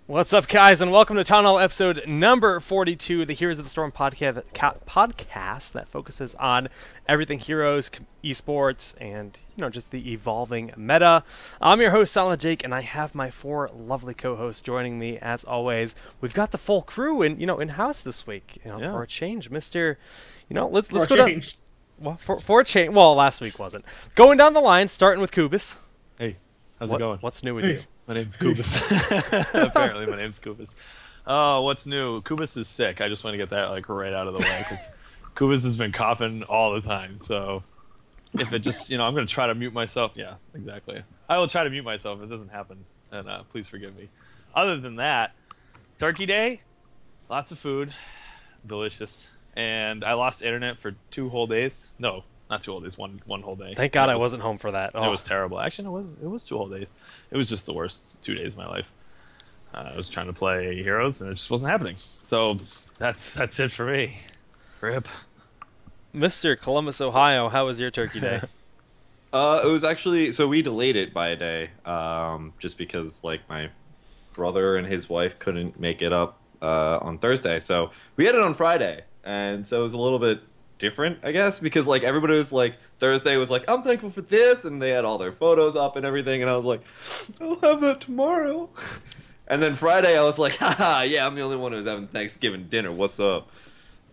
What's up, guys, and welcome to Town Hall episode number 42, the Heroes of the Storm podcast that focuses on everything Heroes, esports, and, just the evolving meta. I'm your host, Solid Jake, and I have my four lovely co-hosts joining me, as always. We've got the full crew in-house this week, for a change. Let's go down. Well, for a change. Well, last week wasn't. Going down the line, starting with Kubis. Hey, how's it going? What's new with you? My name's Kubis. Apparently, my name's Kubis. Oh, what's new? Kubis is sick. I just want to get that right out of the way because Kubis has been coughing all the time. So if it just, I'm going to try to mute myself. Yeah, exactly. I will try to mute myself if it doesn't happen. And please forgive me. Other than that, Turkey Day, lots of food, delicious. And I lost internet for 2 whole days. No, not 2 whole days. One whole day. Thank God I wasn't home for that. It was terrible. Actually, it was 2 whole days. It was just the worst 2 days of my life. I was trying to play Heroes, and it just wasn't happening. So that's it for me. Rip. Mr. Columbus, Ohio, how was your Turkey Day? It was actually, so we delayed it by a day, just because my brother and his wife couldn't make it up on Thursday. So we had it on Friday, and so it was a little bit different, I guess, because everybody was Thursday was I'm thankful for this, and they had all their photos up and everything, and I was like, I'll have that tomorrow. And then Friday I was like, haha, yeah, I'm the only one who's having Thanksgiving dinner, what's up?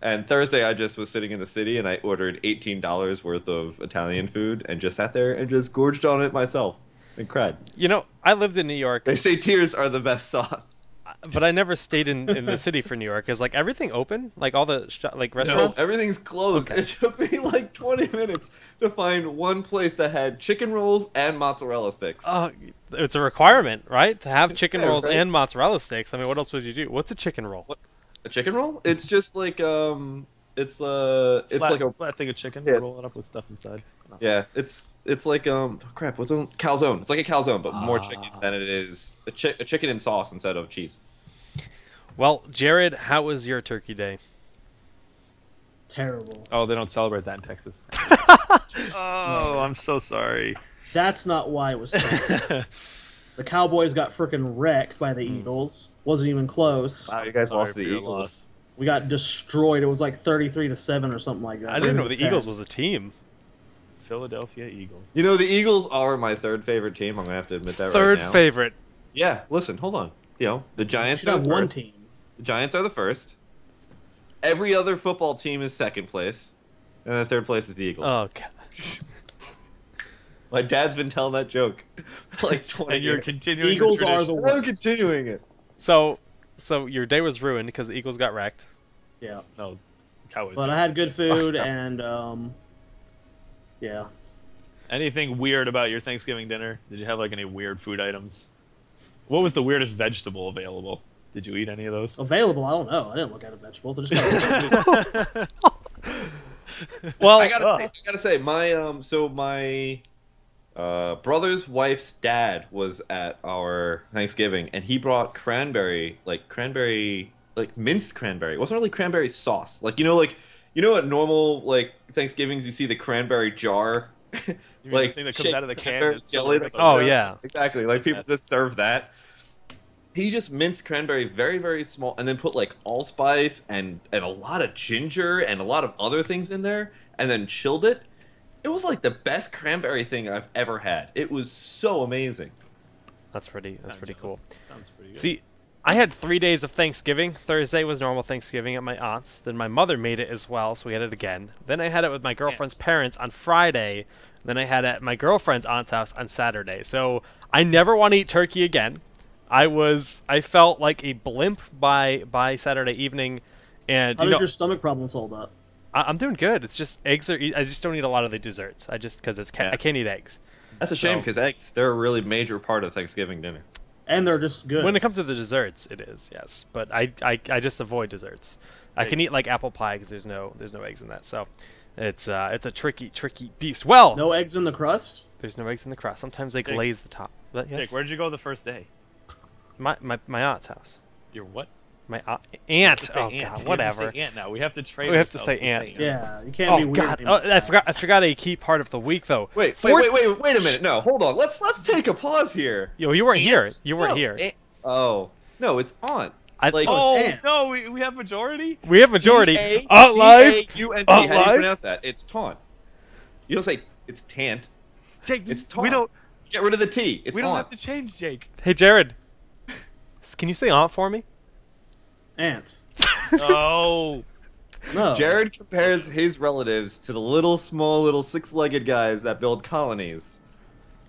And Thursday I just was sitting in the city and I ordered $18 worth of Italian food and just sat there and just gorged on it myself and cried. I lived in New York. They say tears are the best sauce. But I never stayed in the city for New York. Is everything open? All the restaurants? No, everything's closed. Okay. It took me 20 minutes to find one place that had chicken rolls and mozzarella sticks. It's a requirement, right? To have chicken rolls right? and mozzarella sticks. I mean, what else would you do? What's a chicken roll? What? A chicken roll? It's just it's Flat, like a flat thing of chicken. Yeah. Roll it up with stuff inside. Yeah, it's like crap. What's a calzone? It's like a calzone, but more chicken than it is a chicken and sauce instead of cheese. Well, Jared, how was your Turkey Day? Terrible. Oh, they don't celebrate that in Texas. Oh, I'm so sorry. That's not why it was terrible. The Cowboys got freaking wrecked by the Eagles. Wasn't even close. Wow, you guys lost to the Eagles. Loss. We got destroyed. It was 33-7 or something like that. I didn't know the Eagles was a team. Philadelphia Eagles. The Eagles are my third favorite team. I'm gonna have to admit that Third right now. favorite. Yeah, listen, hold on. The Giants should are have the one first. team. The Giants are the first. Every other football team is second place, and the third place is the Eagles. Oh God. My dad's been telling that joke for 20 And you're years. continuing. Eagles the are the tradition. I'm continuing it. So your day was ruined because the Eagles got wrecked. Yeah. No, Cowboys. But I had good food and, yeah. Anything weird about your Thanksgiving dinner? Did you have any weird food items? What was the weirdest vegetable available? Did you eat any of those? Available? I don't know. I didn't look at the vegetables. I just got Well, I gotta say, my brother's wife's dad was at our Thanksgiving, and he brought cranberry, minced cranberry. It wasn't really cranberry sauce. At normal Thanksgivings you see the cranberry jar, You mean the thing that comes out of the can? That's jelly. Oh yeah, exactly. People just serve that. He just minced cranberry very, very small, and then put allspice and a lot of ginger and a lot of other things in there, and then chilled it. It was the best cranberry thing I've ever had. It was so amazing. that's pretty cool. Sounds pretty good. See, I had 3 days of Thanksgiving. Thursday was normal Thanksgiving at my aunt's. Then my mother made it as well, so we had it again. Then I had it with my girlfriend's parents on Friday. Then I had it at my girlfriend's aunt's house on Saturday. So I never want to eat turkey again. I felt like a blimp by Saturday evening, and How did your stomach problems hold up? I'm doing good. It's just eggs I just don't eat a lot of the desserts. I can't eat eggs. That's a shame because eggs, they're a really major part of Thanksgiving dinner. And they're just good. When it comes to the desserts, it is, yes. But I just avoid desserts. I can eat apple pie because there's no eggs in that. So it's a tricky beast. Well, no eggs in the crust? there's no eggs in the crust. Sometimes they glaze the top. But yes, Jake, where'd you go the first day? my aunt's house. Your what? My aunt. You have to say Oh aunt. God, You have to whatever. say aunt now. We have to train. We have to ourselves say aunt. Yeah, you can't Oh be weird. God! anymore. I forgot a key part of the week though. Wait a minute. No, hold on. Let's take a pause here. Yo, you weren't here. You weren't No, here. Oh no, it's aunt. I, Like Oh Ant. no, we have majority. we have majority. T-A- Aunt Live. T-A-U-N-T. Aunt How do you Live? pronounce that? It's taunt. You don't say it's tant. Jake, It's we taunt. don't Get rid of the T. It's we don't aunt. have to change, Jake. Hey, Jared. Can you say aunt for me? Ant. Oh, No. Jared compares his relatives to the little, small, little six-legged guys that build colonies.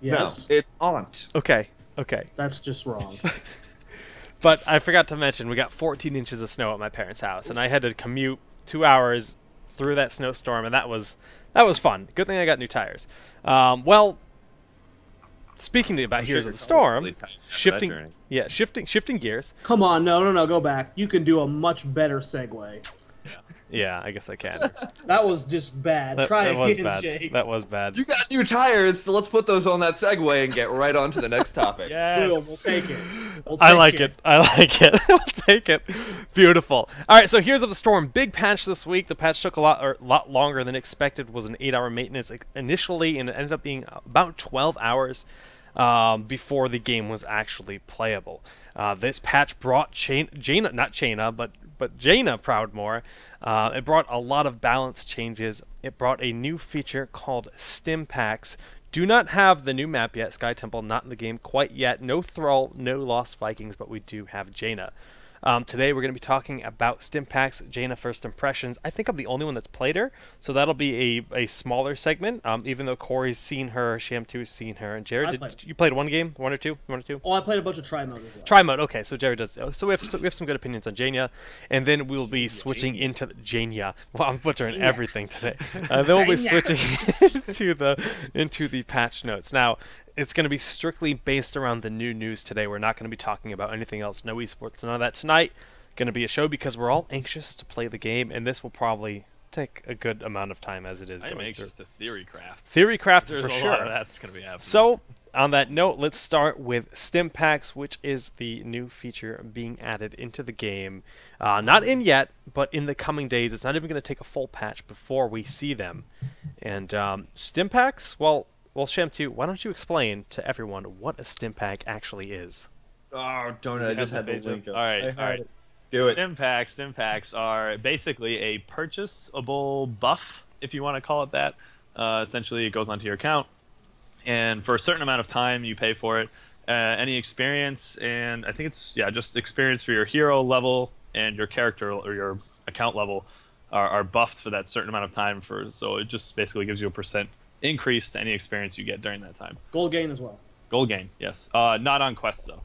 Yes. No, it's aunt. Okay. Okay. That's just wrong. But I forgot to mention we got 14 inches of snow at my parents' house, and I had to commute 2 hours through that snowstorm, and that was fun. Good thing I got new tires. Well, speaking about Heroes of the Storm, shifting gears. Come on, no, go back. You can do a much better segue. Yeah, I guess I can. That was just bad. Try that was again, bad. Jake. That was bad. You got new tires, so let's put those on that Segway and get right on to the next topic. Boom, we'll yes. take it. We'll I take like it. I like it. I'll take it. Beautiful. All right, so Heroes of the Storm, big patch this week. The patch took a lot longer than expected. Was an 8-hour maintenance initially, and it ended up being about 12 hours before the game was actually playable. This patch brought Jaina Proudmore. It brought a lot of balance changes. It brought a new feature called Stim Packs. Do not have the new map yet. Sky Temple not in the game quite yet. No Thrall, no Lost Vikings, but we do have Jaina. Today we're going to be talking about Stim Packs, Jaina first impressions. I think I'm the only one that's played her, so that'll be a smaller segment. Even though Corey's seen her, Sham2's seen her, and Jared, you played one game, one or two? Oh, I played a bunch of try mode as well. Try mode, okay. So Jared does. So we have some good opinions on Jaina, and then we'll be switching into Jaina. Well, I'm butchering everything today. Then we'll be switching into the patch notes. Now, it's going to be strictly based around the new news today. We're not going to be talking about anything else. No esports, none of that tonight. Going to be a show because we're all anxious to play the game, and this will probably take a good amount of time as it is. I'm anxious to theory craft. Theory craft There's for a sure. lot of that's gonna be happening. So, on that note, let's start with Stim Packs, which is the new feature being added into the game. Not in yet, but in the coming days. It's not even going to take a full patch before we see them. And Stim Packs, well, Sham2, why don't you explain to everyone what a Stim Pack actually is? Oh, don't I just had the link up. All right. Do it. Stim packs are basically a purchasable buff, if you want to call it that. Essentially, it goes onto your account, and for a certain amount of time, you pay for it. Any experience, and I think it's just experience for your hero level and your character or your account level are buffed for that certain amount of time. So it just basically gives you a % increase to any experience you get during that time. Gold gain as well. Gold gain, yes. Not on quests though.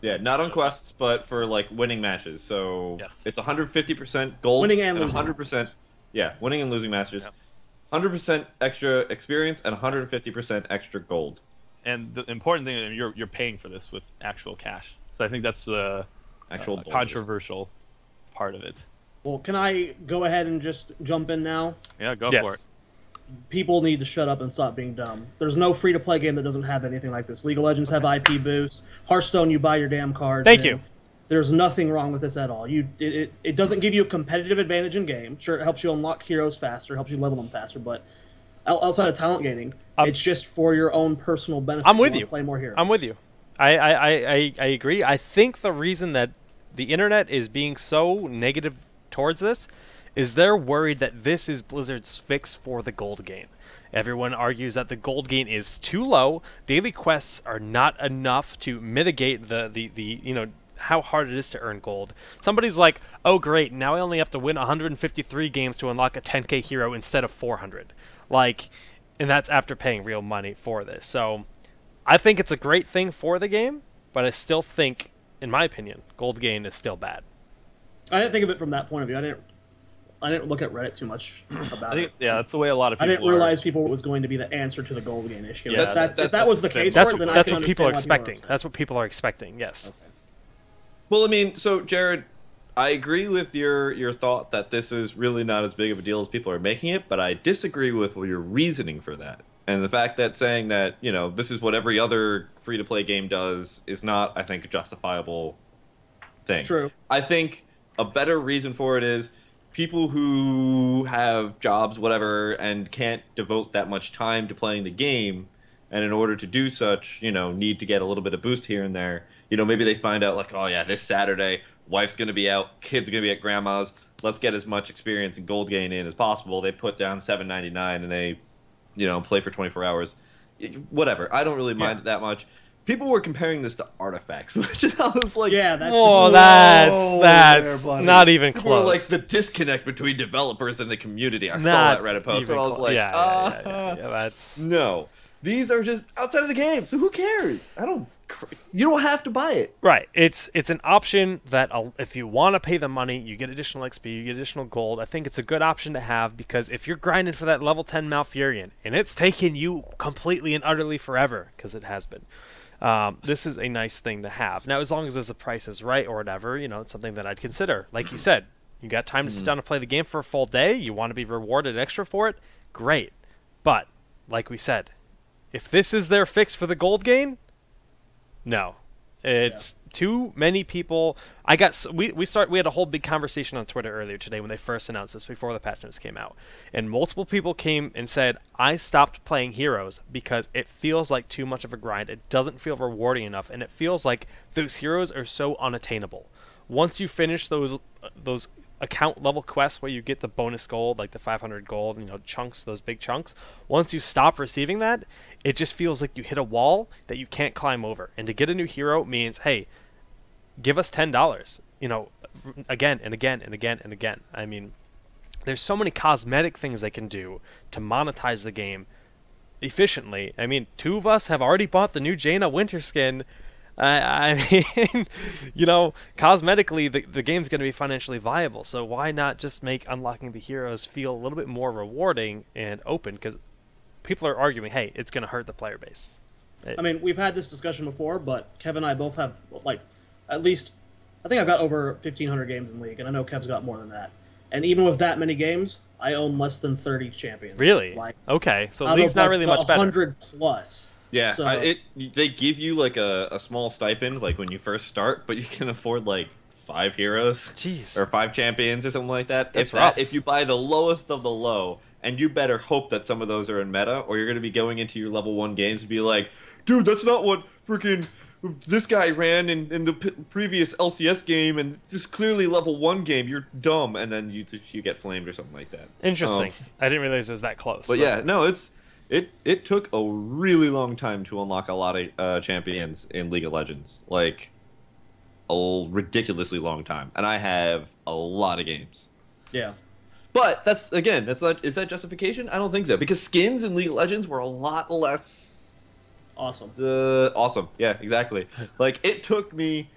Yeah, not on quests, but for like winning matches. So Yes. it's 150% gold, Winning and losing 100%. Yeah, winning and losing matches. Yeah. 100% extra experience and 150% extra gold. And the important thing is you're paying for this with actual cash. So I think that's the Actual dollars. controversial part of it. Well, can I go ahead and just jump in now? Yeah, go Yes. for it. People need to shut up and stop being dumb. There's no free-to-play game that doesn't have anything like this. League of Legends have IP boost. Hearthstone, you buy your damn cards. Thank you. There's nothing wrong with this at all. It doesn't give you a competitive advantage in game. Sure, it helps you unlock heroes faster, helps you level them faster, but outside of talent gaining, it's just for your own personal benefit. I'm with wanna you. Play more heroes. I'm with you. I agree. I think the reason that the internet is being so negative towards this is they're worried that this is Blizzard's fix for the gold gain. Everyone argues that the gold gain is too low. Daily quests are not enough to mitigate the how hard it is to earn gold. Somebody's like, oh great, now I only have to win 153 games to unlock a 10k hero instead of 400. Like, and that's after paying real money for this. So I think it's a great thing for the game, but I still think, in my opinion, gold gain is still bad. I didn't think of it from that point of view. I didn't look at Reddit too much about I think it. that's the way a lot of I people didn't realize people was going to be the answer to the gold gain issue. Yeah, If that was the case That's for it, then what I can people are understand why expecting. upset. That's what people are expecting. Yes. Okay. Well, I mean, so Jared, I agree with your thought that this is really not as big of a deal as people are making it, but I disagree with your reasoning for that. And the fact that saying that, this is what every other free-to-play game does is not, I think, a justifiable thing. True. I think a better reason for it is people who have jobs, whatever, and can't devote that much time to playing the game, and in order to do such, need to get a little bit of boost here and there. Maybe they find out like, oh yeah, this Saturday, wife's gonna be out, kids are gonna be at grandma's. Let's get as much experience and gold gain in as possible. They put down $7.99 and they, play for 24 hours. Whatever. I don't really mind it that much. People were comparing this to artifacts, which I was like, yeah, that's that's not even People were close. like the disconnect between developers and the community. I saw that Reddit post, and I was like, yeah, that's no. These are just outside of the game, so who cares? You don't have to buy it. right. It's an option that if you want to pay the money, you get additional XP, you get additional gold. I think it's a good option to have because if you're grinding for that level 10 Malfurion, and it's taken you completely and utterly forever, because it has been, this is a nice thing to have. Now, as long as the price is right or whatever, it's something that I'd consider. Like you said, you got time to sit down and play the game for a full day, you want to be rewarded extra for it, great. But, like we said, if this is their fix for the gold gain, no. It's too many people. We had a whole big conversation on Twitter earlier today when they first announced this before the patch notes came out. And multiple people came and said, I stopped playing Heroes because it feels like too much of a grind. It doesn't feel rewarding enough, and it feels like those heroes are so unattainable. Once you finish those account level quests where you get the bonus gold, like the 500 gold, chunks, those big chunks, once you stop receiving that, it just feels like you hit a wall that you can't climb over. And to get a new hero means, hey, give us $10, again and again and again and again. I mean, there's so many cosmetic things they can do to monetize the game efficiently. I mean, 2 of us have already bought the new Jaina winter skin. I mean, cosmetically, the game's going to be financially viable, so why not just make unlocking the heroes feel a little bit more rewarding and open? Because people are arguing, hey, it's going to hurt the player base. I mean, we've had this discussion before, but Kev and I both have, at least, I think I've got over 1,500 games in League, and I know Kev's got more than that. And even with that many games, I own less than 30 champions. Really? Okay, so League's not really much better. 100 plus. Yeah, So, they give you like a small stipend like when you first start, but you can afford like 5 heroes. Jeez. Or 5 champions or something like that. That's rough. If you buy the lowest of the low, and you better hope that some of those are in meta, or you're going to be going into your level 1 games and be like, dude, that's not what freaking this guy ran in the previous LCS game, and this is clearly level 1 game. You're dumb, and then you get flamed or something like that. Interesting. I didn't realize it was that close. But yeah, no, it took a really long time to unlock a lot of champions in League of Legends, like a ridiculously long time, and I have a lot of games. yeah. But is that justification? I don't think so, because skins in League of Legends were a lot less Awesome. awesome. Yeah, exactly. Like, it took me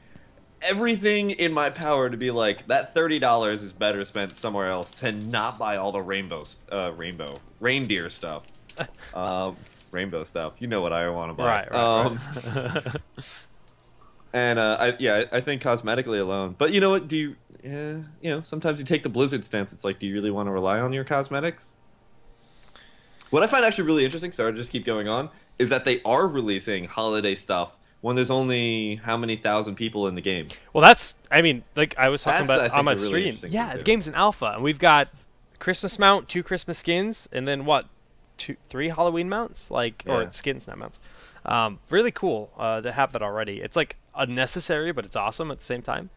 everything in my power to be like, that $30 is better spent somewhere else to not buy all the reindeer stuff. Rainbow stuff. You know what I want to buy. Right. And I think cosmetically alone. But you know what? Sometimes you take the Blizzard stance. It's like, do you really want to rely on your cosmetics? What I find actually really interesting, sorry to just keep going on, is that they are releasing holiday stuff when there's only how many thousand people in the game. Well, I was talking That's, about on my a really stream. interesting Yeah, thing the too. game's in alpha, and we've got Christmas mount, 2 Christmas skins, and then 3 Halloween mounts, or skins, not mounts. Really cool to have that already. It's like unnecessary, but it's awesome at the same time.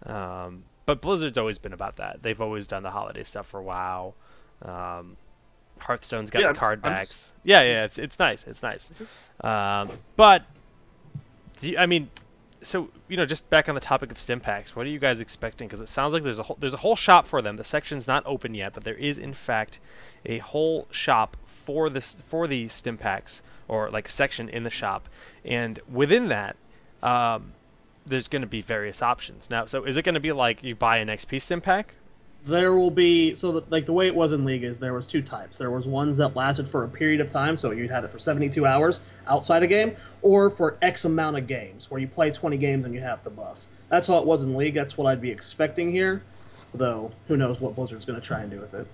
But Blizzard's always been about that. They've always done the holiday stuff for WoW. Hearthstone's got the card backs. It's nice. It's nice. But just back on the topic of Stim Packs, what are you guys expecting? Because it sounds like there's a whole shop for them. The section's not open yet, but there is in fact a whole shop for the Stim Packs, or like section in the shop, and within that, there's going to be various options. Now, so is it going to be like you buy an XP Stim Pack? There will be, the way it was in League is there was 2 types. There was ones that lasted for a period of time, so you'd have it for 72 hours outside a game, or for X amount of games, where you play 20 games and you have the buff. That's how it was in League. That's what I'd be expecting here, though who knows what Blizzard's going to try and do with it.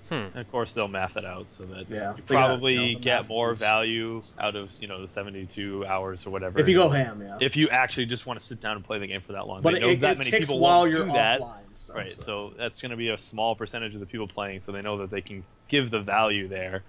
Of course, they'll math it out so that you they probably got, get math more is- value out of the 72 hours or whatever. If you it go is. ham, yeah. If you actually just want to sit down and play the game for that long, But they know it that many ticks people while won't you're do that. offline and stuff, Right, so that's going to be a small percentage of the people playing, so they know that they can give the value there,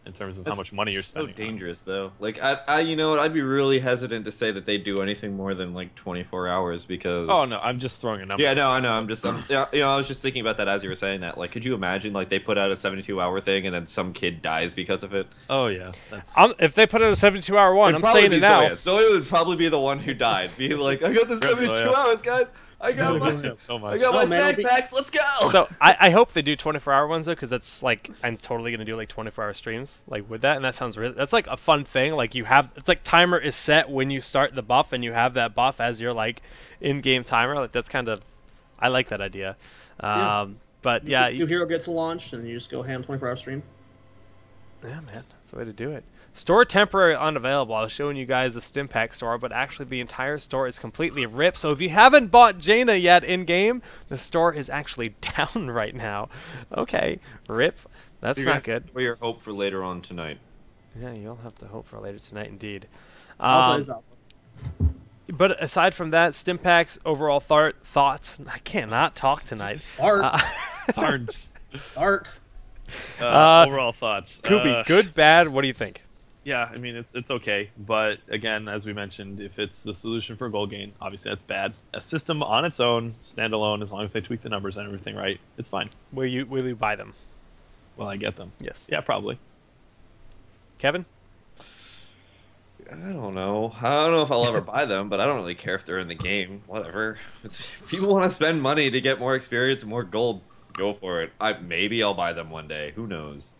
in terms of how much money you're spending. So dangerous, though. Like, I, you know what? I'd be really hesitant to say that they do anything more than like 24 hours because. Oh no, I'm just throwing a number. Yeah, no, I know. Yeah, you know, I was just thinking about that as you were saying that. Like, could you imagine like they put out a 72-hour thing and then some kid dies because of it? Oh yeah, that's. If they put out a 72-hour one, I'm saying it now. Zoya would probably be the one who died. Be like, I got the 72 hours, guys. I got my snack packs. Let's go. So I hope they do 24-hour ones though, because that's like I'm totally gonna do like 24-hour streams like with that, and that sounds really that's like a fun thing. Like you have it's like timer is set when you start the buff, and you have that buff as your like in-game timer. Like that's kind of I like that idea. But yeah, new hero gets launched, and you just go ham 24-hour stream. Yeah, man, that's the way to do it. Store temporary unavailable. I was showing you guys the Stim Pack store, but actually the entire store is completely ripped. So if you haven't bought Jaina yet in-game, the store is actually down right now. Okay, rip. That's not good. For your hope for later on tonight. Yeah, you'll have to hope for later tonight, indeed. Alpha is alpha. But aside from that, Stim Packs, overall thoughts. I cannot talk tonight. Art. Overall thoughts. Kubi, good, bad, what do you think? Yeah, I mean it's okay, but again, as we mentioned, if it's the solution for goal gain, obviously that's bad. A system on its own, standalone, as long as they tweak the numbers and everything right, it's fine. Will you buy them? Will I get them? Yes. Yeah, probably. Kevin? I don't know. I don't know if I'll ever buy them, but I don't really care if they're in the game. Whatever. If people want to spend money to get more experience and more gold, go for it. Maybe I'll buy them one day. Who knows?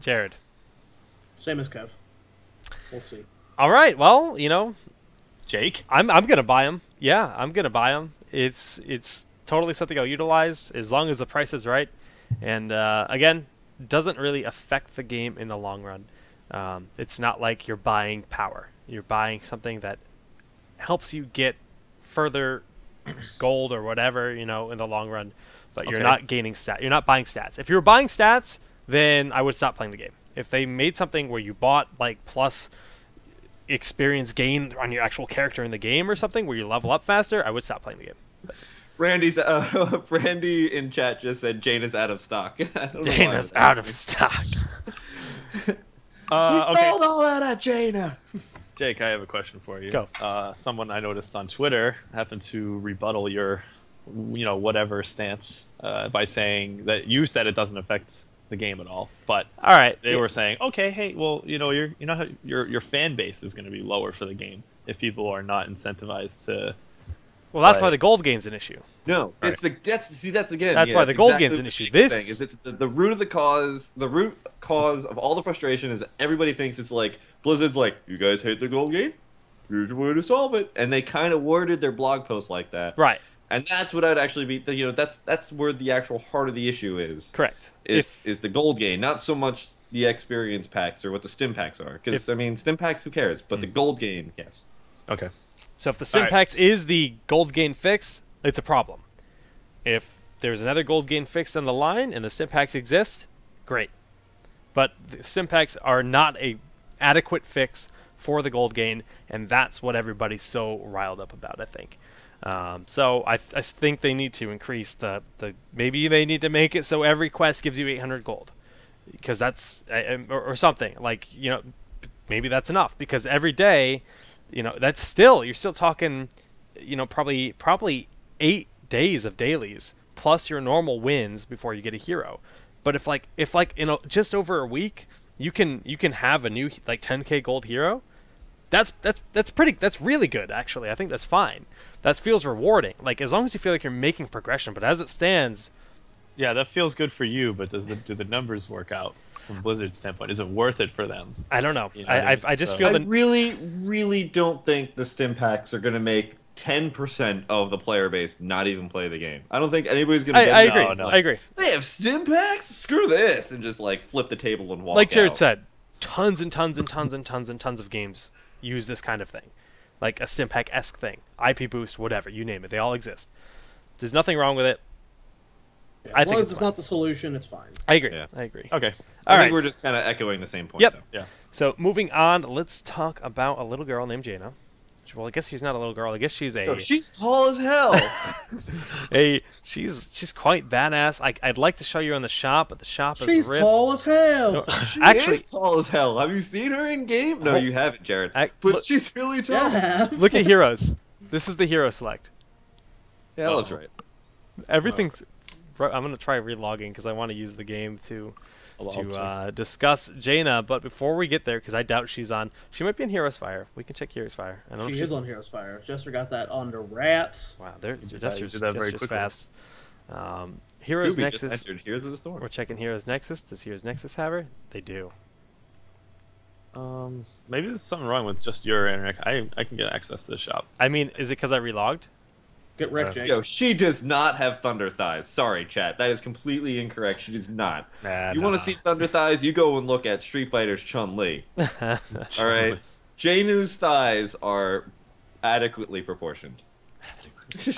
Jared? Same as Kev. We'll see. All right. Well, you know, Jake, I'm gonna buy them. Yeah, I'm gonna buy them. It's totally something I'll utilize as long as the price is right, and again, doesn't really affect the game in the long run. It's not like you're buying power. You're buying something that helps you get further gold or whatever, you know, in the long run. But you're not gaining stats. You're not buying stats. If you were buying stats, then I would stop playing the game. If they made something where you bought like plus experience gained on your actual character in the game or something where you level up faster, I would stop playing the game. But Randy in chat just said Jaina's out of stock. Jaina's out of stock. We sold all that at Jaina. Jake, I have a question for you. Go. Someone I noticed on Twitter happened to rebuttal your, whatever stance by saying that you said it doesn't affect the game at all, but all right, they were saying, okay, hey, well, your fan base is going to be lower for the game if people are not incentivized to. Well, that's why the gold gain's an issue. No, it's that's again. That's why the gold gain's an issue. This thing is it's the root of the cause. The root cause of all the frustration is that everybody thinks it's like Blizzard's like, you guys hate the gold game, here's a way to solve it, and they kind of worded their blog post like that. Right. And that's what I'd actually be. That's where the actual heart of the issue is. Correct. Is the gold gain, not so much the experience packs or what the Stim Packs are. Because I mean, Stim Packs, who cares? But the gold gain, yes. Okay. So if the Stim Packs is the gold gain fix, it's a problem. If there's another gold gain fix on the line and the Stim Packs exist, great. But the Stim Packs are not a adequate fix for the gold gain, and that's what everybody's so riled up about, I think. So I think they need to increase the maybe they need to make it so every quest gives you 800 gold, because that's or something like, maybe that's enough, because every day, that's still, you're still talking, probably 8 days of dailies plus your normal wins before you get a hero. But if just over a week you can have a new like 10k gold hero, that's really good, actually. I think that's fine. That feels rewarding. Like, as long as you feel like you're making progression. But as it stands, yeah, that feels good for you. But do the numbers work out from Blizzard's standpoint? Is it worth it for them? I don't know. I just feel that I really don't think the Stim Packs are going to make 10% of the player base not even play the game. I don't think anybody's going to. I agree. No. I agree. They have Stim Packs? Screw this, and just like flip the table and walk. Like Jared out. said, tons and tons and tons and tons and tons of games use this kind of thing, like a Stim Pack-esque thing, IP boost, whatever, you name it. They all exist. There's nothing wrong with it. Yeah, as long as it's not the solution, it's fine. I agree. Yeah. I agree. Okay. I think we're just kind of echoing the same point. Yep. Though. Yeah. So moving on, let's talk about a little girl named Jaina, Well, I guess she's not a little girl. I guess she's a. No, she's tall as hell. She's quite badass. I'd like to show you in the shop, but the shop is She's ripped. tall as hell. No, She actually, is tall as hell. Have you seen her in game? No, you haven't, Jared. But look, she's really tall. Yeah. look at heroes. This is the hero select. Yeah, that's right. Everything's. I'm gonna try relogging because I want to use the game to discuss Jaina. But before we get there, because I doubt she's on, she might be in Heroes Fire. We can check Heroes Fire. I don't know if She she's is on Heroes Fire. Jester got that under wraps. Wow, they're did just that very quickly. fast. Heroes Kubi Nexus. just entered Heroes of the Storm. We're checking Heroes Nexus. Does Heroes Nexus have her? They do. Maybe there's something wrong with just your internet. I can get access to the shop. I mean, is it because I relogged? Get wrecked, Jake. Yo, she does not have thunder thighs. Sorry, chat. That is completely incorrect. She does not. You want to see thunder thighs? You go and look at Street Fighter's Chun-Li. All right. Jaina's thighs are adequately proportioned.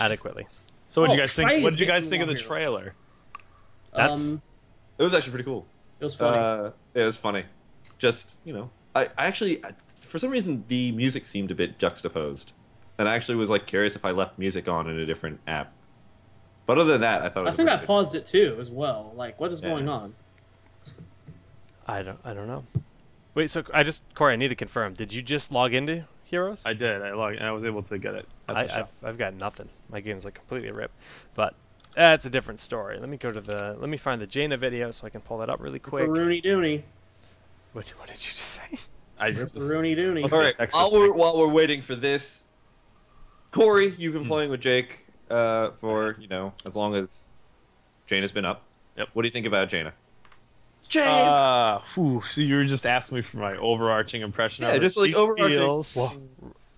Adequately. So what did Oh, you guys think? Trey's What did you guys getting think of the longer. trailer? That's It was actually pretty cool. It was funny. It was funny. Just, I actually, for some reason, the music seemed a bit juxtaposed. And I actually was like curious if I left music on in a different app. But other than that, I thought it was I think I pretty good. paused it too, as well. Like, what is going on? I don't know. Wait, so Corey, I need to confirm. Did you just log into Heroes? I did. I logged, and I was able to get it. At the shop. I've got nothing. My game's like completely ripped. But that's a different story. Let me go to let me find the Jaina video so I can pull that up really quick. Rooney Dooney. What did you just say? I just, Rooney Dooney. All right, Texas while we're waiting for this, Corey, you've been playing with Jake for, as long as Jaina's been up. Yep. What do you think about Jaina? Jane! So you were just asking me for my overarching impression of Yeah, her. just like She overarching. feels- Whoa,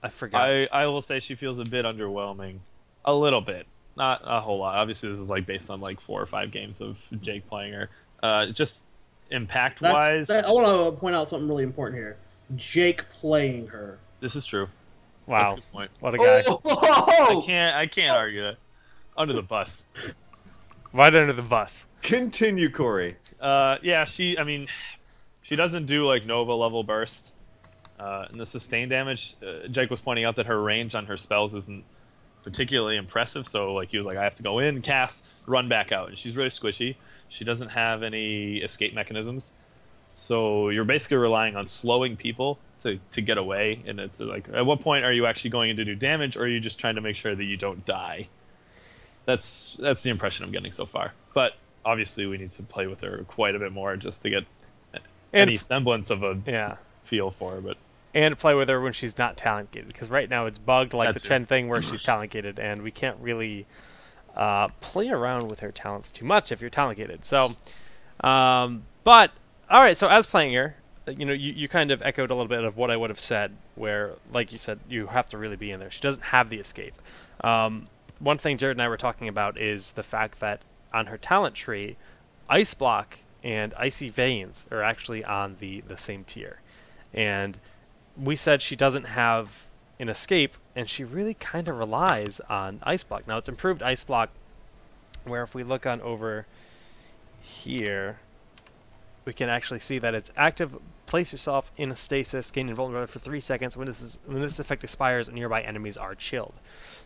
I forgot. I will say she feels a bit underwhelming. A little bit. Not a whole lot. Obviously, this is like based on like 4 or 5 games of Jake playing her. Just impact-wise, I want to point out something really important here. Jake playing her. this is true. Wow, That's a good point. what a guy! Oh! I can't argue that. Under the bus. Right under the bus. Continue, Corey. Yeah, she doesn't do like Nova level burst. And the sustain damage, Jake was pointing out that her range on her spells isn't particularly impressive. So like he was like, I have to go in, cast, run back out, and she's really squishy. She doesn't have any escape mechanisms, so you're basically relying on slowing people to get away. And it's like, at what point are you actually going in to do damage, or are you just trying to make sure that you don't die? That's the impression I'm getting so far. But obviously, we need to play with her quite a bit more just to get any semblance of a feel for her. But And play with her when she's not talent gated, because right now it's bugged like That's the Chen thing where she's talent gated, and we can't really play around with her talents too much if you're talent gated. So, but all right. So as playing her, you kind of echoed a little bit of what I would have said, where like you said, you have to really be in there. She doesn't have the escape. One thing Jared and I were talking about is the fact that on her talent tree, Ice Block and Icy Veins are actually on the same tier, and we said she doesn't have an escape, and she really kind of relies on Ice Block. Now, it's improved Ice Block, where if we look on over here, we can actually see that it's active. Place yourself in a stasis, gain invulnerability for 3 seconds. When this effect expires, nearby enemies are chilled.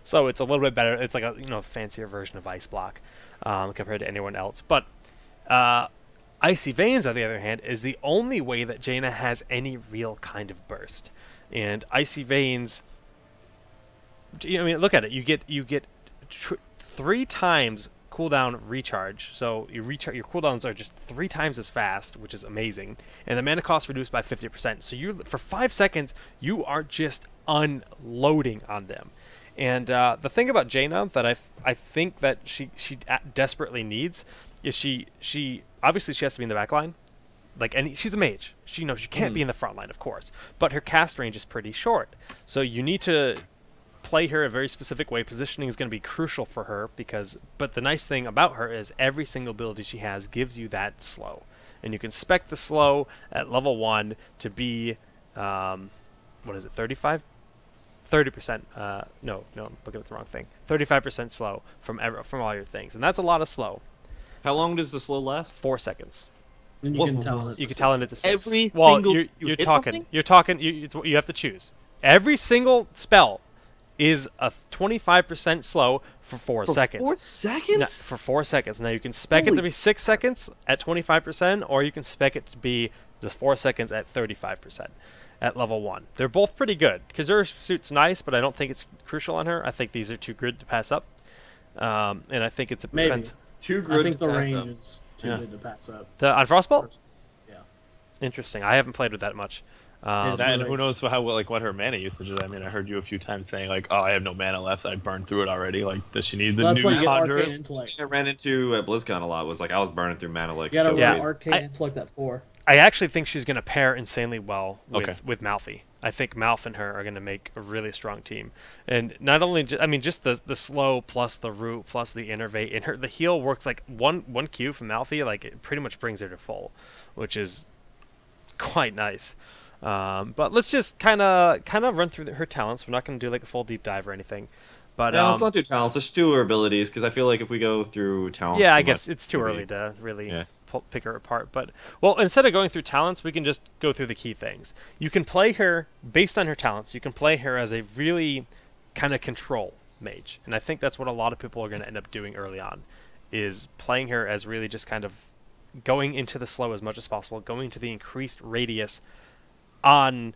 So it's a little bit better. It's like a fancier version of Ice Block compared to anyone else. But Icy Veins, on the other hand, is the only way that Jaina has any real kind of burst. And Icy Veins, look at it. You get 3 times cooldown recharge. So your cooldowns are just 3 times as fast, which is amazing. And the mana cost reduced by 50%. So for 5 seconds, you are just unloading on them. And the thing about Jaina that I think that she desperately needs is she obviously she has to be in the back line. She's a mage. She can't be in the front line, of course. But her cast range is pretty short. So you need to play her a very specific way. Positioning is going to be crucial for her but the nice thing about her is every single ability she has gives you that slow. And you can spec the slow at level 1 to be, 35? 30%, no, I'm looking at the wrong thing. 35% slow from all your things. And that's a lot of slow. How long does the slow last? 4 seconds. And you can tell it. You can tell it at the Every well, single you're you hit talking. something? You're talking. You have to choose. Every single spell is a 25% slow for 4 seconds. 4 seconds? No, for 4 seconds. Now you can spec it to be 6 seconds at 25%, or you can spec it to be just 4 seconds at 35% at level 1. They're both pretty good. Kazura's suit's nice, but I don't think it's crucial on her. I think these are too good to pass up. And I think it's a Maybe. depends. Too good I think the to pass range up. is too good to pass up. On Frostbolt? Yeah. Interesting. I haven't played with that much. It's And really- who knows what her mana usage is. I mean, I heard you a few times saying like, "Oh, I have no mana left. I burned through it already." Like, does she need the Well, that's new why you get Arcane Conjurers? Intellect. I ran into at BlizzCon a lot was like I was burning through mana like You gotta so Yeah. run crazy. Arcane I- Intellect at 4. I actually think she's going to pair insanely well Okay. with Malfi. I think Malf and her are going to make a really strong team. And not only, just the slow plus the root plus the innervate. And the heal works like one Q from Malfi, like it pretty much brings her to full, which is quite nice. But let's just kind of run through her talents. We're not going to do like a full deep dive or anything. But Yeah, let's not do talents. Let's do her abilities because I feel like if we go through talents, yeah, too I guess much, it's too gonna be- early to really Yeah. pick her apart. But, well, instead of going through talents, we can just go through the key things. You can play her based on her talents. You can play her as a really kind of control mage. And I think that's what a lot of people are going to end up doing early on, is playing her as really just kind of going into the slow as much as possible, going to the increased radius on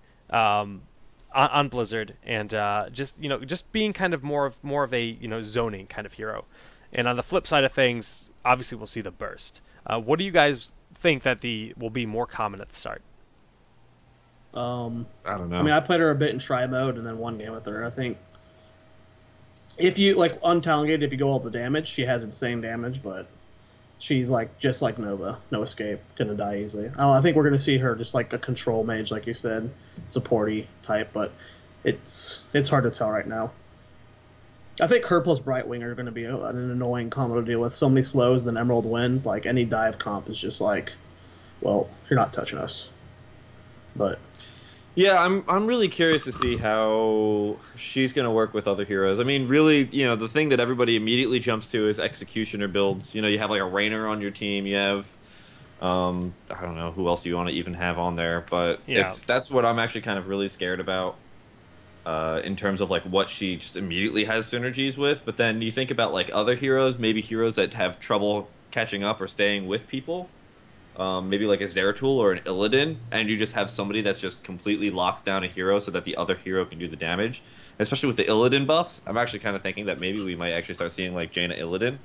Blizzard, and just being kind of more of a zoning kind of hero. And on the flip side of things, obviously we'll see the burst. What do you guys think that will be more common at the start? I don't know. I mean, I played her a bit in try mode and then one game with her. I think if you like untalented, if you go all the damage, she has insane damage, but she's like just like Nova, no escape, gonna die easily. I think we're gonna see her just like a control mage, like you said, supporty type, but it's hard to tell right now. I think her plus Brightwing are going to be an annoying combo to deal with. So many slows, then Emerald Wind. Like, any dive comp is just like, well, you're not touching us. But Yeah, I'm really curious to see how she's going to work with other heroes. I mean, really, the thing that everybody immediately jumps to is executioner builds. You have like a Rainer on your team. You have, I don't know who else you want to even have on there, but Yeah. that's what I'm actually kind of really scared about. In terms of like what she just immediately has synergies with, but then you think about like other heroes, maybe heroes that have trouble catching up or staying with people, maybe like a Zeratul or an Illidan, and you just have somebody that's just completely locks down a hero so that the other hero can do the damage. Especially with the Illidan buffs, I'm actually kind of thinking that maybe we might actually start seeing like Jaina Illidan.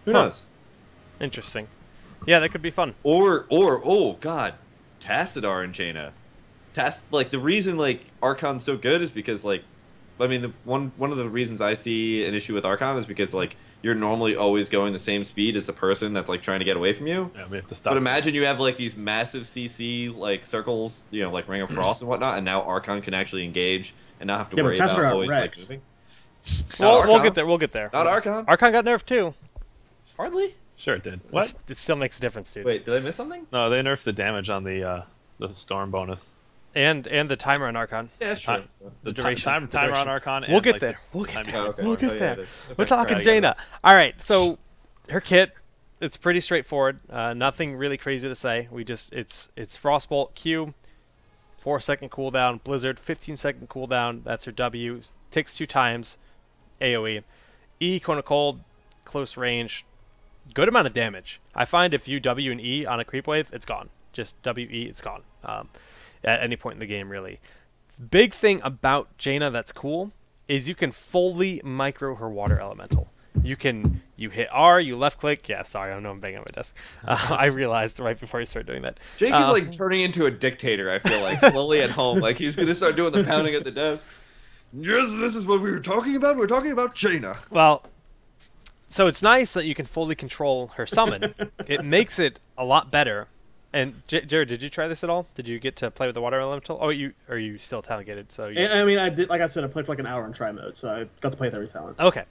Who Huh. knows? Interesting. Yeah, that could be fun. Or oh god, Tassadar and Jaina. Like the reason like Archon's so good is because like, I mean, one of the reasons I see an issue with Archon is because like you're normally always going the same speed as the person that's like trying to get away from you. Yeah, we have to stop. But imagine you have like these massive CC like circles, like Ring of Frost and whatnot, and now Archon can actually engage and not have to Yeah, but worry Tester about got always like wrecked. moving. We'll Archon. get there. We'll get there. Not Archon. Archon got nerfed too. Hardly. Sure, it did. It still makes a difference, dude. Wait, did I miss something? No, they nerfed the damage on the storm bonus. And the timer on Archon. Yeah, that's true. The Ti- duration. timer duration. on Archon. We'll and, get like, there. the We'll get time there. behind okay. We'll get Oh, yeah, there. it is. We're Okay, talking alright, I got Jaina. All right, so her kit, it's pretty straightforward. Nothing really crazy to say. It's Frostbolt Q, 4-second cooldown. Blizzard, 15-second cooldown. That's her W. Takes 2 times. AOE. E, Cone of Cold, close range. Good amount of damage. I find if you W and E on a creep wave, it's gone. Just W, E, it's gone. At any point in the game, really. Big thing about Jaina that's cool is you can fully micro her water elemental. You hit R, you left click. Yeah, sorry, I know I'm banging on my desk. I realized right before you started doing that. Jake is like turning into a dictator, I feel like, slowly at home. Like he's gonna start doing the pounding at the desk. Yes, this is what we were talking about. We're talking about Jaina. Well, so it's nice that you can fully control her summon. It makes it a lot better. And Jared, did you try this at all? Did you get to play with the water elemental? Oh, are you still talented? So I mean, I did. Like I said, I played for like an hour in try mode, so I got to play with every talent. okay.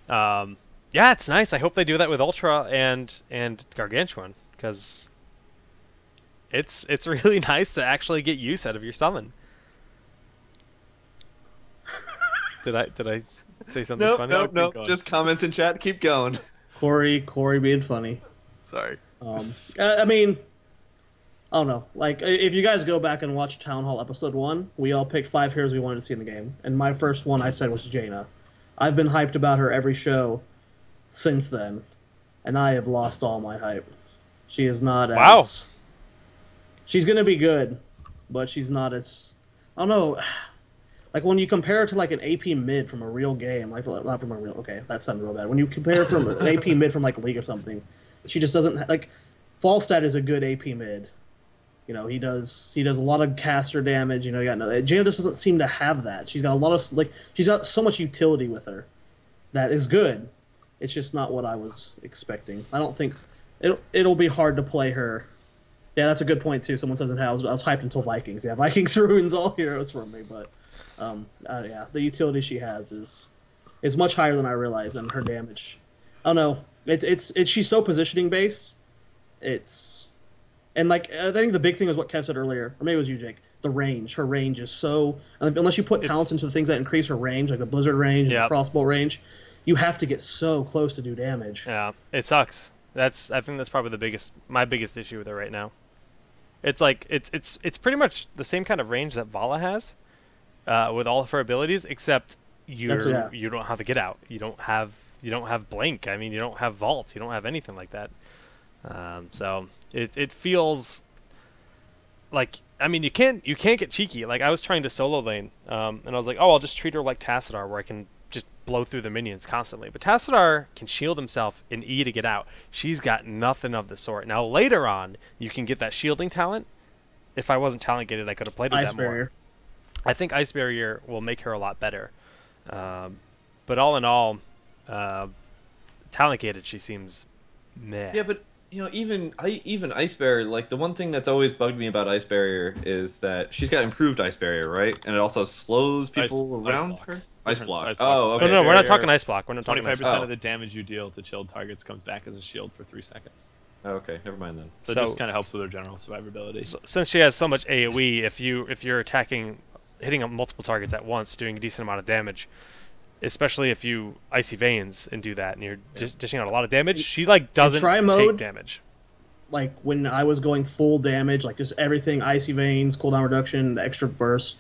Yeah, it's nice. I hope they do that with Ultra and Gargantuan, because it's really nice to actually get use out of your summon. Did I say something Nope, funny? nope, Keep nope. going. Just comments in chat. Keep going. Corey being funny. Sorry. I mean, I don't know. Like, if you guys go back and watch Town Hall episode 1, we all picked 5 heroes we wanted to see in the game, and my first one I said was Jaina. I've been hyped about her every show since then, and I have lost all my hype. She is not as... Wow. She's gonna be good, but she's not as... I don't know. Like, when you compare her to, like, an AP mid from a real game, like, not from a real... Okay, that sounded real bad. When you compare her from an AP mid from, like, League or something, she just doesn't... Like, Falstad is a good AP mid. You know, he does a lot of caster damage. You know, Jaina just doesn't seem to have that. She's got a lot of, like, she's got so much utility with her that is good. It's just not what I was expecting. I don't think it'll be hard to play her. Yeah, that's a good point too. Someone says it. I was hyped until Vikings. Yeah, Vikings ruins all heroes for me. But yeah, the utility she has is much higher than I realized, and her damage. I don't know. It's she's so positioning based. And, like, I think the big thing is what Kev said earlier, or maybe it was you, Jake. The range. Her range is so... Unless you put talents into the things that increase her range, like the Blizzard range and the Frostbolt range, you have to get so close to do damage. Yeah, it sucks. I think that's probably my biggest issue with her right now. It's like it's pretty much the same kind of range that Vala has, with all of her abilities, except you don't have a get out. You don't have blink. I mean, you don't have vault. You don't have anything like that. So it feels like, I mean, you can't get cheeky. Like, I was trying to solo lane, and I was like, oh, I'll just treat her like Tassadar, where I can just blow through the minions constantly. But Tassadar can shield himself in E to get out. She's got nothing of the sort. Now later on, you can get that shielding talent. If I wasn't talent gated, I could have played with that more. I think Ice Barrier will make her a lot better. But all in all, talent gated, she seems meh. Yeah, but you know, even Ice Barrier, like, the one thing that's always bugged me about Ice Barrier is that she's got improved Ice Barrier, right? And it also slows people around her. Ice block. Oh, okay. No, we're not talking ice block. We're not talking 25% of the damage you deal to chilled targets comes back as a shield for 3 seconds. Oh, okay, never mind then. So it just kind of helps with her general survivability. Since she has so much AoE, if you're hitting up multiple targets at once, doing a decent amount of damage, especially if you Icy Veins and do that, and you're dishing out a lot of damage, she, like, doesn't take damage. Like, when I was going full damage, like, just everything, Icy Veins, cooldown reduction, the extra burst,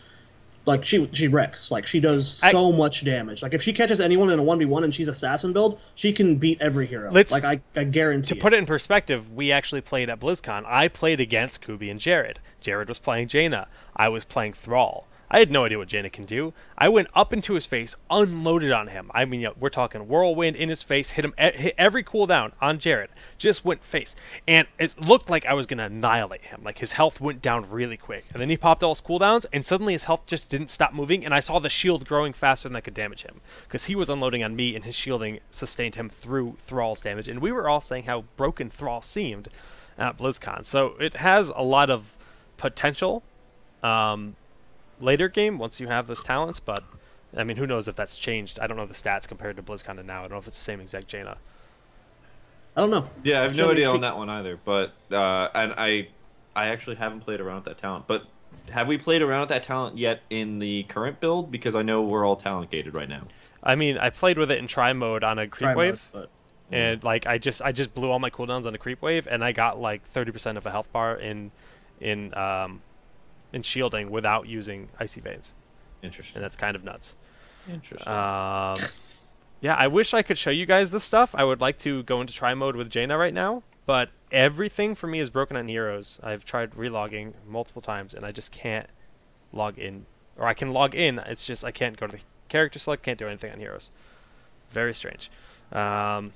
like, she wrecks. Like, she does so much damage. Like, if she catches anyone in a 1v1 and she's assassin build, she can beat every hero. Like, I guarantee. To put it in perspective, we actually played at BlizzCon. I played against Kubi and Jared. Jared was playing Jaina. I was playing Thrall. I had no idea what Jaina can do. I went up into his face, unloaded on him. I mean, we're talking whirlwind in his face, hit every cooldown on Jared. Just went face. And it looked like I was going to annihilate him. Like, his health went down really quick. And then he popped all his cooldowns, and suddenly his health just didn't stop moving, and I saw the shield growing faster than I could damage him. Because he was unloading on me, and his shielding sustained him through Thrall's damage. And we were all saying how broken Thrall seemed at BlizzCon. So it has a lot of potential. Later game, once you have those talents, but I mean, who knows if that's changed. I don't know the stats compared to BlizzCon to now. I don't know if it's the same exact Jaina. I don't know. Yeah, I have no idea on that one either, but and I actually haven't played around with that talent, but have we played around with that talent yet in the current build? Because I know we're all talent gated right now. I mean, I played with it in try mode on a creep wave, and like I just blew all my cooldowns on a creep wave, and I got like 30% of a health bar in shielding without using Icy Veins. Interesting. And that's kind of nuts. Interesting. Yeah, I wish I could show you guys this stuff. I would like to go into try mode with Jaina right now, but everything for me is broken on heroes. I've tried relogging multiple times, and I just can't log in. Or I can log in, it's just I can't go to the character select, can't do anything on heroes. Very strange. So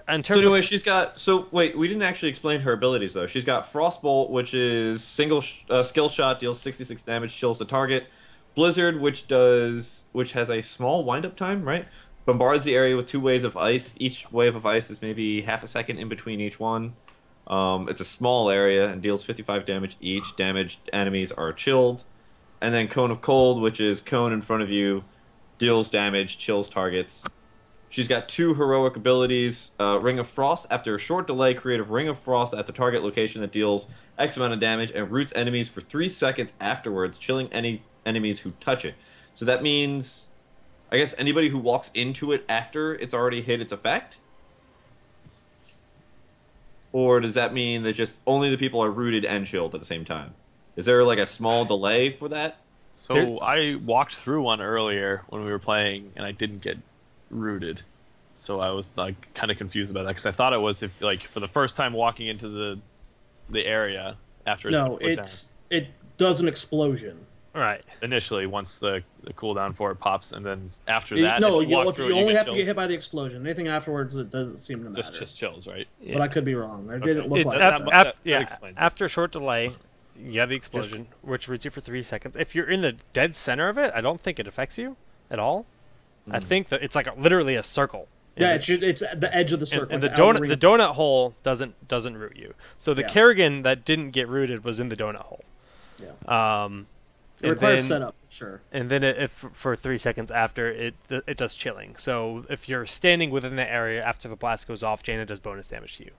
anyway, she's got... So, wait, we didn't actually explain her abilities, though. She's got Frostbolt, which is single skill shot, deals 66 damage, chills the target. Blizzard, which has a small wind-up time, right? Bombards the area with 2 waves of ice. Each wave of ice is maybe half a second in between each one. It's a small area and deals 55 damage each. Damaged enemies are chilled. And then Cone of Cold, which is cone in front of you, deals damage, chills targets. She's got 2 heroic abilities. Ring of Frost. After a short delay, create a Ring of Frost at the target location that deals X amount of damage and roots enemies for 3 seconds afterwards, chilling any enemies who touch it. So that means, I guess, anybody who walks into it after it's already hit its effect? or does that mean that just only the people are rooted and chilled at the same time? Is there like a small delay for that? So I walked through one earlier when we were playing, and I didn't get rooted. So I was like kind of confused about that because I thought it was if like for the first time walking into the area after it's No, been put down. it does an explosion. Right. Initially, once the cooldown for it pops, and then after that, No, if you walk through, you only get have to chilled. get hit by the explosion. Anything afterwards, it doesn't seem to matter. Just chills, right? But I could be wrong. It didn't look It's like that- that. that explains it. after a short delay, you have the explosion, which roots you for 3 seconds. If you're in the dead center of it, I don't think it affects you at all. I think that it's like literally a circle. Yeah, And it's at the edge of the circle. and the outer donut ring. the donut hole doesn't root you. So the Yeah. Kerrigan that didn't get rooted was in the donut hole. Yeah. It And requires then, setup, for sure. and then if for 3 seconds after it does chilling. So if you're standing within the area after the blast goes off, Jaina does bonus damage to you.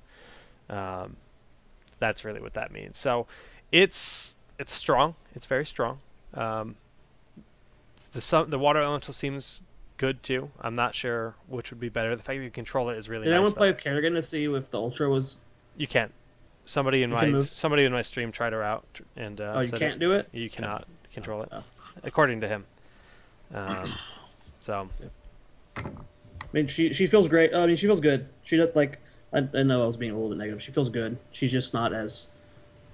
That's really what that means. So it's strong. It's very strong. The water elemental seems good too. I'm not sure which would be better. The fact that you control it is really Did nice. anyone play though. with Kerrigan to see if the Ultra was... You can't. Somebody in can move? my stream tried her out and Oh, you said can't do it? You cannot control it, Oh. according to him. So I mean, she feels great. I mean, she feels good. She does, like... I know I was being a little bit negative. She feels good. She's just not as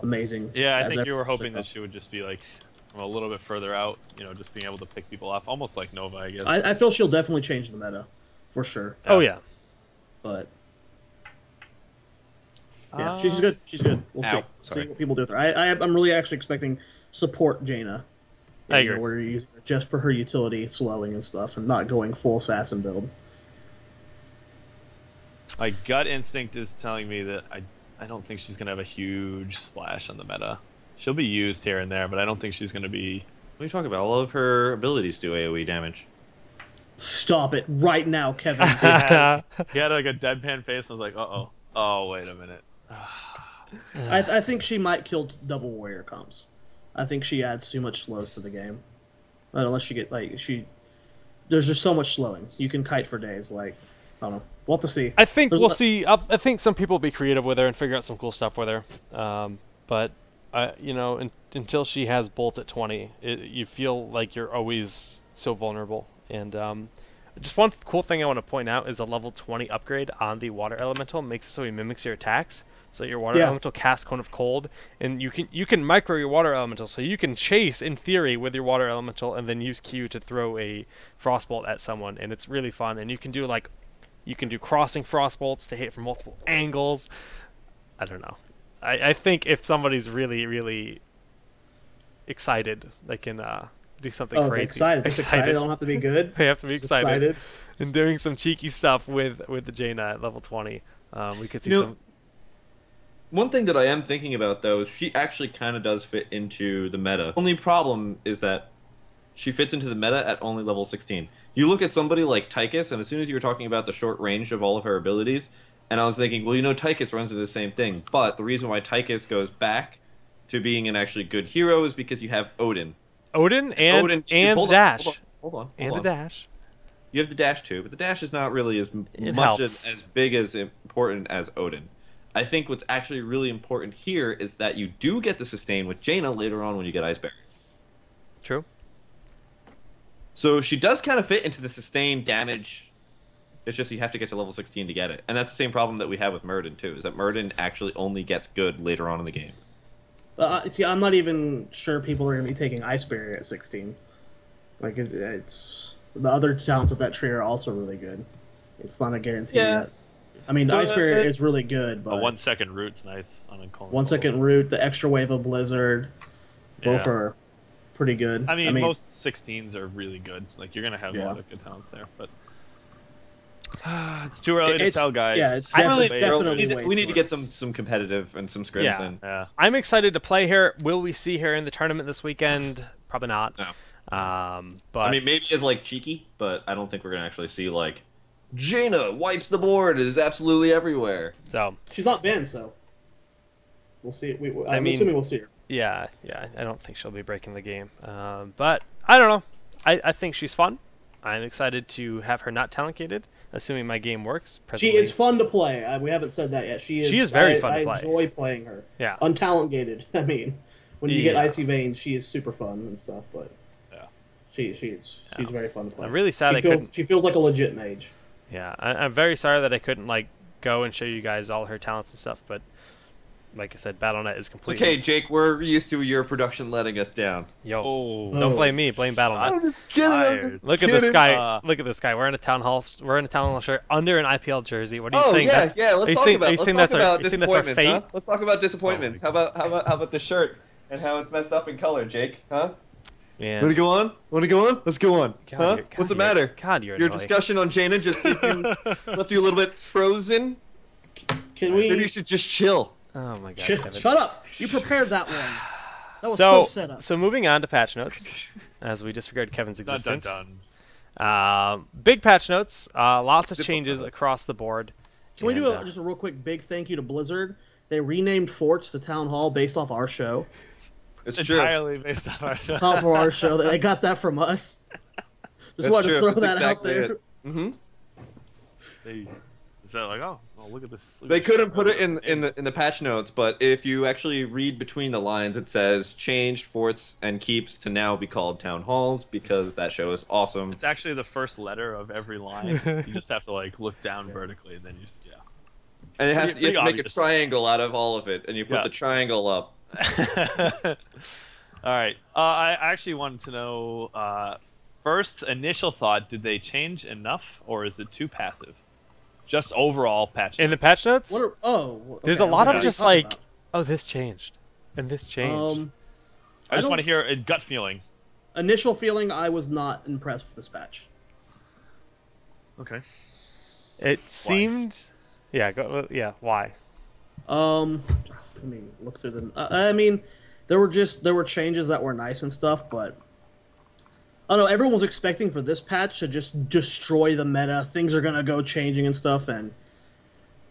amazing. Yeah, I as think you were everyone hoping that said. she would just be like from a little bit further out, just being able to pick people off, almost like Nova, I guess. I feel she'll definitely change the meta, for sure. oh yeah. But yeah, she's good. She's good. We'll see. Ow. See Sorry. what people do with her. I'm really actually expecting support Jaina. I agree. Where you're using her just for her utility, slowing and stuff, and not going full assassin build. My gut instinct is telling me that I don't think she's gonna have a huge splash on the meta. She'll be used here and there, but I don't think she's gonna be. What are you talking about? All of her abilities do AoE damage. Stop it right now, Kevin. He had like a deadpan face, and I was like, oh, wait a minute. I think she might kill double warrior comps. I think she adds too much slows to the game. But unless you get there's just so much slowing. You can kite for days. Like, I don't know. We'll have to see. I think There's we'll no- see. I think some people will be creative with her and figure out some cool stuff with her. But until she has Bolt at 20, you feel like you're always so vulnerable. And just one cool thing I want to point out is a level 20 upgrade on the Water Elemental makes it so he mimics your attacks. So your Water Yeah. Elemental casts Cone of Cold, and you can micro your Water Elemental, so you can chase in theory with your Water Elemental, and then use Q to throw a Frostbolt at someone, and it's really fun. And you can do crossing Frostbolts to hit from multiple angles. I don't know. I think if somebody's really, really excited, they can do something crazy. Excited. Excited. Don't have to be good. They have to be Just excited. And doing some cheeky stuff with the Jaina at level 20. We could see some. One thing that I am thinking about, though, is she actually kind of does fit into the meta. Only problem is that she fits into the meta at only level 16. You look at somebody like Tychus, and as soon as you were talking about the short range of all of her abilities, and I was thinking, well, Tychus runs into the same thing. But the reason why Tychus goes back to being an actually good hero is because you have Odin. Odin and Hold the on, dash. Hold on. And the dash. You have the dash too, but the dash is not really as It much helps. as big as important as Odin. I think what's actually really important here is that you do get the sustain with Jaina later on when you get Ice Barrier. True. So she does kind of fit into the sustain damage. It's just you have to get to level 16 to get it. And that's the same problem that we have with Murden too, is that Murden actually only gets good later on in the game. See, I'm not even sure people are going to be taking Ice Barrier at 16. Like, it's... The other talents of that tree are also really good. It's not a guarantee yet. I mean, the Ice Barrier is really good, but... A 1 second root's nice on a Cone. 1 second root, the extra wave of Blizzard, both Yeah. are pretty good. I mean, most 16s are really good. Like, you're going to have a lot of good talents there, but... it's too early to tell, guys. Yeah, it's Really, definitely we need to get some competitive and some scrims Yeah. in. Yeah. I'm excited to play her. Will we see her in the tournament this weekend? Probably not. No. But I mean, maybe it's cheeky, but I don't think we're gonna actually see Jaina wipes the board. It is absolutely everywhere. so She's not banned, so... We'll see. I'm mean- assuming we'll see her. yeah. I don't think she'll be breaking the game. But I don't know. I think she's fun. I'm excited to have her not talent gated. assuming my game works. She is fun to play. We haven't said that yet. She is very fun to play. I enjoy playing her. Yeah. Untalent gated. I mean, when you get Icy Veins, she is super fun and stuff. But she's very fun to play. I'm really sad she feels like a legit mage. Yeah, I'm very sorry that I couldn't like go and show you guys all her talents and stuff, but like I said, Battle.net is completely... It's okay, Jake. We're used to your production letting us down. Yo, don't blame me. Blame Battle.net. I'm just kidding. Look at this guy. Look at this guy. We're in a town hall. We're in a town hall shirt under an IPL jersey. What are you saying? Yeah. Let's talk about disappointments. Fate? Huh? Let's talk about disappointments. How about the shirt and how it's messed up in color, Jake? Huh? Yeah. Want to go on? Let's go on. God, What's the matter? God, you're Your annoying. discussion on Jaina just left you a little bit frozen. Can we? Maybe you should just chill. Oh my God, Kevin. Shut up! You prepared that one. That was so set up. So moving on to patch notes, as we disregard Kevin's existence. Dun. Big patch notes. Lots of changes across the board. Can we do just a real quick big thank you to Blizzard? They renamed forts to Town Hall based off our show. It's entirely based on our show. Off of our show. They got that from us. Just wanted to throw that out there. Is that like, oh, look at this? They couldn't put it in the patch notes, but if you actually read between the lines, it says changed forts and keeps to now be called town halls because that show is awesome. It's actually the first letter of every line. You just have to like look down vertically, and then you And it has you have to make a triangle out of all of it, and you put the triangle up. All right. I actually wanted to know, first initial thought, did they change enough, or is it too passive? Just overall patch notes. In the patch notes? There's a lot of just like, oh, this changed, and this changed. I just want to hear a gut feeling. Initial feeling, I was not impressed with this patch. Okay. It seemed... Yeah, why? Let me look through them. I mean, there were changes that were nice and stuff, but I don't know. Everyone was expecting for this patch to just destroy the meta. Things are gonna go changing and stuff. And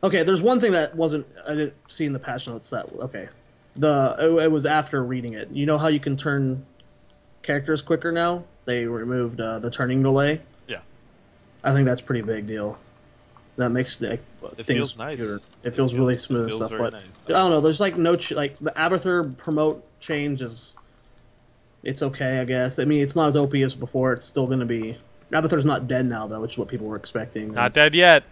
okay, there's one thing that I didn't see in the patch notes. It was after reading it. You know how you can turn characters quicker now? They removed the turning delay. Yeah, I think that's a pretty big deal. That makes things feels nice. It feels really smooth and stuff, but nice. I don't know. There's like no like the Abathur promote change is. It's okay, I guess. I mean, it's not as OP as before. It's still going to be. Abathur's not dead now, though, which is what people were expecting. Not dead yet.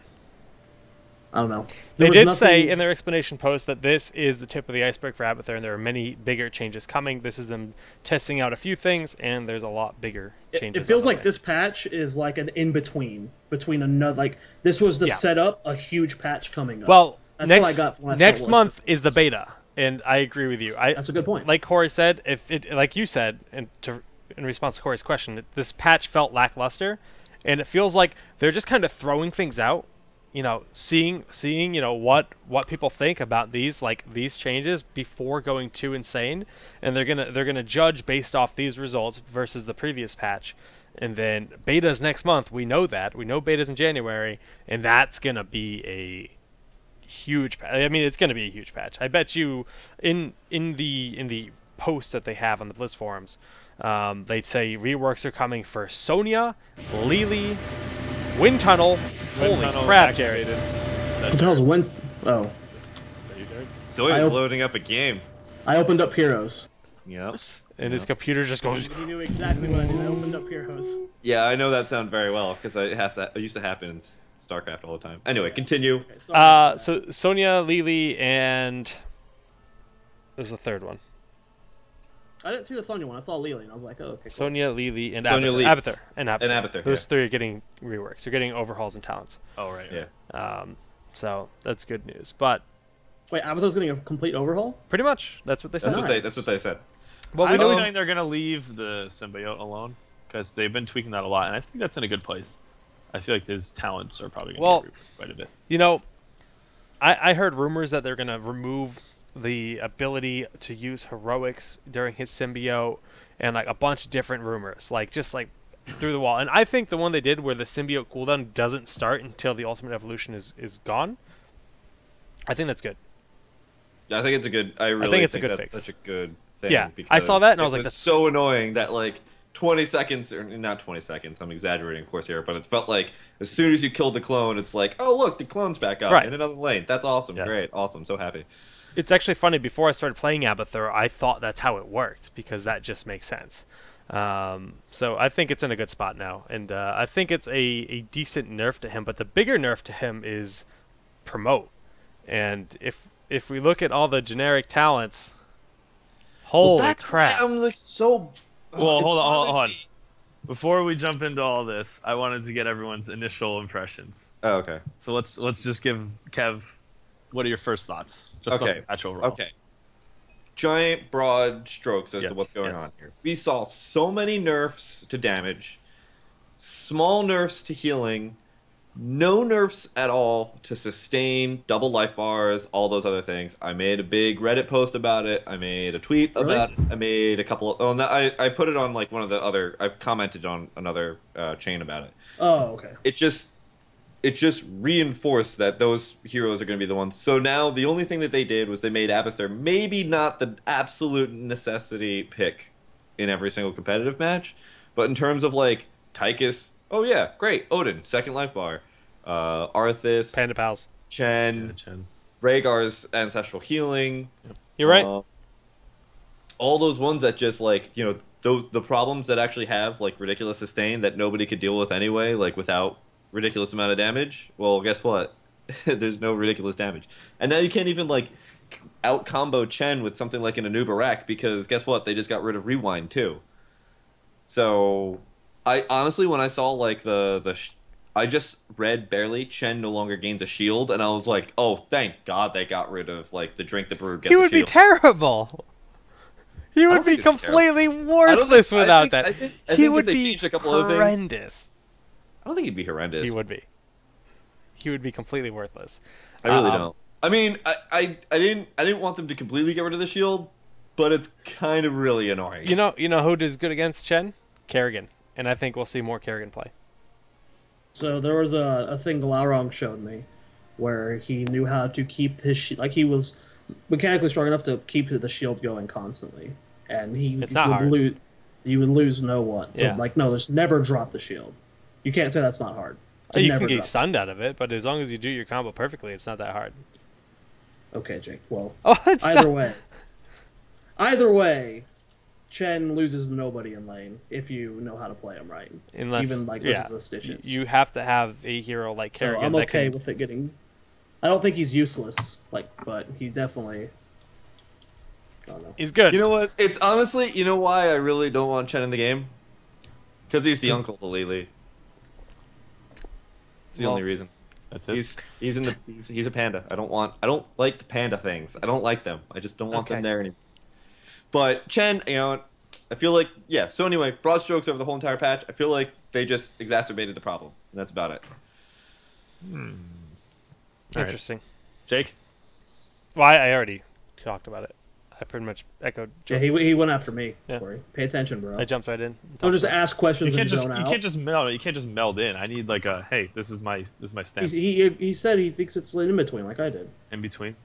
I don't know. They did say in their explanation post that this is the tip of the iceberg for Abathur, and there are many bigger changes coming. This is them testing out a few things, and there's a lot bigger changes. It feels like this patch is like an in-between another. Like this was the setup, a huge patch coming up. Well, that's next, what I got when I next month is the beta, and I agree with you. That's a good point. Like Corey said, like you said, in response to Corey's question, this patch felt lackluster, and it feels like they're just kind of throwing things out. You know, seeing you know what people think about these changes before going too insane, and they're gonna judge based off these results versus the previous patch, and then beta's next month. We know beta's in January, and that's gonna be a huge patch. I mean, it's gonna be a huge patch. I bet you in the posts that they have on the Blizz forums, they'd say reworks are coming for Sonya, Lily, Wind Tunnel. Holy crap, Jared. What the hell's Wind... Oh. Zoya's loading up a game. I opened up Heroes. Yep. And his computer just goes... You knew exactly what I did. I opened up Heroes. Yeah, I know that sound very well, because it used to happen in StarCraft all the time. Anyway, continue. Okay, so Sonya, Lily, and... There's a third one. I didn't see the Sonya one. I saw Lily, and I was like, oh, okay, cool. Sonya, Lily, and Abathur. Abathur. Those three are getting reworks. They're getting overhauls and talents. Oh, right. Yeah. So that's good news. But wait, Abathur's getting a complete overhaul? Pretty much. That's what they said. That's what they said. Well, I'm feeling they're going to leave the symbiote alone, because they've been tweaking that a lot, and I think that's in a good place. I feel like his talents are probably going to get quite a bit. You know, I heard rumors that they're going to remove the ability to use heroics during his symbiote, and like a bunch of different rumors, just through the wall. And I think the one they did where the symbiote cooldown doesn't start until the ultimate evolution is gone, I think that's good. I think it's a good. I really think it's a good fix. Such a good thing. Yeah, I saw that and I was like, that's so annoying that like 20 seconds, or not 20 seconds, I'm exaggerating, of course, here, but it felt like as soon as you killed the clone, it's like, oh, look, the clone's back up in another lane. That's awesome. Yeah. Great. Awesome. So happy. It's actually funny, before I started playing Abathur, I thought that's how it worked, because that just makes sense. So I think it's in a good spot now, and I think it's a decent nerf to him, but the bigger nerf to him is promote. And if we look at all the generic talents, holy crap. I'm like so... Well, hold on. Before we jump into all this, I wanted to get everyone's initial impressions. Oh, okay. So let's just give Kev, what are your first thoughts? Just on the patch overall. Okay. Giant, broad strokes as to what's going on here. We saw so many nerfs to damage, small nerfs to healing, no nerfs at all to sustain, double life bars, all those other things. I made a big Reddit post about it. I made a tweet about it. I made a couple of... Oh, no, I put it on like one of the other... I commented on another chain about it. Oh, okay. It just reinforced that those heroes are going to be the ones. So now the only thing that they did was they made Abathur maybe not the absolute necessity pick in every single competitive match, but in terms of like Tychus... Oh yeah, great. Odin, second life bar. Arthas, Panda Pals, Chen, Rhaegar's ancestral healing. You're right. All those ones that just like, you know, the problems that actually have like ridiculous sustain that nobody could deal with anyway, like without ridiculous amount of damage. Well, guess what? There's no ridiculous damage. And now you can't even like out combo Chen with something like an Anubarak, because guess what? They just got rid of rewind too. So I honestly, when I saw like I just read barely Chen no longer gains a shield, and I was like, oh, thank God they got rid of like the drink the brew. He would be terrible. He would be completely worthless without that. He would be horrendous. I don't think he'd be horrendous. He would be. He would be completely worthless. I really don't. I mean, I didn't want them to completely get rid of the shield, but it's kind of really annoying. You know who does good against Chen? Kerrigan. And I think we'll see more Kerrigan play. So there was a thing Glaurung showed me where he knew how to keep his like he was mechanically strong enough to keep the shield going constantly, and he it's not hard. You would lose no one. So, yeah. Like no, there's never drop the shield. You can't say that's not hard. You can get stunned out of it, but as long as you do your combo perfectly, it's not that hard. Okay, Jake. Well, either way, Chen loses nobody in lane if you know how to play him right. Unless, even like versus the Stitches. You have to have a hero like Kerrigan. So I'm okay with it getting. I don't think he's useless, but he definitely. I don't know. He's good. You know what? It's honestly, you know why I really don't want Chen in the game? Because he's the uncle to Lily. It's the only reason. That's it. He's a panda. I don't like the panda things. I don't like them. I just don't want them there anymore. But Chen, you know, I feel like, yeah. So anyway, broad strokes over the whole entire patch. I feel like they just exacerbated the problem, and that's about it. Interesting. Right. Jake? Well, I already talked about it. I pretty much echoed. Yeah, he went after me. Yeah. Corey. Pay attention, bro. I jumped right in. Don't just ask questions. You can't and just meld. You can't just meld in. I need like a hey. This is my stance. He said he thinks it's in between, like I did. In between.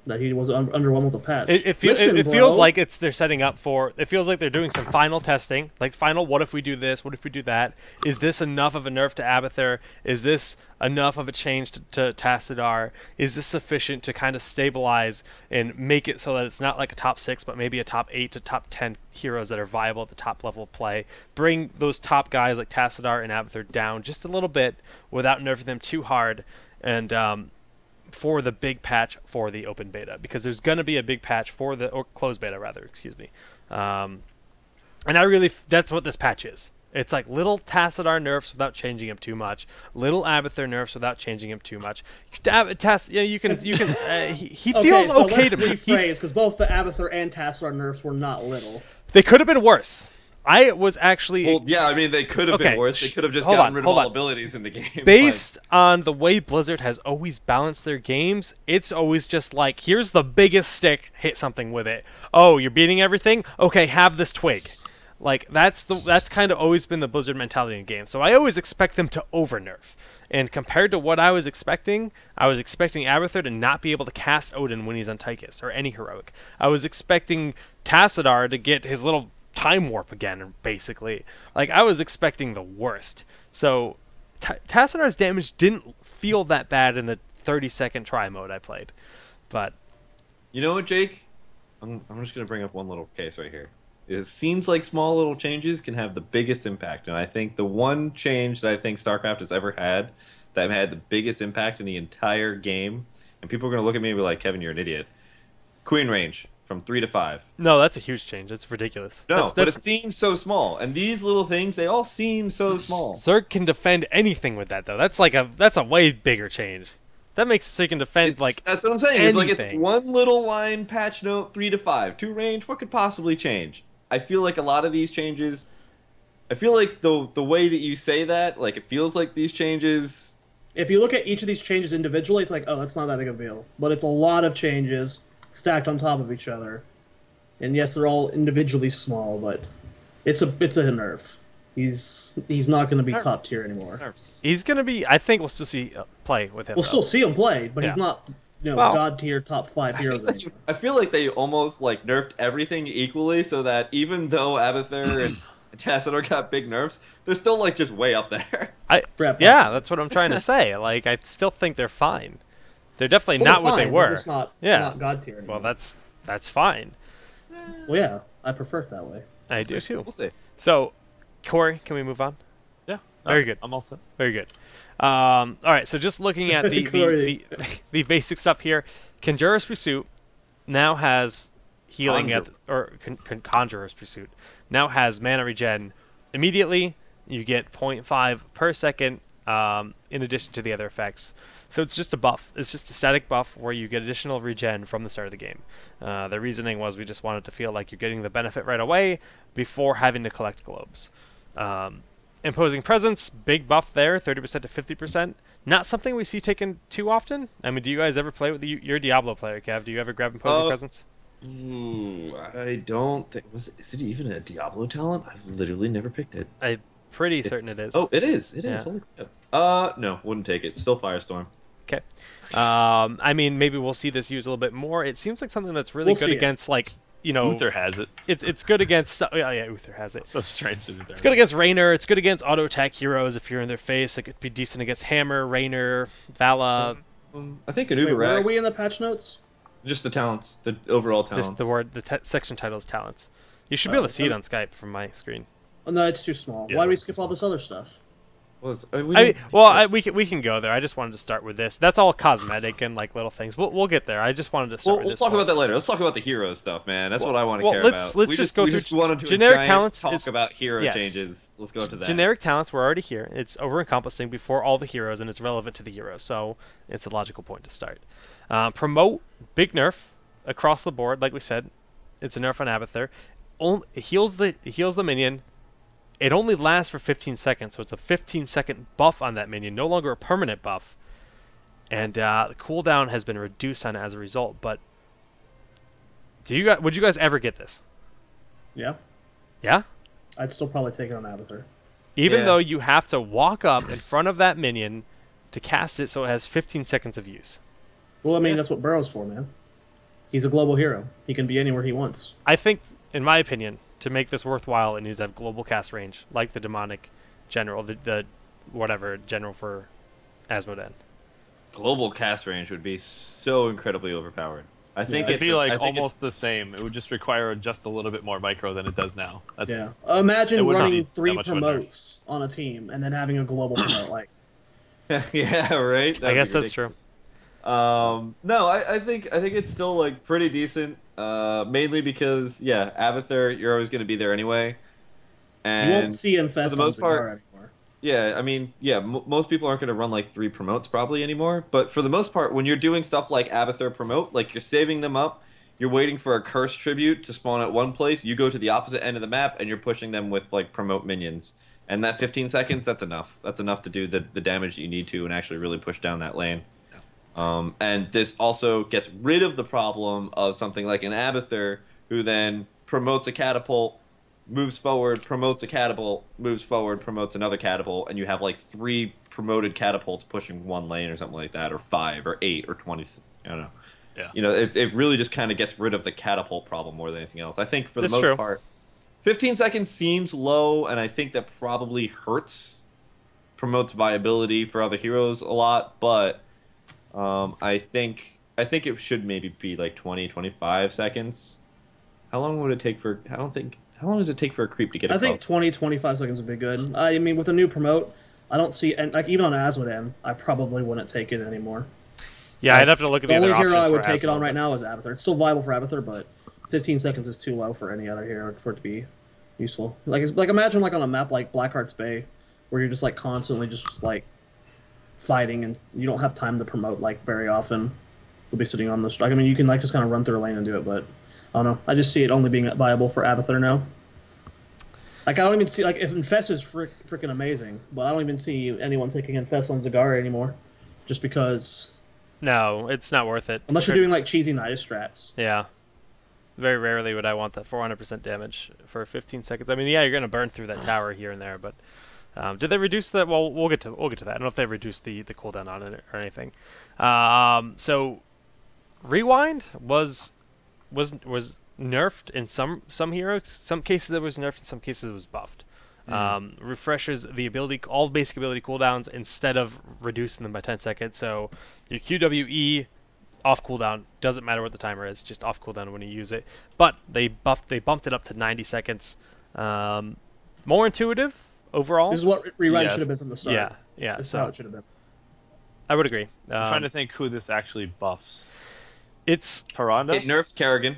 That he was underwhelmed with the patch. It feels like they're setting up for. It feels like they're doing some final testing, like final. What if we do this? What if we do that? Is this enough of a nerf to Abathur? Is this enough of a change to Tassadar? Is this sufficient to kind of stabilize and make it so that it's not like a top 6, but maybe a top 8 to top 10 heroes that are viable at the top level of play? Bring those top guys like Tassadar and Abathur down just a little bit without nerfing them too hard, and for the big patch for the open beta, because there's going to be a big patch for the or closed beta rather, excuse me. And I really that's what this patch is. It's like little Tassadar nerfs without changing him too much, little Abathur nerfs without changing him too much. You can he feels okay to rephrase, because both the Abathur and Tassadar nerfs were not little. They could have been worse. I was actually... Well, yeah, I mean, they could have been worse. They could have just gotten rid of all abilities in the game. Based on the way Blizzard has always balanced their games, it's always just like, here's the biggest stick, hit something with it. Oh, you're beating everything? Okay, have this twig. Like, that's kind of always been the Blizzard mentality in games. So I always expect them to over-nerf. And compared to what I was expecting Abathur to not be able to cast Odin when he's on Tychus, or any heroic. I was expecting Tassadar to get his little time warp again, basically. Like, I was expecting the worst. So, Tassadhar's damage didn't feel that bad in the 30-second try mode I played. But... You know what, Jake? I'm just going to bring up one little case right here. It seems like small little changes can have the biggest impact. And I think the one change that I think StarCraft has ever had that had the biggest impact in the entire game, and people are going to look at me and be like, Kevin, you're an idiot. Queen range from 3 to 5. No, that's a huge change. It's ridiculous. No, but it seems so small. And these little things, they all seem so small. Zerg can defend anything with that, though. That's a way bigger change. That makes it so you can defend, that's what I'm saying. It's like it's one little line patch note, 3 to 5. 2 range, what could possibly change? I feel like a lot of these changes, I feel like the way that you say that, like, it feels like these changes... If you look at each of these changes individually, it's like, oh, that's not that big of a deal. But it's a lot of changes stacked on top of each other. And yes, they're all individually small, but it's a nerf. He's not going to be top tier anymore. Nerfs. He's going to be... I think we'll still see play with him. We'll still see him play, but he's not, god tier top 5 heroes anymore. I feel like they almost like nerfed everything equally, so that even though Abathur and Tassadhar got big nerfs, they're still like just way up there. Yeah, that's what I'm trying to say. Like, I still think they're fine. They're definitely not what they were. They're just not god tier anymore. Well, that's fine. Well, yeah, I prefer it that way. I do too. We'll see. So, Corey, can we move on? Yeah. Very good. I'm all set. Very good. All right, so just looking at the basic stuff here, Conjurer's Pursuit now has healing Conjurer's Pursuit now has mana regen immediately. You get 0.5 per second in addition to the other effects. So it's just a buff. It's just a static buff where you get additional regen from the start of the game. The reasoning was we just wanted to feel like you're getting the benefit right away before having to collect globes. Imposing Presence, big buff there, 30% to 50%. Not something we see taken too often. I mean, do you guys ever play with you're a Diablo player, Kev? Do you ever grab Imposing Presence? I don't think... Is it even a Diablo talent? I've literally never picked it. I'm pretty certain it is. Oh, it is. It is. Yeah. Holy crap. No, wouldn't take it. Still Firestorm. Okay. I mean, maybe we'll see this used a little bit more. It seems like something that's really good against, like, Uther has it. It's good against... Yeah, Uther has it. It's so strange. It's good against Raynor. It's good against auto-attack heroes if you're in their face. It could be decent against Hammer, Raynor, Vala. I think an Uber where are we in the patch notes? Just the talents. The overall talents. Just the section title is talents. You should be able to see it on Skype from my screen. Oh, no, it's too small. Yeah, Why do we skip all this other stuff? We can go there. I just wanted to start with this. That's all cosmetic and like little things. We'll get there. I just wanted to start with this. We'll talk about that later. Let's talk about the hero stuff, man. That's what I want to care about. Let's just go through generic talents. Talk about hero changes. Let's go into that. Generic talents were already here. It's over-encompassing before all the heroes, and it's relevant to the heroes, so it's a logical point to start. Promote, big nerf across the board. Like we said, it's a nerf on Abathur. It heals the minion. It only lasts for 15 seconds, so it's a 15-second buff on that minion, no longer a permanent buff. And the cooldown has been reduced on it as a result. But would you guys ever get this? Yeah. Yeah? I'd still probably take it on Abathur. Even though you have to walk up in front of that minion to cast it so it has 15 seconds of use. Well, I mean, that's what Burrow's for, man. He's a global hero. He can be anywhere he wants. I think, in my opinion, to make this worthwhile, it needs to have global cast range, like the demonic general, the whatever general for Asmodan. Global cast range would be so incredibly overpowered. I think it'd be like almost the same. It would just require just a little bit more micro than it does now. Imagine running 3 promotes on a team and then having a global promote. Like, yeah, right. I guess that's true. No, I think it's still like pretty decent. Mainly because Abathur, you're always going to be there anyway, and you won't see Infest for the most part anymore. Yeah, I mean, most people aren't going to run like 3 promotes probably anymore. But for the most part, when you're doing stuff like Abathur promote, like you're saving them up, you're waiting for a curse tribute to spawn at one place. You go to the opposite end of the map and you're pushing them with like promote minions. And that 15 seconds, that's enough. That's enough to do the damage that you need to and actually really push down that lane. And this also gets rid of the problem of something like an Abathur, who then promotes a catapult, moves forward, promotes a catapult, moves forward, promotes another catapult, and you have like 3 promoted catapults pushing one lane or something like that, or 5 or 8 or 20. I don't know. Yeah. It really just kind of gets rid of the catapult problem more than anything else. I think for the most part, 15 seconds seems low, and I think that probably promotes viability for other heroes a lot, but I think it should maybe be like 20, 25 seconds. How long would it take for? I don't think. How long does it take for a creep to get I across? think 20, 25 seconds would be good. I mean, with a new promote, I don't see, and like even on Asmodan, I probably wouldn't take it anymore. Yeah, I'd have to look at The the only other hero options I would for take it on Asmo, right but- now is Abathur. It's still viable for Abathur, but 15 seconds is too low for any other hero for it to be useful. Like imagine like on a map like Blackheart's Bay, where you're just like constantly just like fighting and you don't have time to promote like very often. You'll be sitting on the strike. I mean, you can like just kind of run through a lane and do it, but I don't know. I just see it only being viable for Abathur now. Like I don't even see like if Infest is freaking amazing, but I don't even see anyone taking Infest on Zagari anymore, just because No, it's not worth it. unless you're doing like cheesy Nidus strats. Yeah. Very rarely would I want that 400% damage for 15 seconds. I mean, yeah, you're going to burn through that tower here and there, but did they reduce the? Well, we'll get to that. I don't know if they reduced the cooldown on it or anything. So rewind was nerfed in some heroes. Some cases it was nerfed. In some cases it was buffed. Refreshes the ability, all basic ability cooldowns instead of reducing them by 10 seconds. So your QWE off cooldown doesn't matter what the timer is, just off cooldown when you use it. But they bumped it up to 90 seconds. More intuitive overall. This is what Rewind Yes. should have been from the start. Yeah. This is how So it should have been. I would agree. I'm trying to think who this actually buffs. It's Paranda? It nerfs Kerrigan.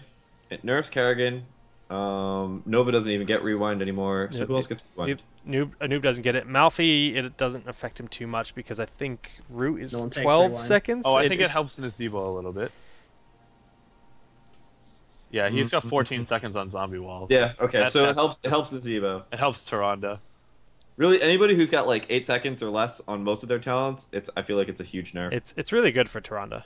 Nova doesn't even get rewind anymore. So Yep. who else gets rewind? a noob doesn't get it. Malfi, it doesn't affect him too much because I think Root is No one takes 12 rewind. seconds. Oh, I think it it's- helps Nazebo a little bit. Yeah, he's got 14 seconds on zombie walls. Yeah. Okay. That- So it that's- helps the Zebo. It helps Taranda. Really, anybody who's got like 8 seconds or less on most of their talents, I feel like it's a huge nerf. It's really good for Taranda.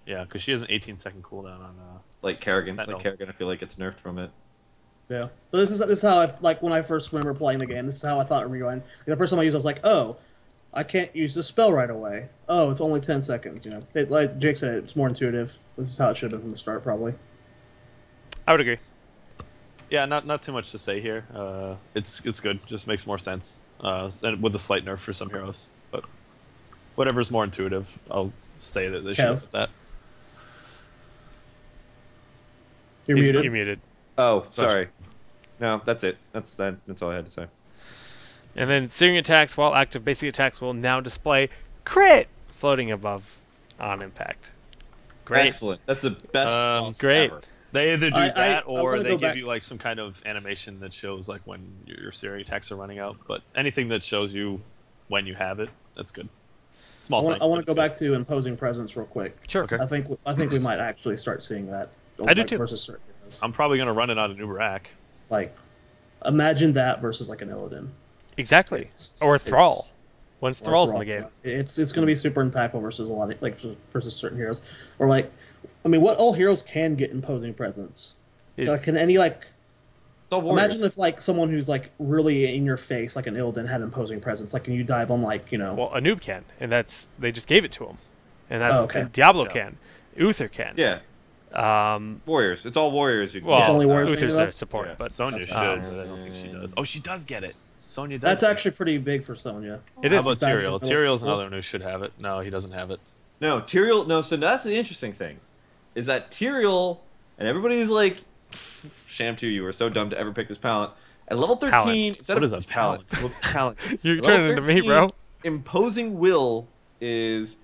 Yeah, because she has an 18-second cooldown on. Like Kerrigan. That Like no. Kerrigan, I feel like it's nerfed from it. Yeah. But this is how I like when I first remember playing the game. This is how I thought Rewind. The first time I used it, I was like, oh, I can't use the spell right away. Oh, it's only 10 seconds. You know, like Jake said, it's more intuitive. This is how it should have been from the start, probably. I would agree. Yeah, not too much to say here. It's good. Just makes more sense. And with a slight nerf for some heroes, but whatever's more intuitive, I'll say that they should Kev. have that. You're He's- muted. You're muted. Oh, Such- sorry. No, that's it. That's all I had to say. And then searing attacks while active basic attacks will now display crit floating above on impact. Great. Excellent. That's the best. buff Great. ever. They either do I that or wanna they go give back you like some kind of animation that shows like when your searing attacks are running out. But anything that shows you when you have it, that's good. Small thing. I want to but go it's back to imposing presence real quick. Sure. Okay. I think we might actually start seeing that. I do like, too. Versus certain heroes. good. I'm probably gonna run it on a new rack. Like, imagine that versus like an Illidan. Exactly. It's- Or it's- Thrall. Once or Thrall's in Thrall, the game. yeah. It's going to be super impactful versus a lot of like versus certain heroes. Or like, I mean, what all heroes can get imposing presence. Can any like It's all warriors. imagine if like someone who's like really in your face, like an Illidan, had imposing presence. Like, can you dive on like Well, a noob can, and they just gave it to him, and that's Oh, okay. and Diablo Yeah. can, Uther can. Yeah. Warriors. It's all warriors. You can Well, get. only warriors Uther's can do a that? support, Yeah. but Sonya should, Um, but I don't think she does. Oh, she does get it. Sonya does. That's get it. actually pretty big for Sonya. it How is. about Back Tyrael? in the- Tyrael's another one who should have it. No, he doesn't have it. No, Tyrael. No, so that's the interesting thing, is that Tyrael and everybody's like, Shamtu, you were so dumb to ever pick this palette. At level 13, Talent. instead What of is a palette? Whoops, talent. You're At turning level into me, bro. 13, Imposing will is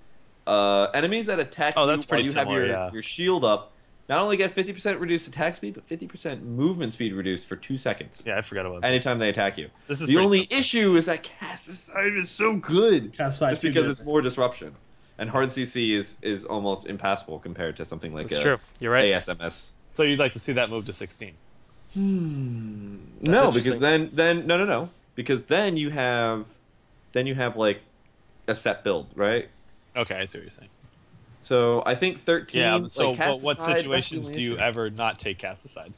enemies that attack Oh, you that's while pretty you similar, have yeah. your shield up. Not only get 50% reduced attack speed, but 50% movement speed reduced for 2 seconds. Yeah, I forgot about that. Anytime they attack you. This is The pretty only simple. issue is that Cast Aside is so good. Cast Aside Just too because good. it's more disruption. And hard CC is almost impassable compared to something like That's true. You're right. ASMS. So you'd like to see that move to 16? No, because interesting. then no. Because then you have like a set build, right? Okay, I see what you're saying. So I think 13. Yeah, so like, Cast but what Aside, situations that's the do you only issue. ever not take cast aside?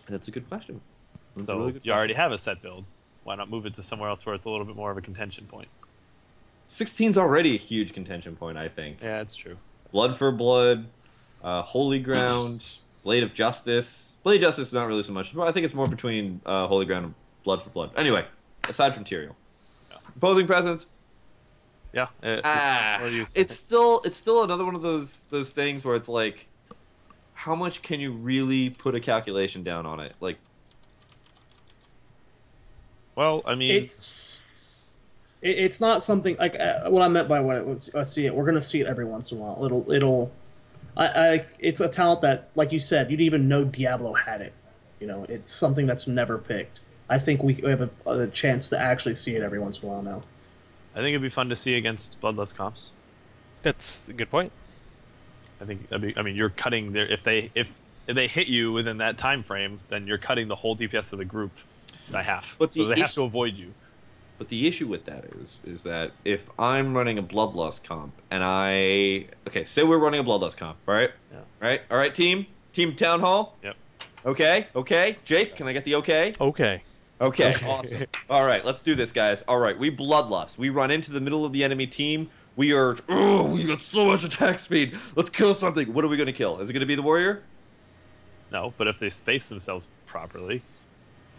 That's a good question. That's a So really good you already question. have a set build. Why not move it to somewhere else where it's a little bit more of a contention point? 16's already a huge contention point, I think. Yeah, it's true. Blood for Blood, Holy Ground, Blade of Justice, Blade Justice, not really so much. Well, I think it's more between Holy Ground and Blood for Blood. Anyway, aside from Tyrael. Opposing presence. Yeah. It's still another one of those things where it's like, how much can you really put a calculation down on it? Like, well, I mean, it's not something like what I meant by what it was. I see it. We're gonna see it every once in a while. It's a talent that, like you said, you didn't even know Diablo had it. You know, it's something that's never picked. I think we have a chance to actually see it every once in a while now. I think it'd be fun to see against Bloodlust comps. That's a good point. I think I mean, you're cutting their if they hit you within that time frame, then you're cutting the whole DPS of the group by half. But so they have to avoid you. But the issue with that is that if I'm running a Bloodlust comp and say we're running a Bloodlust comp, right? Yeah. Right? All right, team Town Hall. Yep. Okay. Jake, can I get the okay? Okay. Okay, awesome. All right, let's do this, guys. All right, we Bloodlust. We run into the middle of the enemy team. We got so much attack speed. Let's kill something. What are we going to kill? Is it going to be the warrior? No, but if they space themselves properly.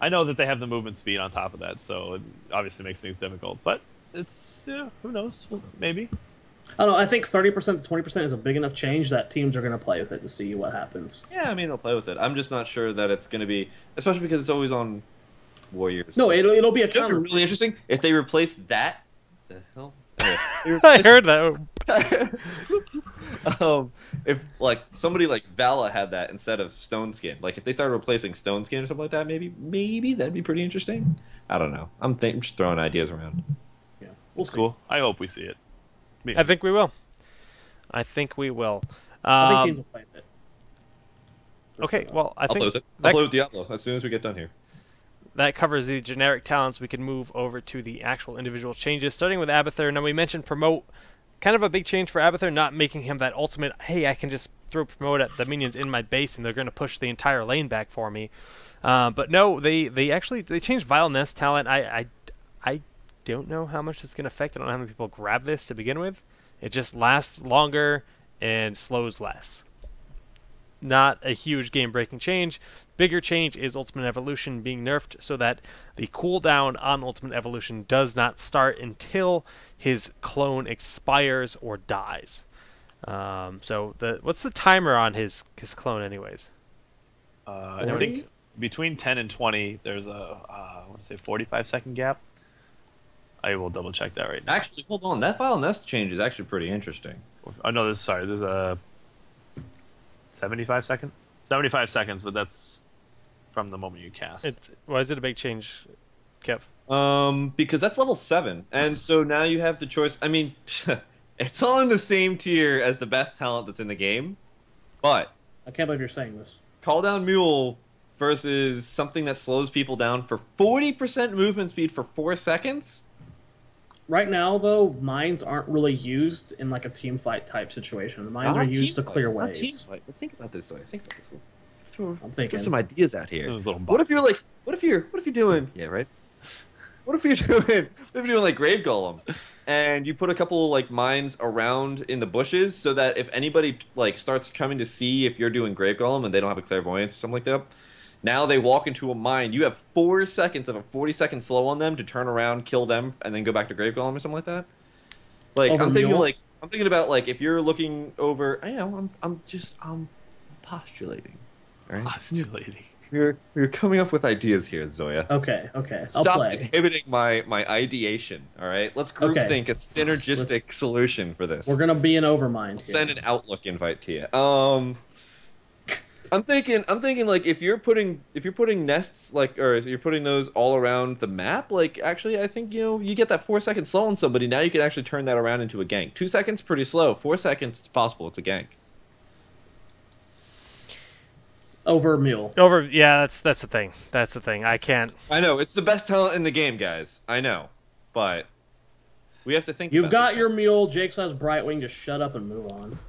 I know that they have the movement speed on top of that, so it obviously makes things difficult. But it's, who knows? Maybe. I don't know. I think 30% to 20% is a big enough change that teams are going to play with it to see what happens. Yeah, I mean, they'll play with it. I'm just not sure that it's going to be, especially because it's always on warriors. No, it'll be a It'll counter. be really interesting if they replace that. The hell? Anyway, I heard that. if like somebody like Vala had that instead of Stone Skin, like if they started replacing Stone Skin or something like that, maybe that'd be pretty interesting. I don't know. I'm just throwing ideas around. Yeah, we'll see. Cool. I hope we see it. I think we will. I think we will. I think teams will play with it. Okay, well, I I'll think play with it. I'll play with Diablo as soon as we get done here. that covers the generic talents. We can move over to the actual individual changes, starting with Abathur. Now, we mentioned promote. Kind of a big change for Abathur, not making him that ultimate, hey, I can just throw promote at the minions in my base and they're going to push the entire lane back for me. But no, they changed Vile Nest talent. I don't know how much it's going to affect. I don't know how many people grab this to begin with. It just lasts longer and slows less. Not a huge game-breaking change. Bigger change is Ultimate Evolution being nerfed so that the cooldown on Ultimate Evolution does not start until his clone expires or dies. So what's the timer on his clone anyways? I think between 10 and 20, there's a I want to say 45-second gap. I will double check that right now. Actually, hold on. That Vile Nest change is actually pretty interesting. Oh no, there's a 75 seconds, but that's from the moment you cast. Why is it a big change, Kev? Because that's level 7, and so now you have the choice. I mean, it's all in the same tier as the best talent that's in the game, but I can't believe you're saying this. Call Down Mule versus something that slows people down for 40% movement speed for 4 seconds. Right now, though, mines aren't really used in like a team fight type situation. The mines are used to clear waves. But think about this way. Think about this. Let's throw thinking. some ideas out here. What What if you're doing? Yeah, right. What if you're doing like Grave Golem, and you put a couple like mines around in the bushes so that if anybody like starts coming to see if you're doing Grave Golem and they don't have a clairvoyance or something like that, now they walk into a mine. You have 4 seconds of a 40-second slow on them to turn around, kill them, and then go back to Grave Golem or something like that. Like I'm thinking about like if you're looking over. I'm postulating. All right? Postulating. You're coming up with ideas here, Zoya. Okay. I'll Stop play. inhibiting my ideation. All right, let's group think a synergistic solution for this. We're gonna be an overmind. I'll send an Outlook invite to you. I'm thinking like if you're putting nests like or if you're putting those all around the map, like actually I think you get that 4-second slow on somebody. Now you can actually turn that around into a gank. 2 seconds pretty slow. 4 seconds it's possible. It's a gank. Over Mule. Yeah, that's the thing. That's the thing. I can't. I know it's the best talent in the game, guys. I know, but we have to think. You've got your Mule. Jake's has Brightwing. Just shut up and move on.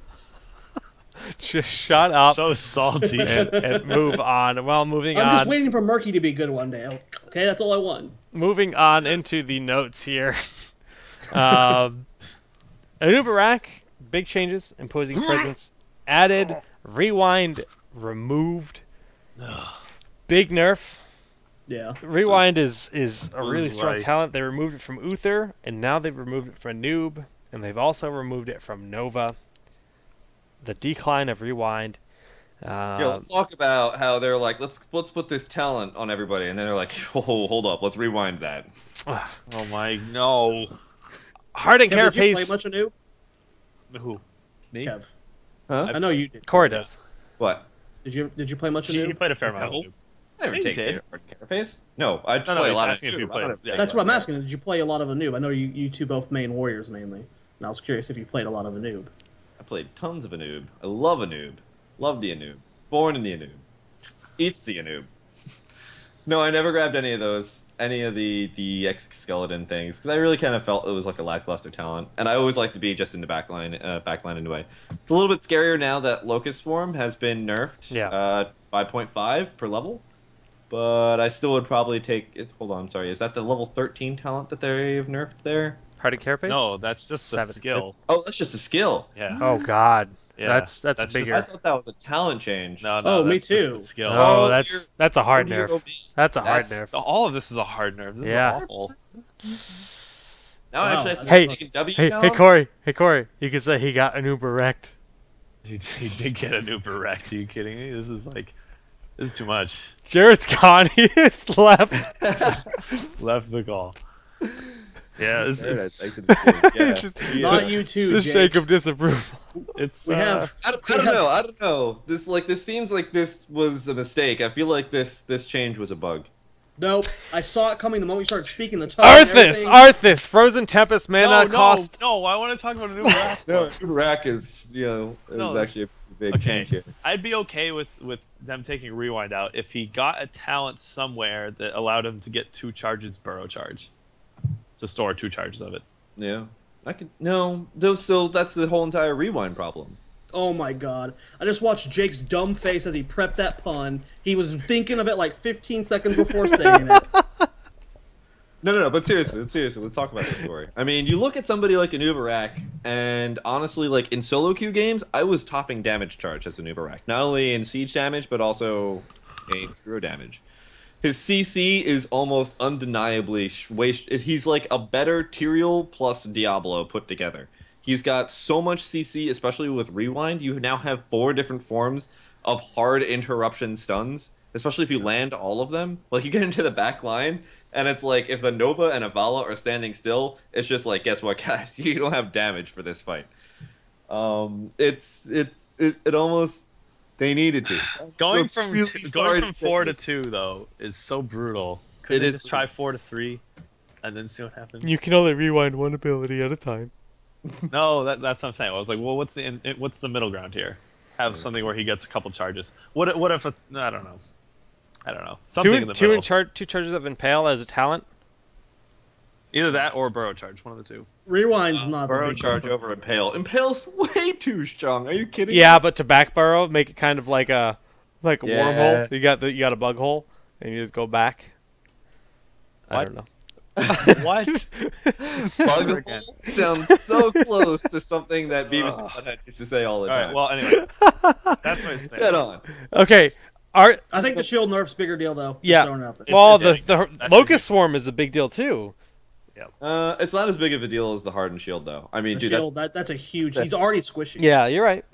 Just shut up. So salty. and move on. Well, moving on. I'm just waiting for Murky to be good one day. Okay, that's all I want. Moving on into the notes here. Anubarak, big changes, imposing presence, added, rewind, removed. Big nerf. Yeah. Rewind is a really was strong right. talent. They removed it from Uther, and now they've removed it from Noob, and they've also removed it from Nova. The decline of Rewind. Yeah, let's talk about how they're like, let's put this talent on everybody, and then they're like, oh, hold up, let's rewind that. Oh my no. Hard and Kev, did you play Carapace. much of Noob? Who? Me? Kev. Huh? I know you did. Corey does. What? Did you play much of You Noob? played a fair amount. No. Of Noob. I never You take did. Carapace. No, I No, play a he's lot of asking if Noob. you played. Yeah, That's what I'm asking. Did you play a lot of Noob? I know you two both main warriors mainly. And I was curious if you played a lot of Noob. I played tons of Noob. I love Noob. Love the Noob. Born in the Noob. Eats the Noob. No, I never grabbed any of those. Any of the exoskeleton things, because I really kind of felt it was like a lackluster talent, and I always like to be just in the backline anyway. It's a little bit scarier now that Locust Swarm has been nerfed, Yeah. 5.5 per level, but I still would probably take it. Hold on, sorry, is that the level 13 talent that they've nerfed there? Hard and Carapace? No, that's just a 7. skill. Oh, that's just a skill. Yeah. Oh, God. Yeah, That's that's I bigger. thought that was a talent change. No, no. Oh, me that's just too. the skill. Oh, Oh, that's a hard you're nerf. OP. That's a hard That's- nerf. All of this is a hard nerve. This Yeah. is awful. Now I Wow. actually have to Hey, take a W Hey, talent? hey, Corey. You could say he got an Uber wrecked. He did get an Uber wrecked. Are you kidding me? This is too much. Jared's gone. He is left. Left the call. Yeah, I could say, yeah. Just- Not you two, The Jake. shake of disapproval. it's We have I don't know. This seems like this was a mistake. I feel like this change was a bug. Nope. I saw it coming the moment you started speaking the tongue. and everything. Arthas, Frozen Tempest mana cost. No, I want to talk about an Uber wrecked. No, rack is No, actually a big okay. change here. I'd be okay with them taking Rewind out if he got a talent somewhere that allowed him to get 2 charges burrow charge. To store 2 charges of it. Yeah, I could no. Though, so that's the whole entire rewind problem. Oh my god. I just watched Jake's dumb face as he prepped that pun. He was thinking of it like 15 seconds before saying it. No. But seriously, let's talk about this story. I mean, you look at somebody like an Uberak, and honestly, like in solo queue games, I was topping damage charge as an Uberak, not only in siege damage but also in zero damage. His CC is almost undeniably he's like a better Tyrael plus Diablo put together. He's got so much CC, especially with Rewind. You now have 4 different forms of hard interruption stuns, especially if you land all of them. Like, you get into the back line, and it's like, if the Nova and Avala are standing still, it's just like, guess what, guys? You don't have damage for this fight. It almost... They needed to. Going So from really sorry to say 4 to it. 2 though is so brutal. Couldn't It they is just try 4 to 3 and then see what happens? You can only rewind one ability at a time. No, that's what I'm saying. I was like, well, what's the middle ground here? Have something where he gets a couple charges. What if I don't know. Something in the middle. 2 charges of Impale as a talent. Either that or burrow charge, one of the two. Rewind's not the Burrow big charge deal. over Impale. Impale's way too strong. Are you kidding? Yeah, but to back burrow, make it kind of like a Yeah. wormhole. You got a bug hole, and you just go back. I What? don't know. What? Bug again. sounds so close to something that Beavis and Butthead used to say all the All time. right. Well, anyway, that's my stand. Get on. Okay, Art. I think the shield nerf's bigger deal though. Just Yeah. throwing it out there. Well, it's the that's Locust Swarm is a big deal too. It's not as big of a deal as the Hardened Shield, though. I mean, The dude, shield, that's a huge. He's already squishy. Yeah, you're right.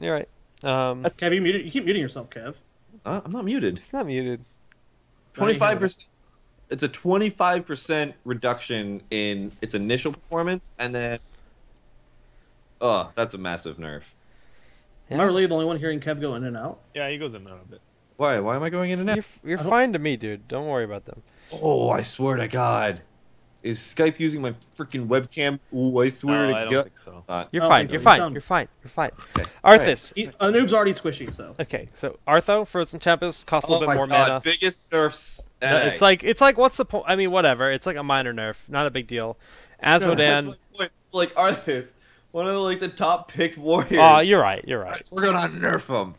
Kev, you muted. You keep muting yourself, Kev. I'm not muted. It's not muted. 25%. It's a 25% reduction in its initial performance, and then, oh, that's a massive nerf. Am I really the only one hearing Kev go in and out? Yeah, he goes in and out a bit. Why? Why am I going in and out? You're fine to me, dude. Don't worry about them. Oh, I swear to God. Is Skype using my freaking webcam? Ooh, I swear No, to I don't God. think so. You're I don't fine. think You're so. fine. Sound- You're fine. You're fine. Okay. Arthas. A noob's already squishy, so. Okay, so Artho, Frozen Tempest costs a Oh little my bit more God, mana. biggest nerfs. No, it's like what's the point? I mean, whatever. It's like a minor nerf, not a big deal. Asmodan. It's like Arthas, one of the top picked warriors. Oh, you're right. You're right. We're gonna nerf him.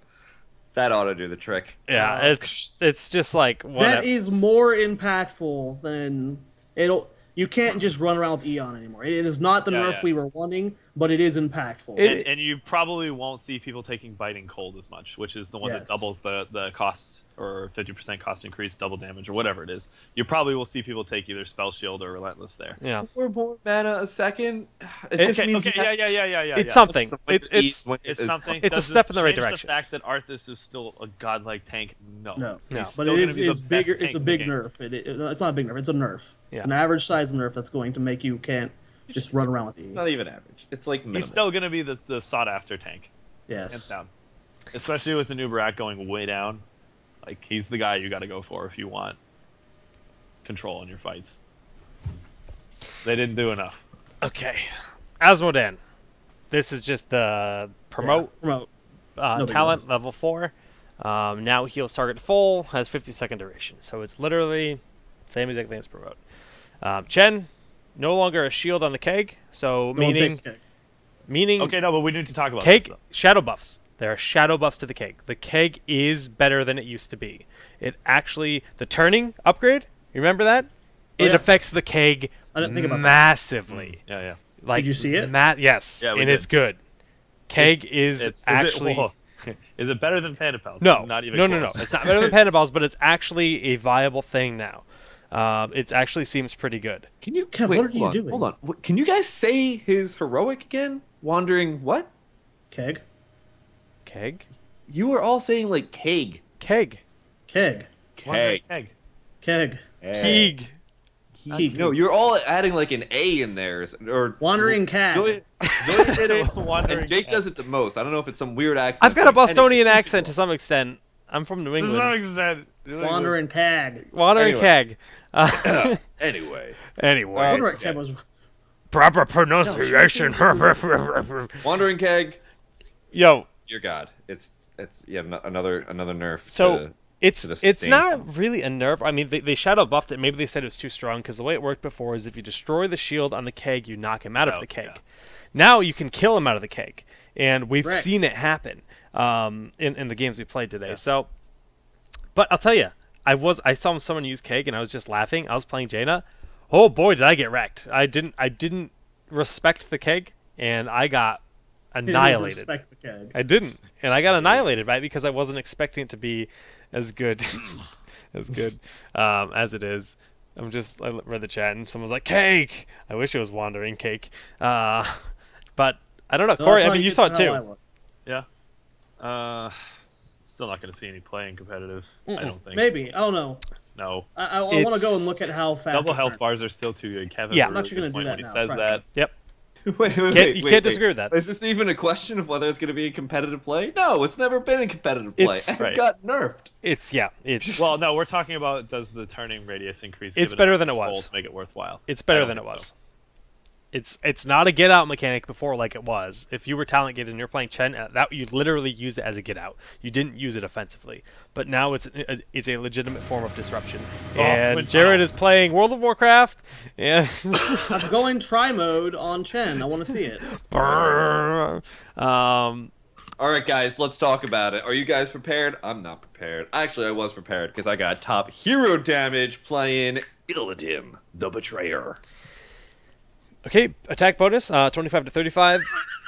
That ought to do the trick. Yeah, it's just like That whatever. is more impactful than it'll. You can't just run around with Eon anymore. It is not the Yeah, nerf yeah. we were wanting. but it is impactful. And you probably won't see people taking biting cold as much, which is the one that doubles the cost, or 50% cost increase, double damage, or whatever it is. You probably will see people take either spell shield or relentless there. Yeah. 4 more mana a second. It just means yeah. It's something. It's something. It's a Does step this in the right change direction. The fact that Arthas is still a godlike tank, no. He's But still it gonna be the is best bigger. tank It's a in the big game. nerf. It's not a big nerf. It's a nerf. Yeah. It's an average size nerf that's going to make you can't just run around with you. not even average. It's like minimum. He's still gonna be the sought after tank. Hands Yes. down. Especially with the new Barak going way down. Like, he's the guy you got to go for if you want control in your fights. They didn't do enough. Okay. Asmodan. This is just the promote Promote. No big talent level 4. Now heals target full, has 50-second duration. So it's literally same exact thing as promote. Chen, no longer a shield on the keg. So No one takes keg. meaning Okay, no, but we need to talk about keg this, though. shadow buffs. There are shadow buffs to the keg. The keg is better than it used to be. It actually, the turning upgrade, you remember that? Oh, It yeah. affects the keg I didn't think about that. massively. Yeah. Like, Did you see it? Yes, Yeah, we and did. it's good. Keg is Is actually... it better than Panda Pals? No, Not even no. close. It's not better than Panda Balls, but it's actually a viable thing now. It actually seems pretty good. Can you Kev, wait, what are you hold on, doing? Hold on. Can you guys say his heroic again? Wandering what? Keg. Keg? You were all saying like keg. Keg. Keg. Wandering Keg. Keg. Keeg. Keg. No, you're all adding like an A in there, or Wandering cat. Zoe did it, Wandering and Jake cat. does it the most. I don't know if it's some weird accent. I've got a thing. Bostonian Anyway, accent to some extent. I'm from New To some England. extent. Wandering tag. Wandering Anyway. Keg. Anyway, Anyway, I wonder what Kev was. proper pronunciation. Wandering keg, Yo, dear God, it's another nerf. so to it's the it's sustain. not really a nerf. I mean, they shadow buffed it. Maybe they said it was too strong because the way it worked before is if you destroy the shield on the keg, you knock him out of the keg. Yeah. Now you can kill him out of the keg, and we've Correct. seen it happen in the games we played today. So, but I'll tell you, I saw someone use keg, and I was just laughing. I was playing Jaina. Oh boy, did I get wrecked! I didn't respect the keg, and I got annihilated. Respect the keg. I didn't, and I got annihilated, right? Because I wasn't expecting it to be as good as it is. I read the chat, and someone was like, "Cake." I wish it was Wandering Cake, but I don't know. No, Corey, that's I not mean, you even saw it how I too. look. Yeah. Still not going to see any play in competitive. I don't think. Maybe. I don't know. No. I want to It's- go and look at how fast. Double it health turns. bars are still too good. Kevin's Yeah. a I'm really actually good gonna do point that when he now. says Try that. Yep, Wait, you can't disagree with that. Is this even a question of whether it's going to be a competitive play? No, it's never been a competitive play. It's- It Right. got nerfed. It's Well, no, we're talking about does the turning radius increase? It's give better enough than it control was. To make it worthwhile. It's better I don't than it think was. so. It's not a get out mechanic before like it was. If you were talent gated and you're playing Chen, that you literally use it as a get out. You didn't use it offensively. But now it's a legitimate form of disruption. And when- Jared is playing World of Warcraft, and I'm going try mode on Chen. I want to see it. All right, guys, let's talk about it. Are you guys prepared? I'm not prepared. Actually, I was prepared because I got top hero damage playing Illidim, the Betrayer. Okay, attack bonus, 25 to 35,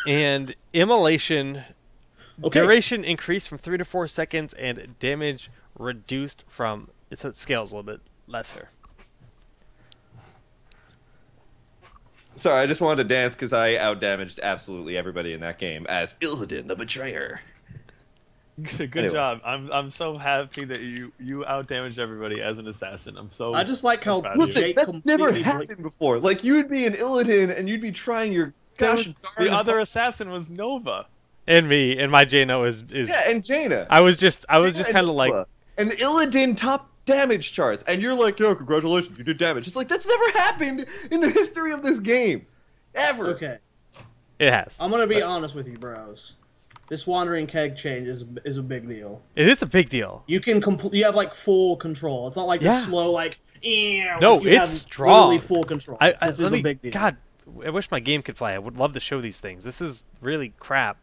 and immolation Okay. duration increased from 3 to 4 seconds, and damage reduced from, so it scales a little bit lesser. Sorry, I just wanted to dance because I outdamaged absolutely everybody in that game as Illidim, the Betrayer. Good Anyway. job. I'm so happy that you outdamaged everybody as an assassin. I'm so. I just like how proud of you. Listen, Jake that's never completely happened before. Like, you would be an Illidim and you'd be trying your gosh darn the other assassin was Nova. And me, and my Jaina is Yeah, and Jaina. I was just Jaina kind of and like, Nova. And Illidim top damage charts, and you're like, yo, congratulations, you did damage. It's like, that's never happened in the history of this game. Ever. Okay. it has. I'm gonna be honest with you, bros. This wandering keg change is a big deal. It is a big deal. You can you have like full control. It's not like Yeah. the slow like. "Ew," No, like, you it's have strong. Literally full control. I This let is me, a big deal. God, I wish my game could play. I would love to show these things. This is really crap.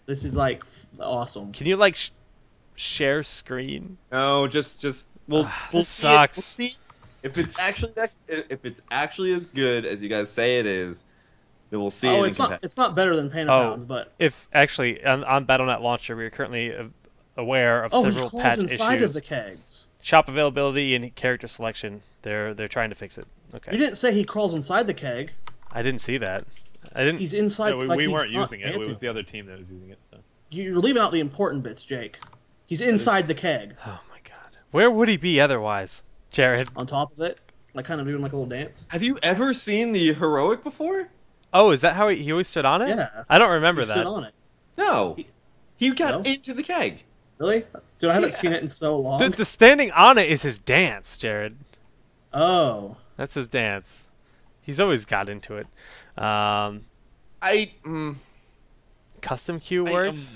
This is like awesome. Can you like share screen? No, just we'll This see it. sucks. We'll see if it's actually as good as you guys say it is. We'll see. Oh, it in it's not better than Pain of Oh, Pounds, but if actually on Battle.net Launcher, we are currently aware of he several crawls patch inside issues. of the kegs. Shop availability and character selection. They're trying to fix it. Okay. You didn't say he crawls inside the keg. I didn't see that. I didn't. He's inside. Yeah, we he's weren't not using it. It dancing. was the other team that was using it. So You're leaving out the important bits, Jake. He's inside the keg. Oh my god. Where would he be otherwise, Jared? On top of it, like kind of doing like a little dance. Have you ever seen the heroic before? Oh, is that how he always stood on it? Yeah. I don't remember He that. stood on it. No. He got No? into the keg. Really? Dude, I haven't Yeah. seen it in so long. The standing on it is his dance, Jared. Oh. That's his dance. He's always got into it. I Custom queue works.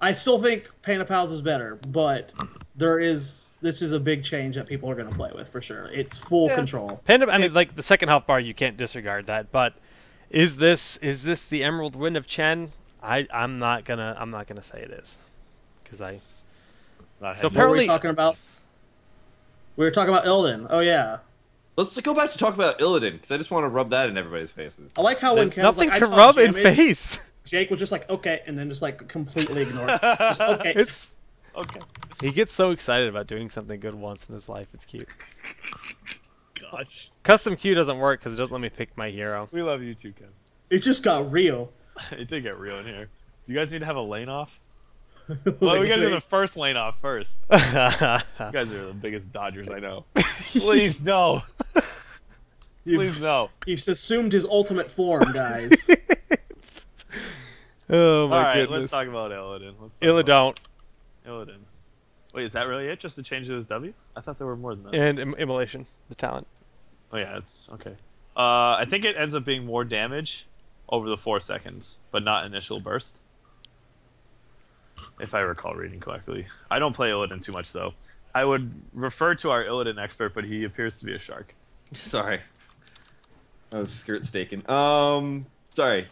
I still think Pain of Pals is better, but this is a big change that people are going to play with for sure. It's full control. Panda, I mean, like the second health bar, you can't disregard that. But is this the Emerald Wind of Chen? I'm not gonna say it is, because I. it's not So heavy. What were apparently- we talking about? We were talking about Illidan. Oh yeah. let's go back to talk about Illidan because I just want to rub that in everybody's faces. I like how when There's Ken was nothing like, to I rub talk in damage, face. Jake was just like, okay, and then just like completely ignored it. Just, okay. It's Okay. he gets so excited about doing something good once in his life. It's cute. Gosh, Custom queue doesn't work because it doesn't let me pick my hero. we love you too, Ken. It just got real. It did get real in here. Do you guys need to have a lane off? Well, we gotta do the first lane off first. You guys are the biggest dodgers I know. Please no. Please no. He's assumed his ultimate form, guys. Oh All my right, goodness. let's talk about Illidan. Let's talk about Illidan Illidan. Wait, is that really it? Just to change to his W? I thought there were more than that. and Immolation, the talent. Oh yeah, it's okay. I think it ends up being more damage over the 4 seconds, but not initial burst. If I recall reading correctly. I don't play Illidan too much though. I would refer to our Illidan expert, but he appears to be a shark. Sorry. I was skirt staking. Sorry.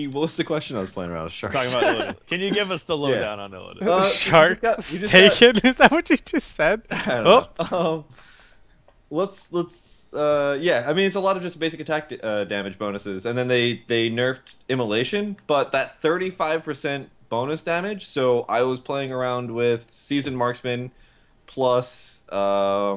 What was the question I was playing around with sharks? Talking about Illidan. Can you give us the lowdown on Illidan? Shark we just got- taken? Is that what you just said? I don't know. Let's yeah. I mean, it's a lot of just basic attack damage bonuses, and then they nerfed Immolation, but that 35% bonus damage. So I was playing around with Seasoned Marksman plus a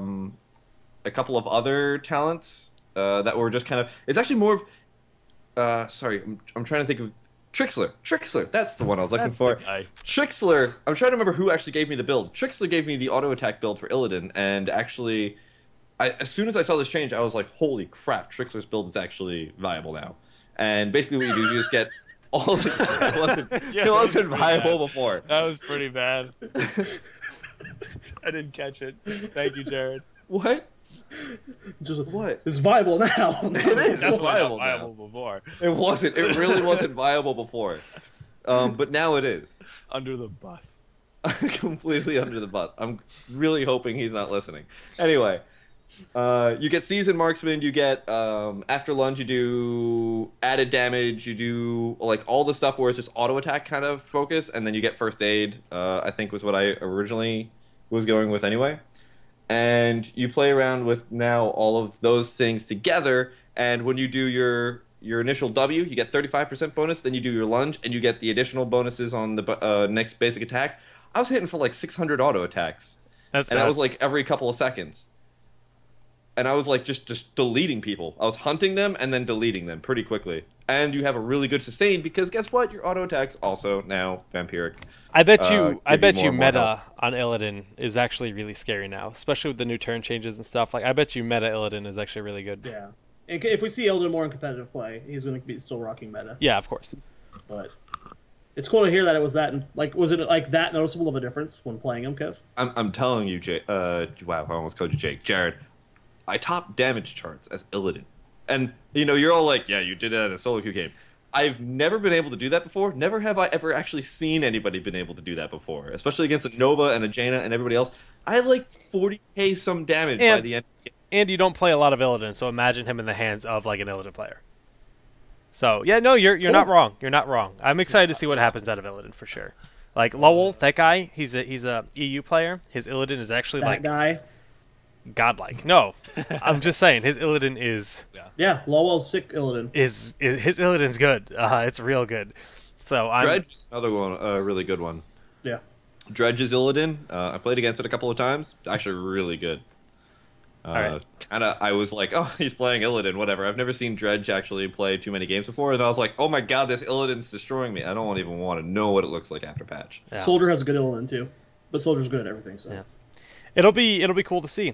couple of other talents that were just kind of. It's actually more of. Sorry, I'm trying to think of. Trixler, that's the one I was looking That's for. the guy. Trixler, I'm trying to remember who actually gave me the build. Trixler gave me the auto attack build for Illidan, and actually, as soon as I saw this change, I was like, holy crap, Trixler's build is actually viable now. And basically what you do is you just get all of it wasn't viable before. That was pretty bad. I didn't catch it. Thank you, Jared. What? Just What? It's viable now. It is. That's It's why viable not now. viable before. It wasn't. It really wasn't viable before. But now it is. Under the bus. Completely under the bus. I'm really hoping he's not listening. Anyway, you get Seasoned Marksman, you get after lunge, you do added damage, you do like all the stuff where it's just auto attack kind of focus, and then you get first aid. I think was what I originally was going with anyway. And you play around with now all of those things together, and when you do your initial W, you get 35% bonus, then you do your lunge, and you get the additional bonuses on the next basic attack. I was hitting for like 600 auto attacks, That's and that was nuts. like every couple of seconds. And I was like just deleting people. I was hunting them and then deleting them pretty quickly. And you have a really good sustain because guess what? Your auto attacks also now vampiric. I bet give you you more meta health. on Illidan is actually really scary now, especially with the new turn changes and stuff. Like I bet you meta Illidan is actually really good. Yeah. And if we see Illidan more in competitive play, he's going to be still rocking meta. Yeah, of course. But it's cool to hear that it was that. Like, was it like that noticeable of a difference when playing him, Kev? I'm telling you, wow, I almost called you Jake. Jared, I top damage charts as Illidan. And, you know, you're all like, yeah, you did that in a solo queue game. I've never been able to do that before. Never have I ever actually seen anybody been able to do that before, especially against a Nova and a Jaina and everybody else. I had like 40k some damage by And- the end. And you don't play a lot of Illidan, so imagine him in the hands of like an Illidan player. So yeah, no, you're not wrong. You're not wrong. I'm excited to see what happens out of Illidan for sure. Like Lowell, that guy, he's a EU player. His Illidan is actually That like guy. godlike. No, I'm just saying his Illidan is Yeah, Lawwell's sick Illidan. his Illidan's good. It's real good. So Dredge is another one, a really good one. Yeah. Dredge's Illidan. I played against it a couple of times. Actually, really good. Alright. I was like, oh, he's playing Illidan, whatever. I've never seen Dredge actually play too many games before, and I was like, oh my god, this Illidan's destroying me. I don't even want to know what it looks like after patch. Yeah. Soldier has a good Illidan too, but Soldier's good at everything. So Yeah. It'll be cool to see.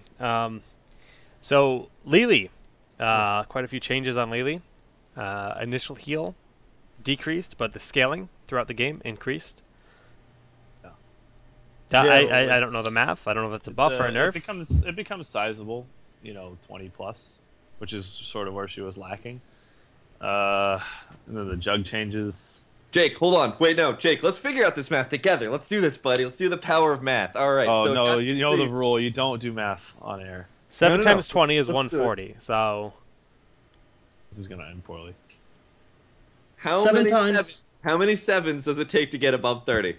So Lily, quite a few changes on Lily. Initial heal decreased, but the scaling throughout the game increased. I don't know the math. I don't know if it's a buff or a nerf. It becomes sizable, 20 plus, which is sort of where she was lacking. And then the jug changes. Jake, hold on. Wait, no, Jake, let's figure out this math together. Let's do this, buddy. Let's do the power of math. All right. Oh, so no, God, you know the please. rule. You don't do math on air. 7 No. times 20 is Let's do it. 140. So This is going to end poorly. How 7 many times. sevens? How many sevens does it take to get above 30?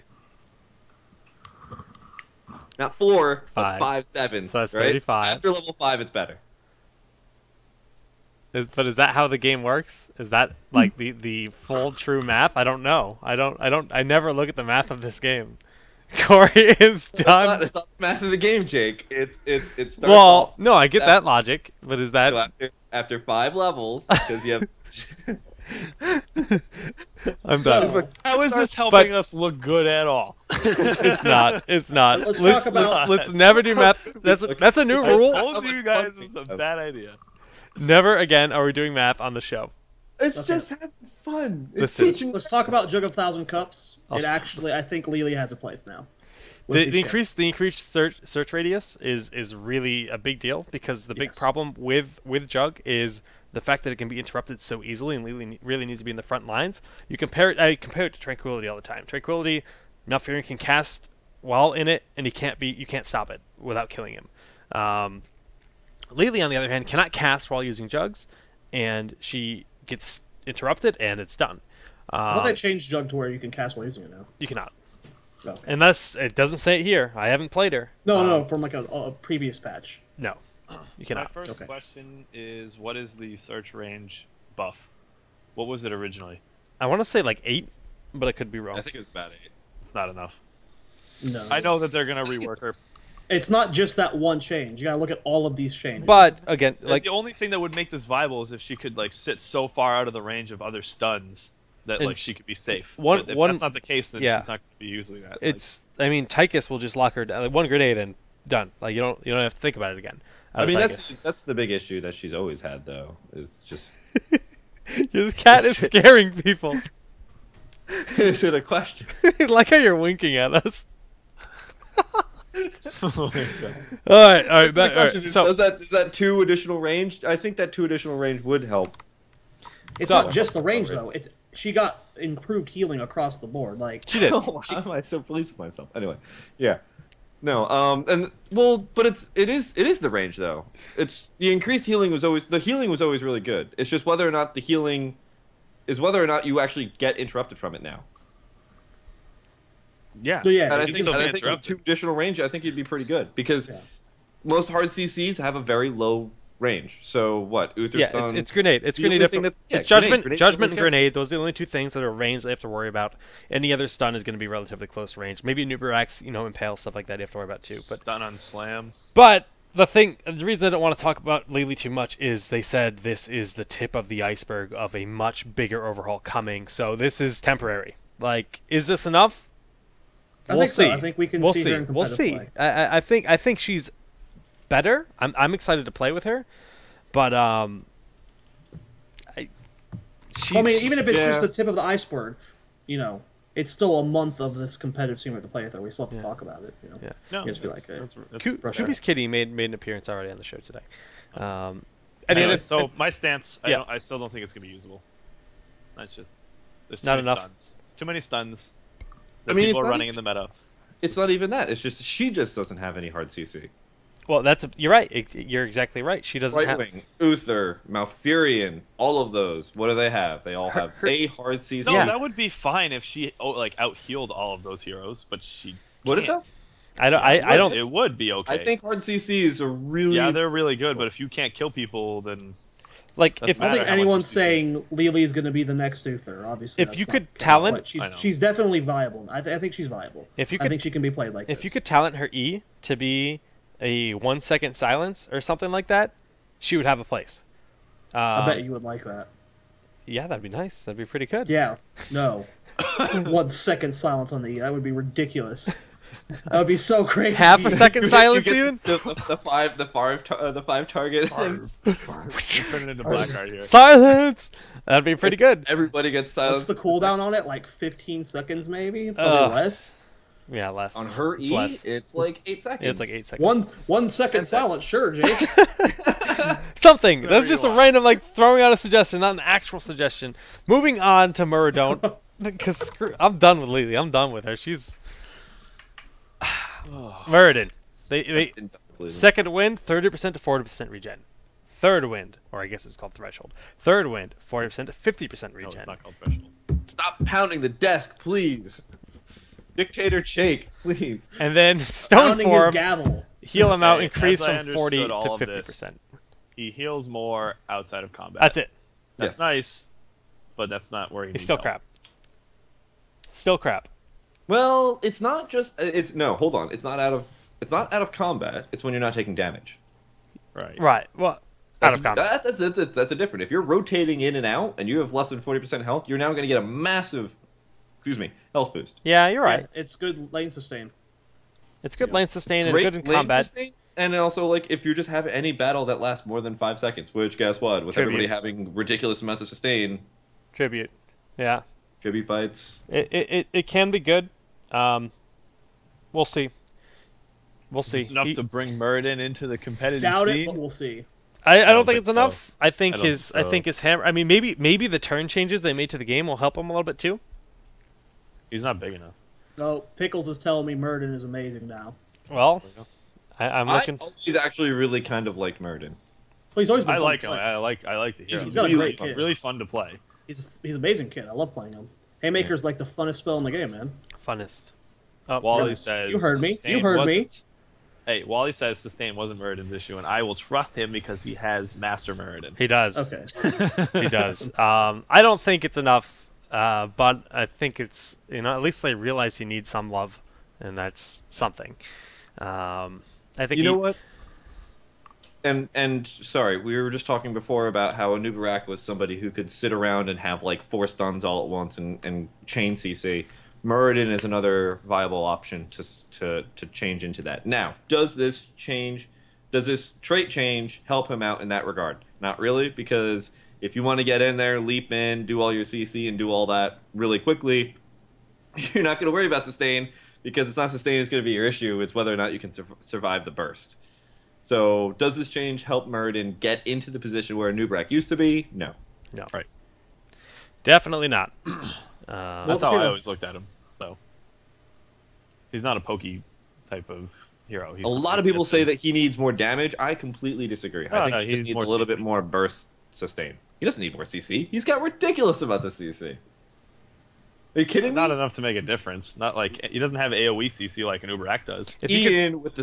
Not 4, but 5. 5 sevens. So that's right? 35. After level 5, it's better. but is that how the game works? Is that like the full true math? I don't know. I never look at the math of this game. Corey is done. It's not the math of the game, Jake. It starts Well, off no, I get that logic, but is that so after 5 levels, because you have... I'm done. How is this helping us look good at all? It's not. It's not. Let's talk about- let's never do math. That's a new rule. I told you guys it's a bad idea. Never again are we doing math on the show. It's Okay. just having fun. It's Listen. teaching... let's talk about Jug of Thousand Cups. I'll- I think Lily has a place now. with The these increased search radius is really a big deal because the big Yes. problem with Jug is the fact that it can be interrupted so easily and really needs to be in the front lines. I compare it to Tranquility all the time. Tranquility, Malfurion can cast while in it, and you can't stop it without killing him. Lily, on the other hand, cannot cast while using Jugs, and she gets interrupted, and it's done. I thought they changed Jug to where you can cast while using it now. You cannot. Okay. Unless it doesn't say it here. I haven't played her. No, from like a previous patch. No, you My cannot. first Okay. question is, what is the search range buff? What was it originally? I want to say like 8, but I could be wrong. I think it was about 8. It's not enough. No, I know that they're going to rework her. it's not just that one change. You gotta look at all of these changes. But again, Like the only thing that would make this viable is if she could sit so far out of the range of other stuns that And she could be safe. one- But if one- that's not the case, then yeah. she's not going to be using that. I mean, Tychus will just lock her down. Like, one grenade and done. Like you don't have to think about it again. I mean, Tychus. that's the big issue that she's always had, though, is just... This cat is scaring people. Is it a question? Like how you're winking at us. Oh my God. All right. The All right. question is, So is that 2 additional range? I think that 2 additional range would help. it's so- not just the range though. She got improved healing across the board. Like she did. Why am I so pleased with myself? Anyway, yeah. No, but it is the range though. It's the increased healing was always really good. It's just whether or not whether or not you actually get interrupted from it now. Yeah. So, yeah, And I you think, still and I get think with interrupted. 2 additional range, I think you'd be pretty good because Yeah. most hard CCs have a very low range. So what? Uther Yeah, stun. it's grenade. It's The grenade. only thing It's that's- judgment, grenade's judgment, always and good. grenade. Those are the only 2 things that are range they have to worry about. Any other stun is going to be relatively close range. Maybe Nuberax, impale stuff like that. You have to worry about too. But Stun on slam. the reason I don't want to talk about Lily too much is they said this is the tip of the iceberg of a much bigger overhaul coming. So this is temporary. Like, is this enough? I We'll think so. see. I think we can We'll see see. her in We'll competitive see. play. I think she's better. I'm excited to play with her, but Well, I mean, even if it's Yeah. just the tip of the iceberg, it's still a month of this competitive scene we have to play with. We still have to talk about it. Yeah. No, You just be like, hey, brush Kubi's up. Kitty made an appearance already on the show today. Anyway, other- so my stance, Yeah. I still don't think it's gonna be usable. That's just there's too Not many enough. stuns. It's too many stuns. I mean, People it's are not running even- in the meta. It's not even that. It's just she just doesn't have any hard CC. Well, you're right. You're exactly right. She doesn't Right have. wing, Uther, Malfurion, all of those. What do they have? They all have a hard CC. No, Yeah. that would be fine if she out healed all of those heroes, but she Would it can't. though? I don't. It would be okay. I think hard CCs are really. Yeah, they're really good, but if you can't kill people, then Like Doesn't if I don't think matter how much anyone's you see. saying Lily is going to be the next Uther. Obviously, If that's you not could the case, talent- but I know. she's definitely viable. I think she's viable. If you I could- think she can be played like if this. you could talent her E to be a 1 second silence or something like that, she would have a place. I bet you would like that. Yeah, that'd be nice. That'd be pretty good. Yeah, no. 1 second silence on the E. That would be ridiculous. That would be so crazy. Half a second You silence get even. the five target things. you turn it into Blackheart here. Silence. That'd be pretty good. Everybody gets What's silenced. the cooldown on it? Like 15 seconds, maybe? Probably less. Yeah, less. On her It's E, less. it's like 8 seconds. It's like 8 seconds. 1 second silence, sure, Jake. Something. Whatever That's just you a want. random, like, throwing out a suggestion, not an actual suggestion. Moving on to Muradone. Because I'm done with Lily. I'm done with her. She's... Muradin. They second wind, 30% to 40% regen. Third wind, or I guess it's called threshold. Third wind, 40% to 50% No, regen. it's not called threshold. Stop pounding the desk, please. Dictator Shake, please. And then stone Pounding his form, gavel. heal him out, Okay, increase as I from 40 understood to all of 50%. He heals more outside of combat. That's it. That's Yes. nice, but that's not where he He's needs still help. crap. Still crap. Well, it's not just. It's no. Hold on. It's not out of. It's not out of combat. It's when you're not taking damage. Right. Right. Well, out of combat. That's a different. If you're rotating in and out and you have less than 40% health, you're now going to get a massive, health boost. Yeah, you're right. Yeah, it's good lane sustain. It's good Yeah. lane sustain and Great good in lane combat. sustain, and also like if you just have any battle that lasts more than 5 seconds, which guess what? With Tribute. everybody having ridiculous amounts of sustain, Tribute. Yeah. tribute fights. It can be good. We'll see. We'll see. It's enough He- to bring Muradin into the competitive Doubt it, scene. but we'll see. I don't don't think think it's so. enough. I think I don't his think I think so. his hammer. I mean, maybe the turn changes they made to the game will help him a little bit too. He's not big enough. No, Pickles is telling me Murden is amazing now. Well, I'm I looking. always actually really kind of liked Murden. Well, he's always been I fun like to him. play. I like the hero. He's got a great He's kid. really fun to play. He's an amazing kid. I love playing him. Haymaker's like the funnest spell in the game, man. Funnest. Oh, Wally Yes. says You heard me. You sustain heard me. wasn't- Hey, Wally says sustain wasn't Muradin's issue, and I will trust him because he has Master Muradin. he does. Okay. He does. I don't think it's enough, but I think it's at least they realize he needs some love, and that's something. I think You know what? And sorry, we were just talking before about how Anubarak was somebody who could sit around and have like 4 stuns all at once and chain CC. Muradin is another viable option to change into that. Now, does this trait change help him out in that regard? Not really, because if you want to get in there, leap in, do all your CC, and do all that really quickly, you're not going to worry about sustain, because it's not sustain that's going to be your issue. It's whether or not you can survive the burst. So, does this change help Muradin get into the position where Anubarak used to be? No. No. Right. Definitely not. That's how I always looked at him. So he's not a pokey type of hero. He's A lot of people say that he needs more damage. I completely disagree. I think no, he he just needs needs more a little CC. bit more burst sustain. He doesn't need more CC. He's got ridiculous amounts of CC. Are you kidding not me? enough to make a difference. Not like he doesn't have AOE CC like an Uberak does. If you could, Ian with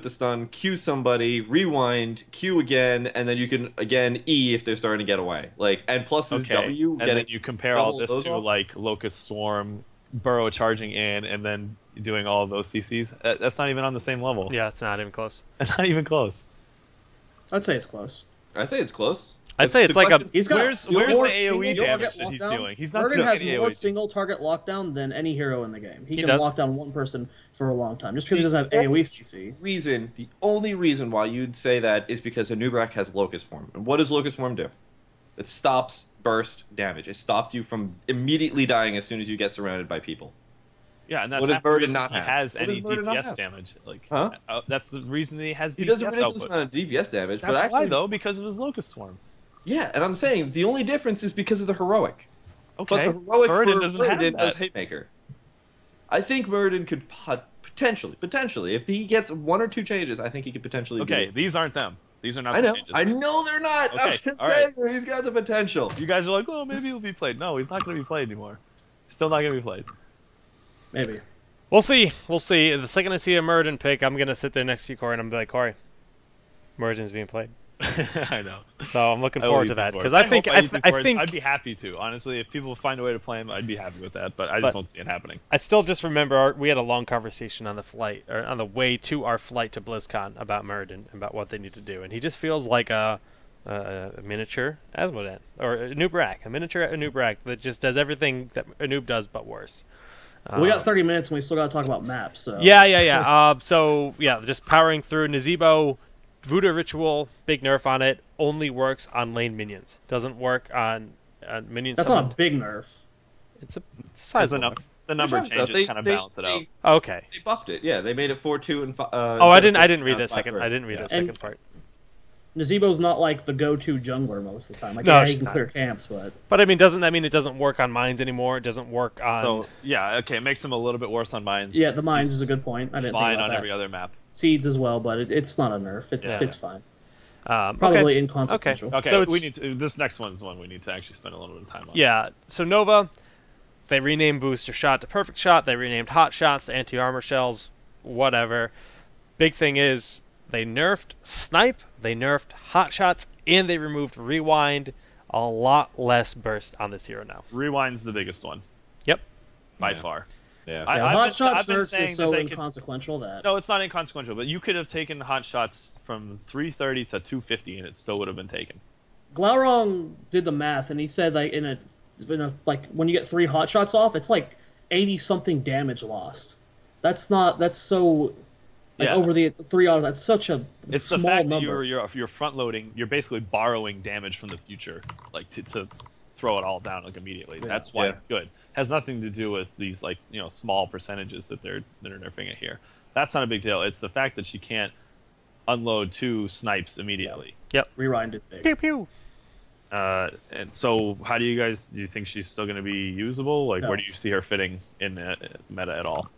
the stun, Q somebody, rewind, Q again, and then you can again E if they're starting to get away. Like, and plus his Okay, W, and getting then you compare all double this those to off? like Locust Swarm, Burrow charging in, and then doing all of those CCs. That's not even on the same level. yeah, it's not even close. Not even close. I'd say it's close. I say it's close. I'd say it's like a. He's got Where's more the single AOE target damage that he's lockdown. doing? He's not Murden doing has any more AOE. single target lockdown than any hero in the game. He He can does. lock down one person for a long time, just because he doesn't have AOE CC. The only reason why you'd say that is because Anubarak has Locust Swarm. And what does Locust Swarm do? It stops burst damage. It stops you from immediately dying as soon as you get surrounded by people. Yeah, and that's What does half the Murden reason not he have? has What any does Murden not DPS have? damage. Like, Huh? That's the reason he has He DPS does a ridiculous output. amount of DPS damage, That's but actually, why though, because of his Locust Swarm. yeah, and I'm saying the only difference is because of the heroic. Okay, But the heroic Muradin for doesn't have Muradin that. as Haymaker. I think Muradin could potentially, if he gets 1 or 2 changes, I think he could potentially. Okay, do it. these aren't them. These are not I the know. changes. I know they're not. I'm Okay, just all right. saying he's got the potential. You guys are like, oh, maybe he'll be played. No, he's not going to be played anymore. Still not going to be played. Maybe. We'll see. We'll see. The second I see a Muradin pick, I'm gonna sit there next to you, Corey, and I'm gonna be like, Corey, Muradin's being played. I know. So I'm looking I will forward eat to these that words. because I think I'd be happy to. Honestly, if people find a way to play him, I'd be happy with that. But I just don't see it happening. I still just remember we had a long conversation on the flight or on the way to our flight to BlizzCon about Muradin, about what they need to do, and he just feels like a miniature Asmodee or a noob rack, a miniature noob rack that just does everything that a noob does but worse. We got 30 minutes and we still got to talk about maps. So. Yeah. So just powering through Nazebo. Voodoo Ritual, big nerf on it, only works on lane minions. Doesn't work on minions. That's not a big nerf. It's a size enough. The number changes kind of balance it out. Okay. They buffed it. Yeah, they made it 4-2 and 5. I didn't read that second. I didn't read that second part. Nazebo's not like the go-to jungler most of the time. Like, no, he can clear camps, but I mean, doesn't that mean it doesn't work on mines anymore? It doesn't work on. So yeah, okay, it makes him a little bit worse on mines. Yeah, the mines is a good point. I didn't fine think about on that. every other map. Seeds as well, but it's not a nerf. It's fine. Probably Probably inconsequential. Okay. So we need to. This next one's the one we need to actually spend a little bit of time on. Yeah. So Nova, they renamed Booster Shot to Perfect Shot. They renamed Hot Shots to Anti-Armor Shells. Whatever. Big thing is they nerfed Snipe, they nerfed Hot Shots, and they removed Rewind. A lot less burst on this hero now. Rewind's the biggest one. Yep. By far. Yeah. Hot Shots been nerfs saying is so that inconsequential that... No, it's not inconsequential, but you could have taken Hot Shots from 330 to 250 and it still would have been taken. Glaurung did the math, and he said like in a when you get 3 Hot Shots off, it's like 80-something damage lost. That's so... Like over the 3 hours, that's such a it's small the fact number. that you're front loading. You're basically borrowing damage from the future, like to throw it all down like immediately. Yeah. That's why it's good. Has nothing to do with these small percentages that they're nerfing it here. That's not a big deal. It's the fact that she can't unload 2 snipes immediately. Yep. Rewind is big. Pew pew. And so, how do you think she's still going to be usable? Like, No. where do you see her fitting in meta at all?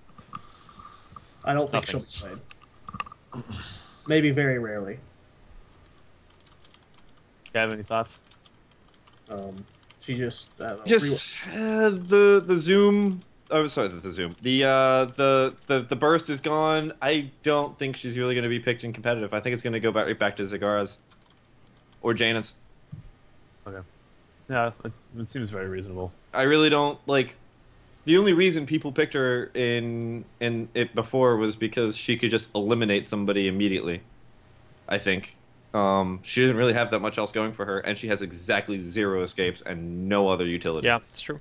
I don't think she'll be played. Maybe very rarely. You have any thoughts? She just the zoom. Oh, sorry, the zoom. The burst is gone. I don't think she's really going to be picked in competitive. I think it's going to go right back to Zagara's or Jaina's. Okay. Yeah, it seems very reasonable. I really don't like. The only reason people picked her in it before was because she could just eliminate somebody immediately. I think. She doesn't really have that much else going for her, and she has exactly 0 escapes and no other utility. Yeah, it's true.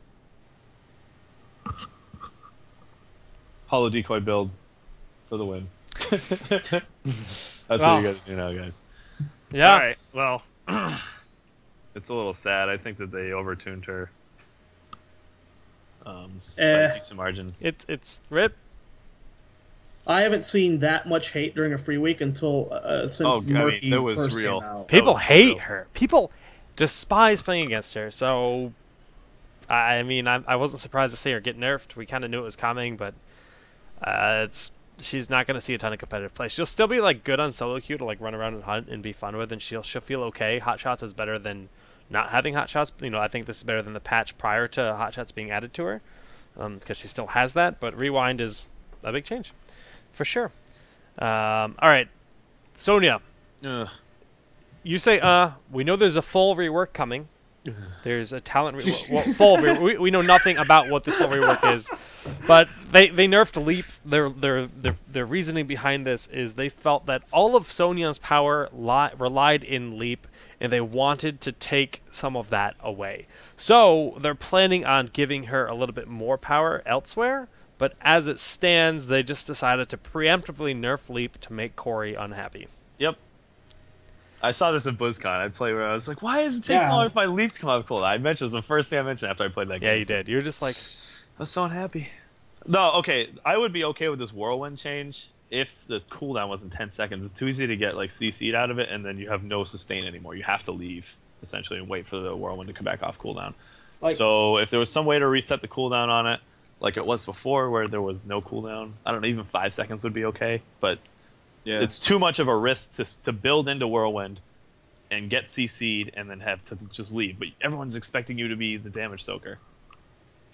Hollow decoy build for the win. That's what you gotta do now, guys. Yeah. All right. Well, it's a little sad. I think that they overtuned her. By a decent margin. It's rip. I haven't seen that much hate during a free week until since Murky that was first real. came out. People hate her. People despise playing against her. So, I mean, I wasn't surprised to see her get nerfed. We kind of knew it was coming, but she's not going to see a ton of competitive play. She'll still be like good on solo queue to like run around and hunt and be fun with, and she'll feel okay. Hot Shots is better than not having Hot Shots. I think this is better than the patch prior to Hot Shots being added to her, because she still has that. But Rewind is a big change, for sure. All right, Sonya. You say, we know there's a full rework coming. There's a talent rework. We know nothing about what this full rework is, but they nerfed Leap. Their reasoning behind this is they felt that all of Sonya's power relied in Leap, and they wanted to take some of that away. So they're planning on giving her a little bit more power elsewhere, but as it stands, they just decided to preemptively nerf Leap to make Corey unhappy. Yep. I saw this at BlizzCon. I played where I was like, why does it take so long for my Leap to come out cool? I mentioned it was the first thing I mentioned after I played that game. Yeah, you did. You were just like... I was so unhappy. No, okay. I would be okay with this Whirlwind change if the cooldown wasn't 10 seconds. It's too easy to get like CC'd out of it, and then you have no sustain anymore. You have to leave, essentially, and wait for the Whirlwind to come back off cooldown. So if there was some way to reset the cooldown on it, like it was before where there was no cooldown, I don't know, even 5 seconds would be okay, but... Yeah. It's too much of a risk to build into Whirlwind and get CC'd and then have to just leave. But everyone's expecting you to be the damage soaker.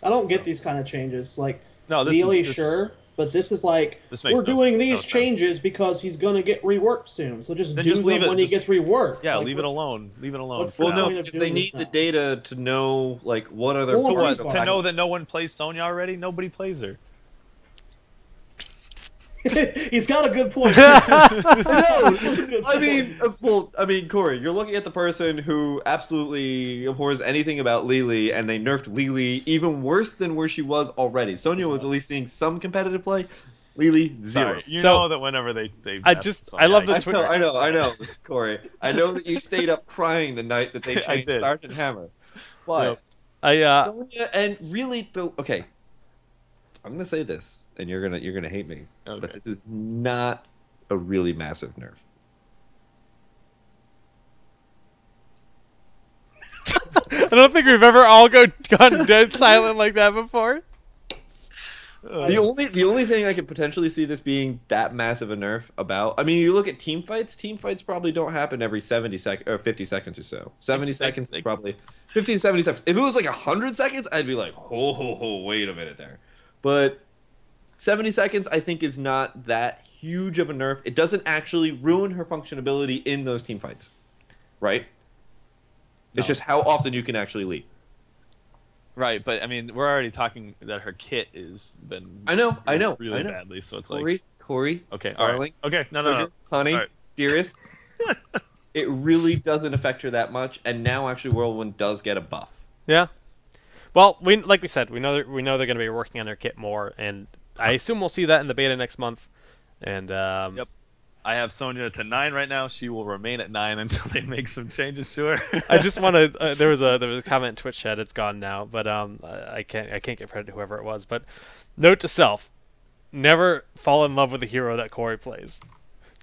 I don't get these kind of changes. Like, no, Neely, sure, But this is like, This makes we're doing no these sense. changes because he's going to get reworked soon. So just Then do just leave them it. when he Just- gets reworked. Yeah, Like, leave it alone. Leave it alone. what's for the Well, now. no, point of because they doing this need the now? data to know like what other. Well, To what? players To are- know that no one plays Sonya already? Nobody plays her. He's got a good point. No, I mean, Corey, you're looking at the person who absolutely abhors anything about Lily, and they nerfed Lily even worse than where she was already. Sonya was at least seeing some competitive play. Lily, zero. Sorry. You So- know that whenever they I love this I know, Corey. I know that you stayed up crying the night that they I changed did. Sergeant Hammer. But I Sonya, and really, okay, I'm gonna say this, and you're gonna hate me, Okay. but this is not a really massive nerf. I don't think we've ever all gone dead silent like that before. The only thing I could potentially see this being that massive a nerf about, I mean, you look at team fights. Team fights probably don't happen every 70 seconds or 50 seconds or so. 70 seconds is probably 50 to 70 seconds. If it was like 100 seconds, I'd be like, oh, wait a minute there. But 70 seconds, I think, is not that huge of a nerf. It doesn't actually ruin her functionality in those team fights, right? It's just how often you can actually lead. Right, but I mean, we're already talking that her kit is been. I know, really badly. So it's like Corey, okay, all darling, right. Okay, no, sugar, honey, All right. dearest. It really doesn't affect her that much, and now actually Whirlwind does get a buff. Yeah. Well, like we said, we know they're going to be working on their kit more, and I assume we'll see that in the beta next month. And Yep. I have Sonya to 9 right now. She will remain at 9 until they make some changes to her. I just want to. There was a comment in Twitch chat. It's gone now, but I can't give credit to whoever it was. But note to self: never fall in love with a hero that Corey plays,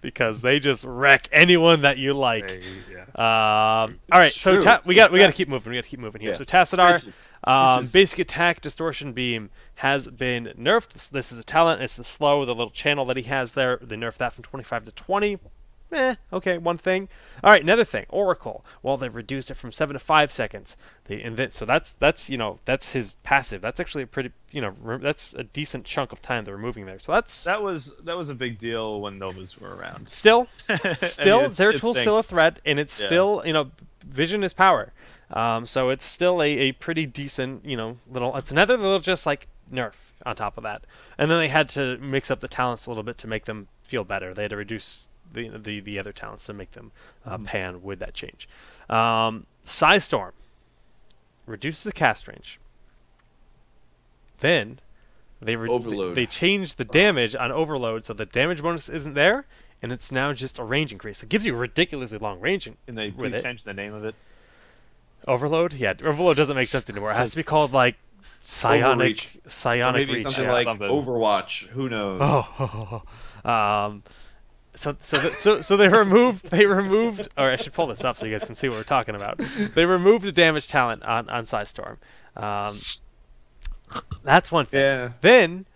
because they just wreck anyone that you like. Yeah. All right, so true. we got to keep moving. We got to keep moving here. Yeah. So Tassadar, Bitches. basic attack, distortion beam has been nerfed. This is a talent. It's the slow, the little channel that he has there. They nerfed that from 25 to 20. Okay, one thing. All right, another thing. Oracle. Well, they've reduced it from 7 to 5 seconds. So that's his passive. That's actually a pretty that's a decent chunk of time they're removing there. So That was a big deal when Novas were around. still It Zeratul still a stinks. threat, and it's Yeah. still vision is power. So it's still a pretty decent little. It's another little just like nerf on top of that, and then they had to mix up the talents a little bit to make them feel better. They had to reduce the other talents to make them pan with that change. Psystorm reduces the cast range. Then Overload. they changed the damage on Overload, so the damage bonus isn't there, and it's now just a range increase. It gives you ridiculously long range And they with please it. changed the name of it. Overload? Yeah, Overload doesn't make sense anymore. It has to be called like Overreach. Or Psionic maybe Reach. something Yeah, like something. Overwatch. Who knows? So they removed, or I should pull this up so you guys can see what we're talking about. They removed the damage talent on Psystorm. That's one thing. Yeah. Then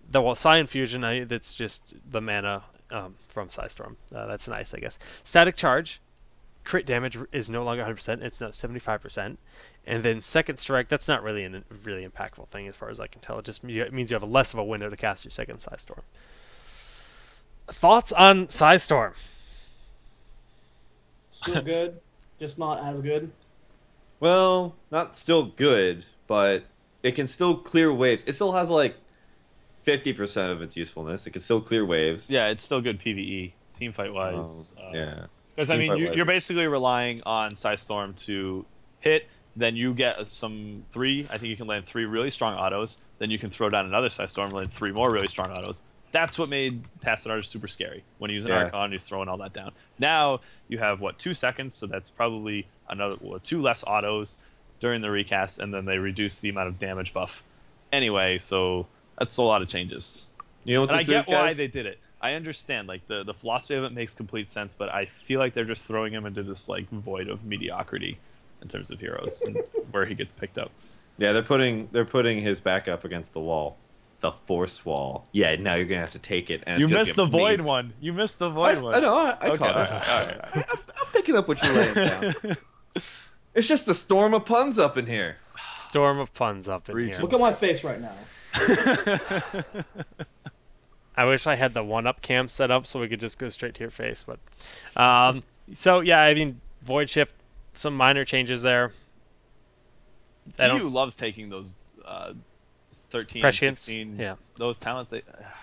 the Psi Infusion, that's just the mana from Psystorm. That's nice, I guess. Static Charge, crit damage is no longer 100%. It's now 75%. And then Second Strike, that's not really a really impactful thing as far as I can tell. It means you have less of a window to cast your second Psystorm. Thoughts on Psystorm? Still good, just not as good. Well, not still good, but it can still clear waves. It still has like 50% of its usefulness. It can still clear waves. Yeah, it's still good PvE, team fight wise. Yeah. Because I mean, Teamfight-wise. you're basically relying on Psystorm to hit. Then you get I think you can land 3 really strong autos. Then you can throw down another Psystorm, land 3 more really strong autos. That's what made Tassadar super scary. When you use an Archon, he's throwing all that down. Now you have 2 seconds, so that's probably another 2 less autos during the recast, and then they reduce the amount of damage buff. Anyway, so that's a lot of changes. You know what And I this get is, guys? why they did it. I understand, like the philosophy of it makes complete sense, but I feel like they're just throwing him into this like void of mediocrity in terms of heroes and where he gets picked up. Yeah, they're putting his back up against the wall. The force wall. Yeah, now you're gonna have to take it. And You it's gonna missed be the void amazing. one. You missed the void one. I know. I Okay, caught all it. right, all right. I'm picking up what you're laying down. It's just a storm of puns up in here. Storm of puns up in Reach here. Look at my face right now. I wish I had the 1-up cam set up so we could just go straight to your face. But so yeah, I mean, Void Shift, some minor changes there. EU loves taking those 13, Prescience, 16, yeah. those talent.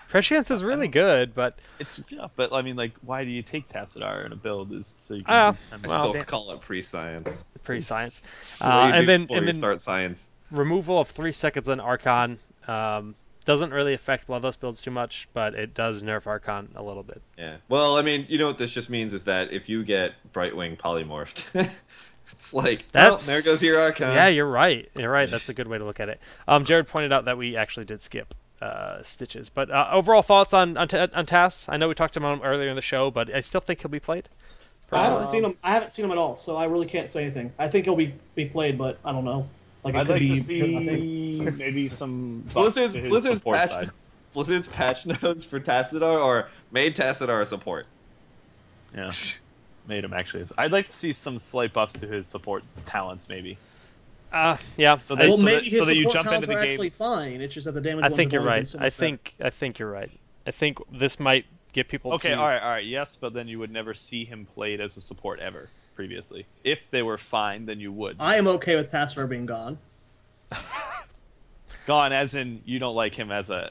Prescience is really good, but it's but I mean, like, why do you take Tassadar in a build? Is so you can I still call it pre-science. Pre-science, and then start science. Removal of 3 seconds on Archon doesn't really affect Bloodlust builds too much, but it does nerf Archon a little bit. Yeah. Well, I mean, you know what this just means is that if you get Brightwing polymorphed. It's like, there goes your Archon. Yeah, you're right. You're right. That's a good way to look at it. Jared pointed out that we actually did skip Stitches. But overall thoughts on Tass? I know we talked about him earlier in the show, but I still think he'll be played. I haven't seen him at all, so I really can't say anything. I think he'll be played, but I don't know. Like, I'd like to see maybe some Blizzard's support side. Blizzard's patch notes for Tassadar or made Tassadar a support. Yeah. Made him actually. I'd like to see some slight buffs to his support talents, maybe. Yeah. So maybe his support talents are actually fine. It's just that the damage. I think you're right. I think you're right. I think this might get people. Okay, all right. Yes, but then you would never see him played as a support ever previously. If they were fine, then you would. I am okay with Tassadar being gone. Gone, as in you don't like him as a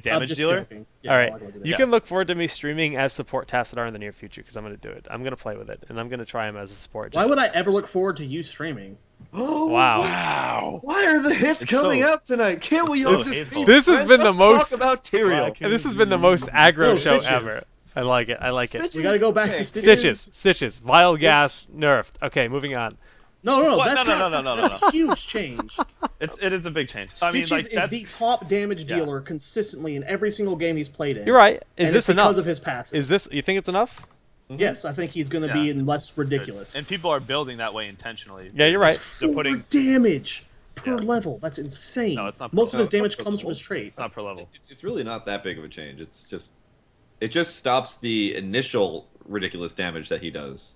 damage dealer. Yeah, all right, you can look forward to me streaming as support Tassadar in the near future because I'm going to do it. I'm going to play with it, and I'm going to try him as a support. Why would I ever look forward to you streaming? Oh, wow! Why are the hits coming out tonight? Can't we all just be This has been the most. Talk about Tyrael. This has been the most aggro show ever. I like it. Stitches. We got to go back to Stitches. Stitches. Vile gas nerfed. Okay, moving on. No. That's a huge change. It is a big change. Stitches is the top damage dealer consistently in every single game he's played in. You're right. Is this enough? Because of his passive. Is this? You think it's enough? Yes, I think he's going to be less ridiculous. Good. And people are building that way intentionally. Yeah, you're right. They're putting damage per level. That's insane. No, it's not. Most of his damage comes from his trait. It's not per level. It's really not that big of a change. It just stops the initial ridiculous damage that he does.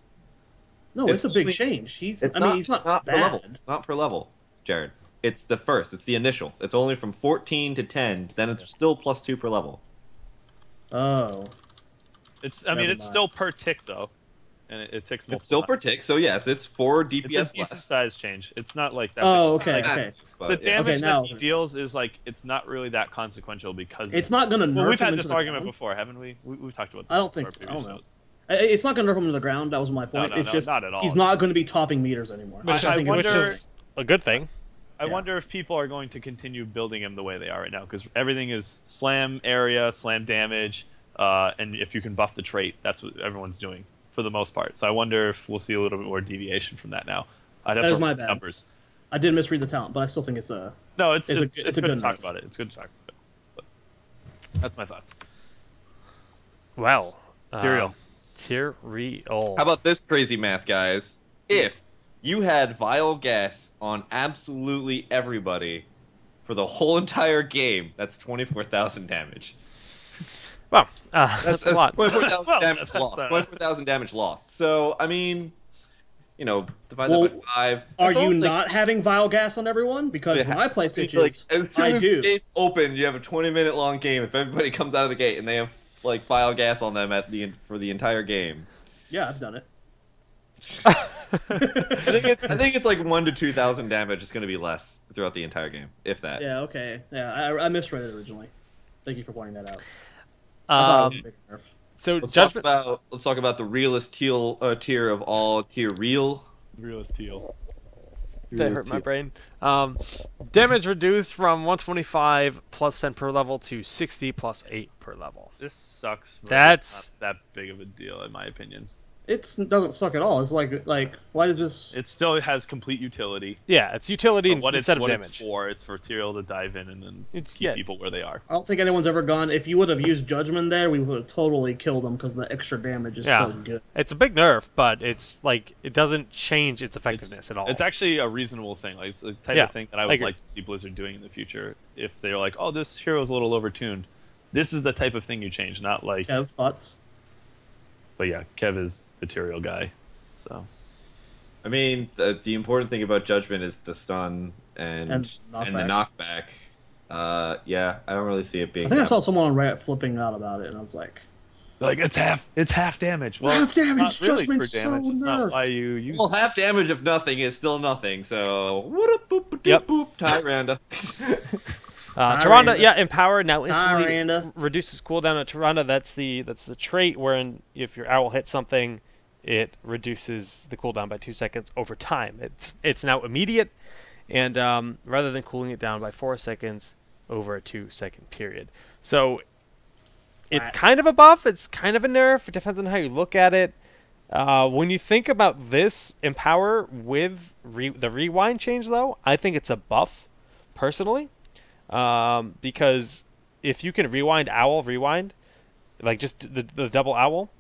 No, it's a big change. He's not per level. Not per level, Jared. It's the first. It's the initial. It's only from 14 to 10. Then it's still +2 per level. Oh. It's still per tick though, and it ticks. It's still per tick. So yes, it's 4 DPS it's a decent size change. It's not like that. Oh, okay. The damage that he deals is like it's not really that consequential because it's not going to nerf. Well, we've had him this argument before, haven't we? We've talked about. I don't know. It's not going to nerf him to the ground. That was my point. No, it's just not at all. He's not going to be topping meters anymore. Which is a good thing. I wonder if people are going to continue building him the way they are right now because everything is slam area, slam damage, and if you can buff the trait, that's what everyone's doing for the most part. So I wonder if we'll see a little bit more deviation from that now. I'd have to my look at bad. Numbers. I did misread the talent, but I still think it's a. No, it's good to talk nerf. about it. It's good to talk about it. But that's my thoughts. Well, Tyrael. Tyrael. How about this crazy math, guys? If you had Vile Gas on absolutely everybody for the whole entire game, that's 24,000 damage. Wow, that's a lot. 24,000 damage lost. 24,000 damage lost. So, I mean, divide that by 5. Are you not having Vile Gas on everyone? Because when I play Stitches, as soon as the gates open, you have a 20-minute long game. If everybody comes out of the gate and they have Vile Gas on them for the entire game. Yeah, I've done it. I think it's like 1,000 to 2,000 damage. It's going to be less throughout the entire game, if that. Yeah. Okay. Yeah, I misread it originally. Thank you for pointing that out. So let's talk about the realest tier of all Tyrael. Realest teal. That hurt my brain. Damage reduced from 125 plus 10 per level to 60 plus 8 per level. This sucks. That's not that big of a deal, in my opinion. It doesn't suck at all. It's like why does this? It still has complete utility. Yeah, it's utility instead of damage. It's for Tyrael to dive in and then keep people where they are. I don't think anyone's ever gone. If you would have used Judgment there, we would have totally killed them because the extra damage is so good. It's a big nerf, but it's like it doesn't change its effectiveness at all. It's actually a reasonable thing. Like it's the type of thing that I would like to see Blizzard doing in the future. If they're like, oh, this hero's a little overtuned, this is the type of thing you change, not like. Kev, thoughts? But yeah, Kev is the Tyrael guy, so. I mean, the important thing about Judgment is the stun and the knockback. Yeah, I don't really see it being. I think I saw someone on Reddit flipping out about it, and I was like, it's half damage. Well, half damage it's not really just makes for damage. so It's not nerfed. why you use. Well, half damage of nothing is still nothing. So whoop boop boop Yep. boop. Tyrande. Tyrande, yeah, Empower now instantly Tyrande. reduces cooldown at Tyrande. That's the trait wherein if your owl hits something, it reduces the cooldown by 2 seconds over time. It's now immediate, and rather than cooling it down by 4 seconds over a 2-second period. So it's kind of a buff. It's kind of a nerf. It depends on how you look at it. When you think about this Empower with the rewind change, though, I think it's a buff, personally. Because if you can rewind, like just the double owl,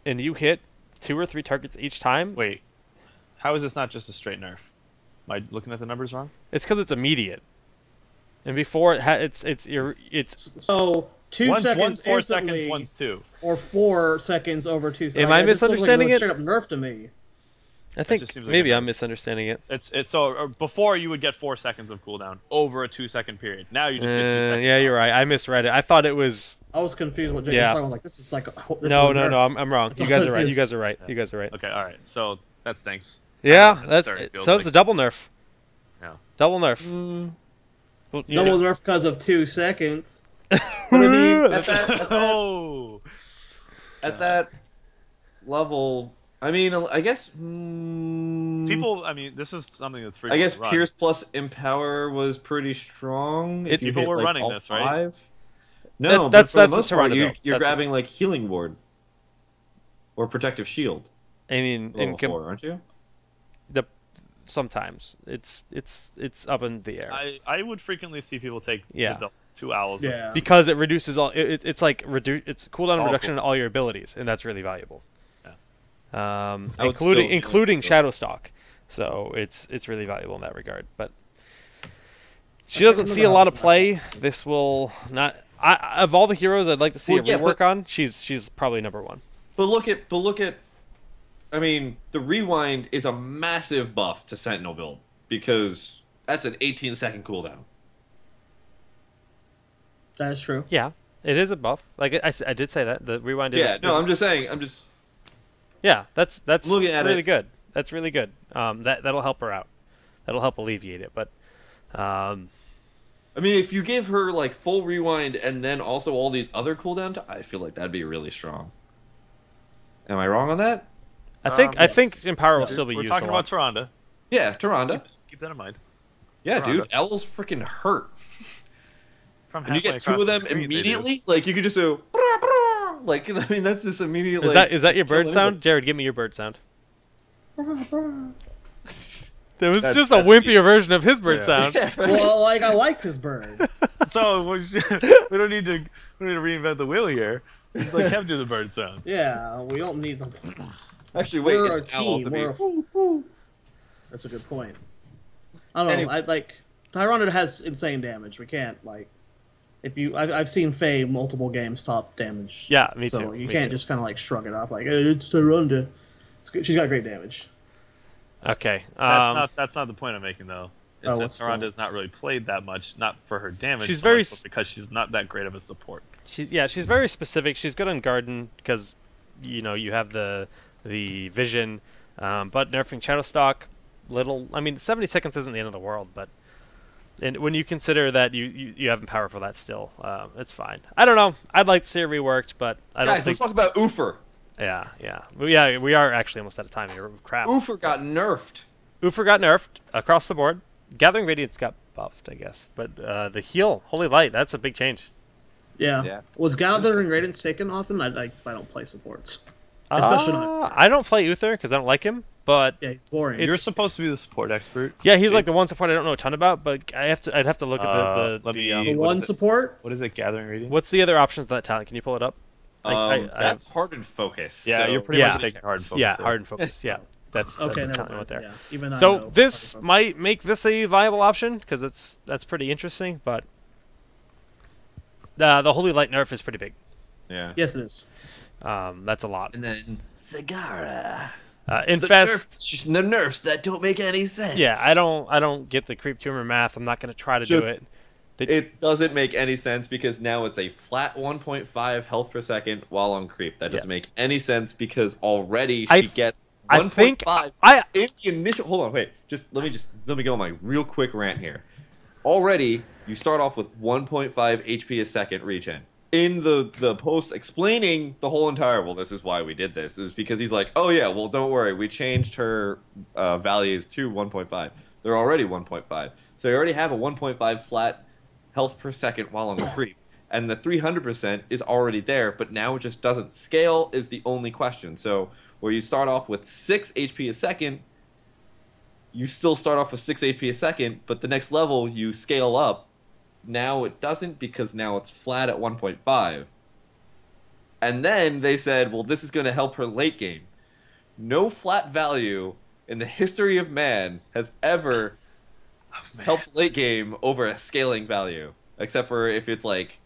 and you hit 2 or 3 targets each time. Wait, how is this not just a straight nerf? Am I looking at the numbers wrong? It's because it's immediate, and before it's So 2 One's seconds 4 instantly, seconds, one's 2. or 4 seconds over 2 seconds. Am I This looks like misunderstanding a it? Straight up nerf to me. I think just seems like maybe a I'm nerf. misunderstanding it. It's so before you would get 4 seconds of cooldown over a 2-second period. Now you just get 2 seconds. Yeah, you're right. I misread it. I thought it was. I was confused what Jake Yeah. was talking about. Like, this is like this No, is a no, nerf. no. I'm wrong. That's You all guys it are right. is. You guys are right. You guys are right. Okay, all right. So that stinks. Yeah, That's that's starting to feel so it's like- a double nerf. Yeah. Double nerf. Well, you Double know- nerf because of 2 seconds. But I mean, At that level, I mean, I guess. People, I mean, this is something that's I frequently guess run. Pierce plus Empower was pretty strong. If you People hit, were like, running all this, right? 5. No, That- that's but for the the most part, Tyrande you're build. That's grabbing like Healing Ward or Protective Shield. I mean, Level 4, aren't you? sometimes it's up in the air I would frequently see people take Yeah. the 2 owls. yeah. because it reduces all. It's like it's cooldown All reduction cool. on all your abilities, and that's really valuable. I would Including still be including like- Shadowstalk, so it's really valuable in that regard. But she doesn't see a lot of play. This will not. Of all the heroes I'd like to see Well, a yeah, rework but- on, she's probably number 1. But look at. I mean, the rewind is a massive buff to Sentinel build because that's an 18-second cooldown. That is true. Yeah, it is a buff. Like I did say that the rewind is. Yeah, no, I'm just saying. I'm just. Yeah, that's Looking at really it- good. That's really good. That'll help her out. That'll help alleviate it. But I mean, if you give her like full rewind and then also all these other cooldown, I feel like that'd be really strong. Am I wrong on that? I think Empower will We're still be used talking a lot. about Tyrande. Yeah, Tyrande. Just keep that in mind. Yeah, Tyrande. dude, L's freaking hurt. From And you halfway get 2 across of the them screen, they do. immediately. Like you could just go. Like I mean, that's just immediately. Is that your bird sound, Jared? Give me your bird sound. That was That's- just a that's wimpier version of his bird Yeah. sound. Yeah, right. Well, like I liked his bird. So we don't need to reinvent the wheel here. Just like him do the bird sounds. Yeah, we don't need them. Actually, wait. We're a It's L also team. be- That's a good point. I don't know. Anyway. I like Tyrande has insane damage. We can't like if you. I've seen Faye multiple games top damage. Yeah, me so too. you me can't too. just kind of like shrug it off like it's Tyrande. It's good. She's got great damage. Okay. That's not the point I'm making though. Oh, It's that what's the Tyrande point? has not really played that much, not for her damage. She's so very much, but because she's not that great of a support. She's very specific. She's good on Garden because you have the vision, but nerfing Shadowstalk little. I mean, 70 seconds isn't the end of the world, but and when you consider that you have Empower for that still, it's fine. I don't know. I'd like to see it reworked, but I don't Guys, think. let's talk about Oofer. Yeah. Well, yeah, we are actually almost out of time here. Crap. Oofer got nerfed. Oofer got nerfed across the board. Gathering Radiance got buffed, I guess, but the heal, Holy Light, that's a big change. Yeah. Yeah. Was Gathering Radiance taken often? I don't play supports. Especially not. I don't play Uther because I don't like him, but Yeah, he's boring. You're supposed to be the support expert. yeah, he's like the one support I don't know a ton about, but I'd have to look at the let me- the what one is it? support. What is it? Gathering Radiance? What's the other options of that talent? Can you pull it up? That's hardened focus. Yeah, so- you're pretty Yeah. much taking hard focus. Yeah, there. hard and focused. Yeah, that's Okay, the never talent mind. right there. Yeah, even I So know this Hard might make this a viable option because that's pretty interesting, but the Holy Light nerf is pretty big. Yeah. Yes, it is. That's a lot. And then Sagara. Infest. The nerfs that don't make any sense. Yeah, I don't get the creep tumor math. I'm not going to try to do Just- it. It doesn't make any sense because now it's a flat 1.5 health per second while on creep. That doesn't make any sense because already she gets 1.5 in the initial. Hold on, wait. Let me go on my real quick rant here. Already, you start off with 1.5 HP a second regen. In the post explaining the whole entire, well, this is why we did this, is because he's like, oh yeah, well, don't worry, we changed her values to 1.5. They're already 1.5. So you already have a 1.5 flat health per second while on the creep. And the 300% is already there, but now it just doesn't scale is the only question. So where you start off with 6 HP a second, you still start off with 6 HP a second, but the next level you scale up. Now it doesn't because now it's flat at 1.5. And then they said, well, this is going to help her late game. No flat value in the history of man has ever helped late game over a scaling value, except for if it's like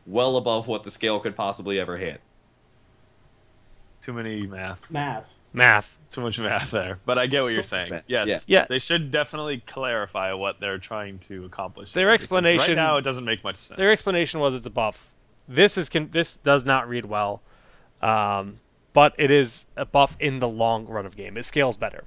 well above what the scale could possibly ever hit. Too many math. Math. Too much math there. But I get what you're saying. Yes. Yeah. They should definitely clarify what they're trying to accomplish. Their explanation right now it doesn't make much sense. Their explanation was it's a buff. This does not read well, but it is a buff in the long run of game. It scales better.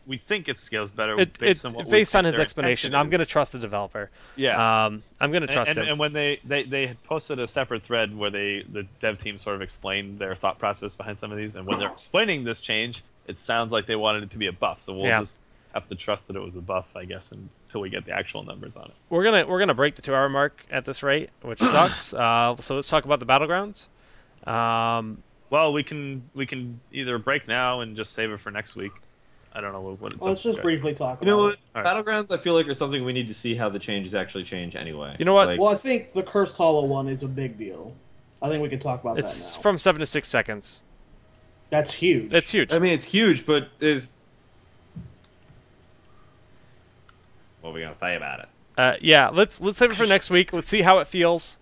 We think it scales better based on his explanation. I'm going to trust the developer. Yeah. I'm going to trust him. And when they had posted a separate thread where the dev team sort of explained their thought process behind some of these, and when they're explaining this change, it sounds like they wanted it to be a buff. So we'll just have to trust that it was a buff, I guess, until we get the actual numbers on it. We're gonna break the 2-hour mark at this rate, which sucks. So let's talk about the battlegrounds. Well, we can either break now and just save it for next week. I don't know what it's. Let's just briefly talk about You know what? Right. Battlegrounds, I feel like, are something we need to see how the changes actually change anyway. You know what? Like, Well, I think the Cursed Hollow one is a big deal. I think we can talk about that now. It's from 7 to 6 seconds. That's huge. It's huge. I mean, it's huge, but what are we gonna say about it? Yeah, let's save it for next week. Let's see how it feels.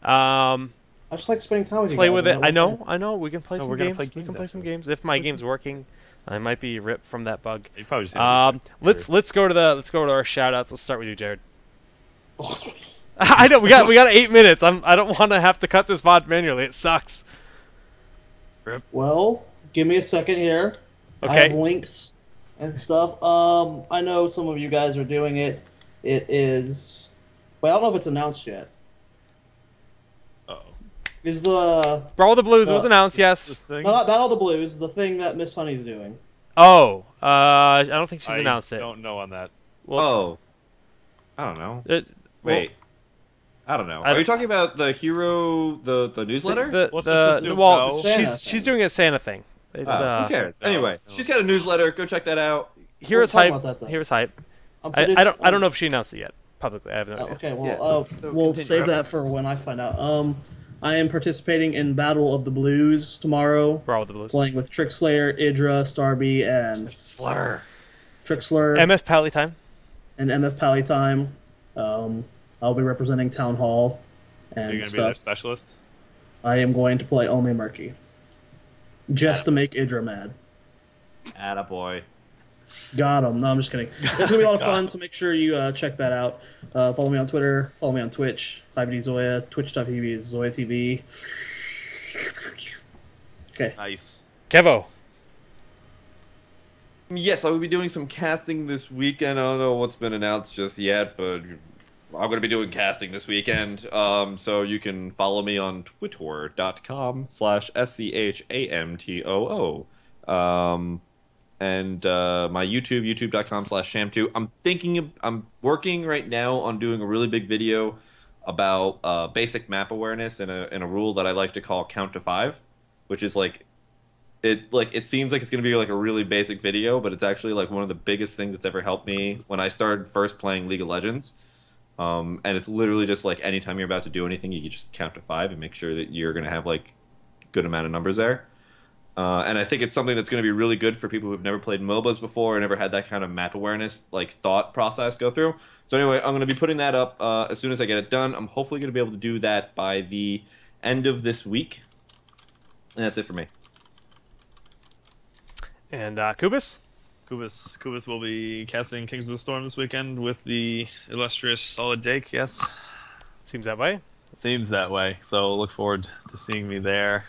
I just like spending time with you Play guys. with it. I know. We can play some we're gonna games. play We can games play some after games. If my game's working, I might be ripped from that bug. You probably just Let's go to our shout outs. Let's start with you, Jared. I know we got 8 minutes. I don't want to have to cut this VOD manually. It sucks. Well, give me a second here. Okay. I have links and stuff. I know some of you guys are doing it. It is. Well, I don't know if it's announced yet. Uh-oh. Is the Brawl of the Blues was announced, yes. no, not Battle of the Blues, the thing that Miss Honey's doing. Oh, I don't think she's announced it. I don't know on that. Well, I don't know. Wait. I don't know. Are you talking about the hero, the newsletter? Let's just assume well, no. she's doing a Santa thing. It's who cares? Anyway, no. she's got a newsletter. Go check that out. Here's We'll talk hype. about that, though. Here's hype. I don't know if she announced it yet publicly. I have no idea. Okay, well, Yeah, so we'll continue. save that for when I find out. I am participating in Battle of the Blues tomorrow, Brawl of the Blues. playing with Trickslayer, Idra, Starby, and Fleur. Trickslayer MF Pally time. and MF Pally time. I'll be representing Town Hall and Are you going to be their stuff. specialist? I am going to play only Murky, just to make Idra mad. Attaboy. Got him. No, I'm just kidding. It's gonna be a lot of fun, so make sure you check that out. Follow me on Twitter. Follow me on Twitch. 5D Zoya. Twitch.tv is Zoya TV. Okay. Nice. Kevo. Yes, I will be doing some casting this weekend. I don't know what's been announced just yet, but I'm going to be doing casting this weekend. So you can follow me on twitter.com/SCHAMTOO. And my youtube.com/sham2. I'm working right now on doing a really big video about basic map awareness in a rule that I like to call count to 5, which is it seems like it's going to be like a really basic video, but it's actually like one of the biggest things that's ever helped me when I started first playing League of Legends. And it's literally just like anytime you're about to do anything, you can just count to 5 and make sure that you're going to have like good amount of numbers there. And I think it's something that's going to be really good for people who've never played MOBAs before or never had that kind of map awareness like thought process go through. So anyway, I'm going to be putting that up as soon as I get it done. I'm hopefully going to be able to do that by the end of this week. And that's it for me. And Kubis? Kubus will be casting Kings of the Storm this weekend with the illustrious Solid Dake. Yes, Seems that way. seems that way. So look forward to seeing me there.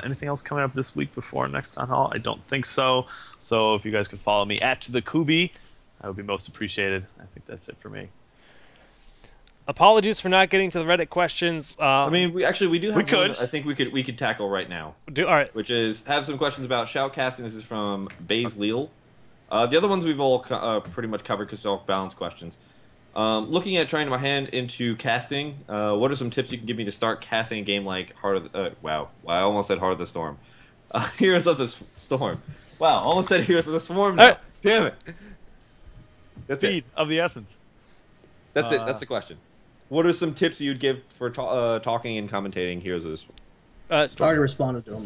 Anything else coming up this week before next town hall? I don't think so. So if you guys could follow me at the Kubi, I would be most appreciated. I think that's it for me. Apologies for not getting to the Reddit questions. I mean, we do have We could. one I think we could tackle right now, All right. which is have some questions about shoutcasting. This is from Bays Leal. The other ones we've all pretty much covered because they're all balanced questions. Looking at trying my hand into casting, what are some tips you can give me to start casting a game like wow, I almost said Heart of the Storm. Heroes of the Storm. Wow, almost said Heroes of the Swarm now. All right. Damn it. That's Speed it. of the essence. That's it. That's the question. What are some tips you'd give for talking and commentating Heroes of the Storm? I already responded to him.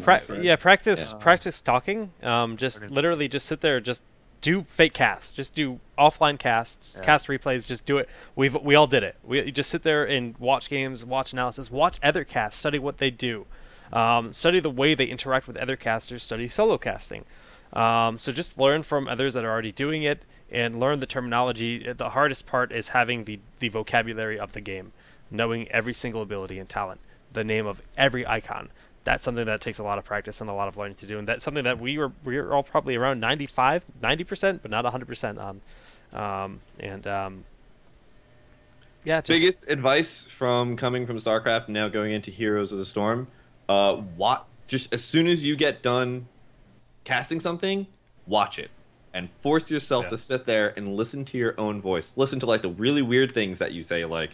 Practice talking. Just literally just sit there, just do fake casts, just do offline casts, cast replays, just do it. We all did it. We just sit there and watch games, watch analysis, watch other casts, study what they do, study the way they interact with other casters, study solo casting. So just learn from others that are already doing it and learn the terminology. The hardest part is having the vocabulary of the game, knowing every single ability and talent, the name of every icon. That's something that takes a lot of practice and a lot of learning to do, and that's something that we're all probably around 90%, but not 100% on. Yeah. Biggest advice from coming from StarCraft and now going into Heroes of the Storm, just as soon as you get done casting something, watch it and force yourself to sit there and listen to your own voice. Listen to like the really weird things that you say, like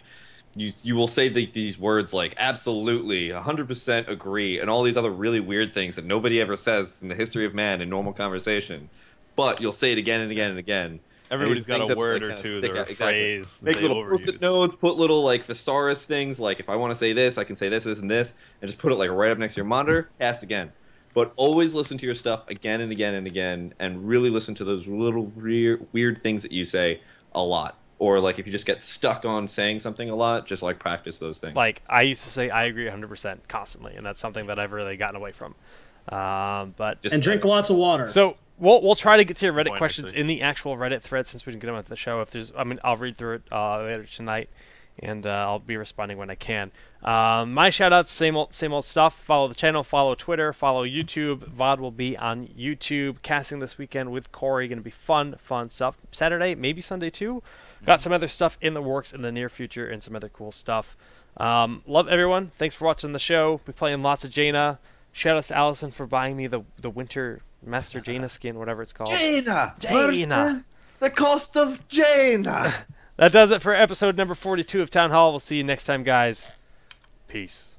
you will say these words like absolutely 100% agree and all these other really weird things that nobody ever says in the history of man in normal conversation, but you'll say it again and again and again. Everybody's got a word or two, or a phrase. Make little post-it notes, put little like thesaurus things, like if I want to say this, I can say this, this, and this, and just put it like right up next to your monitor, cast again. But always listen to your stuff again and again and again, and really listen to those little weird things that you say a lot. Or like if you just get stuck on saying something a lot, just like practice those things. Like I used to say I agree 100% constantly, and that's something that I've really gotten away from. And drink lots of water. So we'll try to get to your Reddit questions in the actual Reddit thread since we didn't get them at the show. I'll read through it later tonight, and I'll be responding when I can. My shout-outs, same old stuff. Follow the channel, follow Twitter, follow YouTube. VOD will be on YouTube. Casting this weekend with Corey, going to be fun stuff. Saturday, maybe Sunday too. Got some other stuff in the works in the near future and some other cool stuff. Love everyone. Thanks for watching the show. We're playing lots of Jaina. Shout-outs to Allison for buying me the Winter Master Jaina skin, whatever it's called. Jaina! Versus the cost of Jaina! That does it for episode number 42 of Town Hall. We'll see you next time, guys. Peace.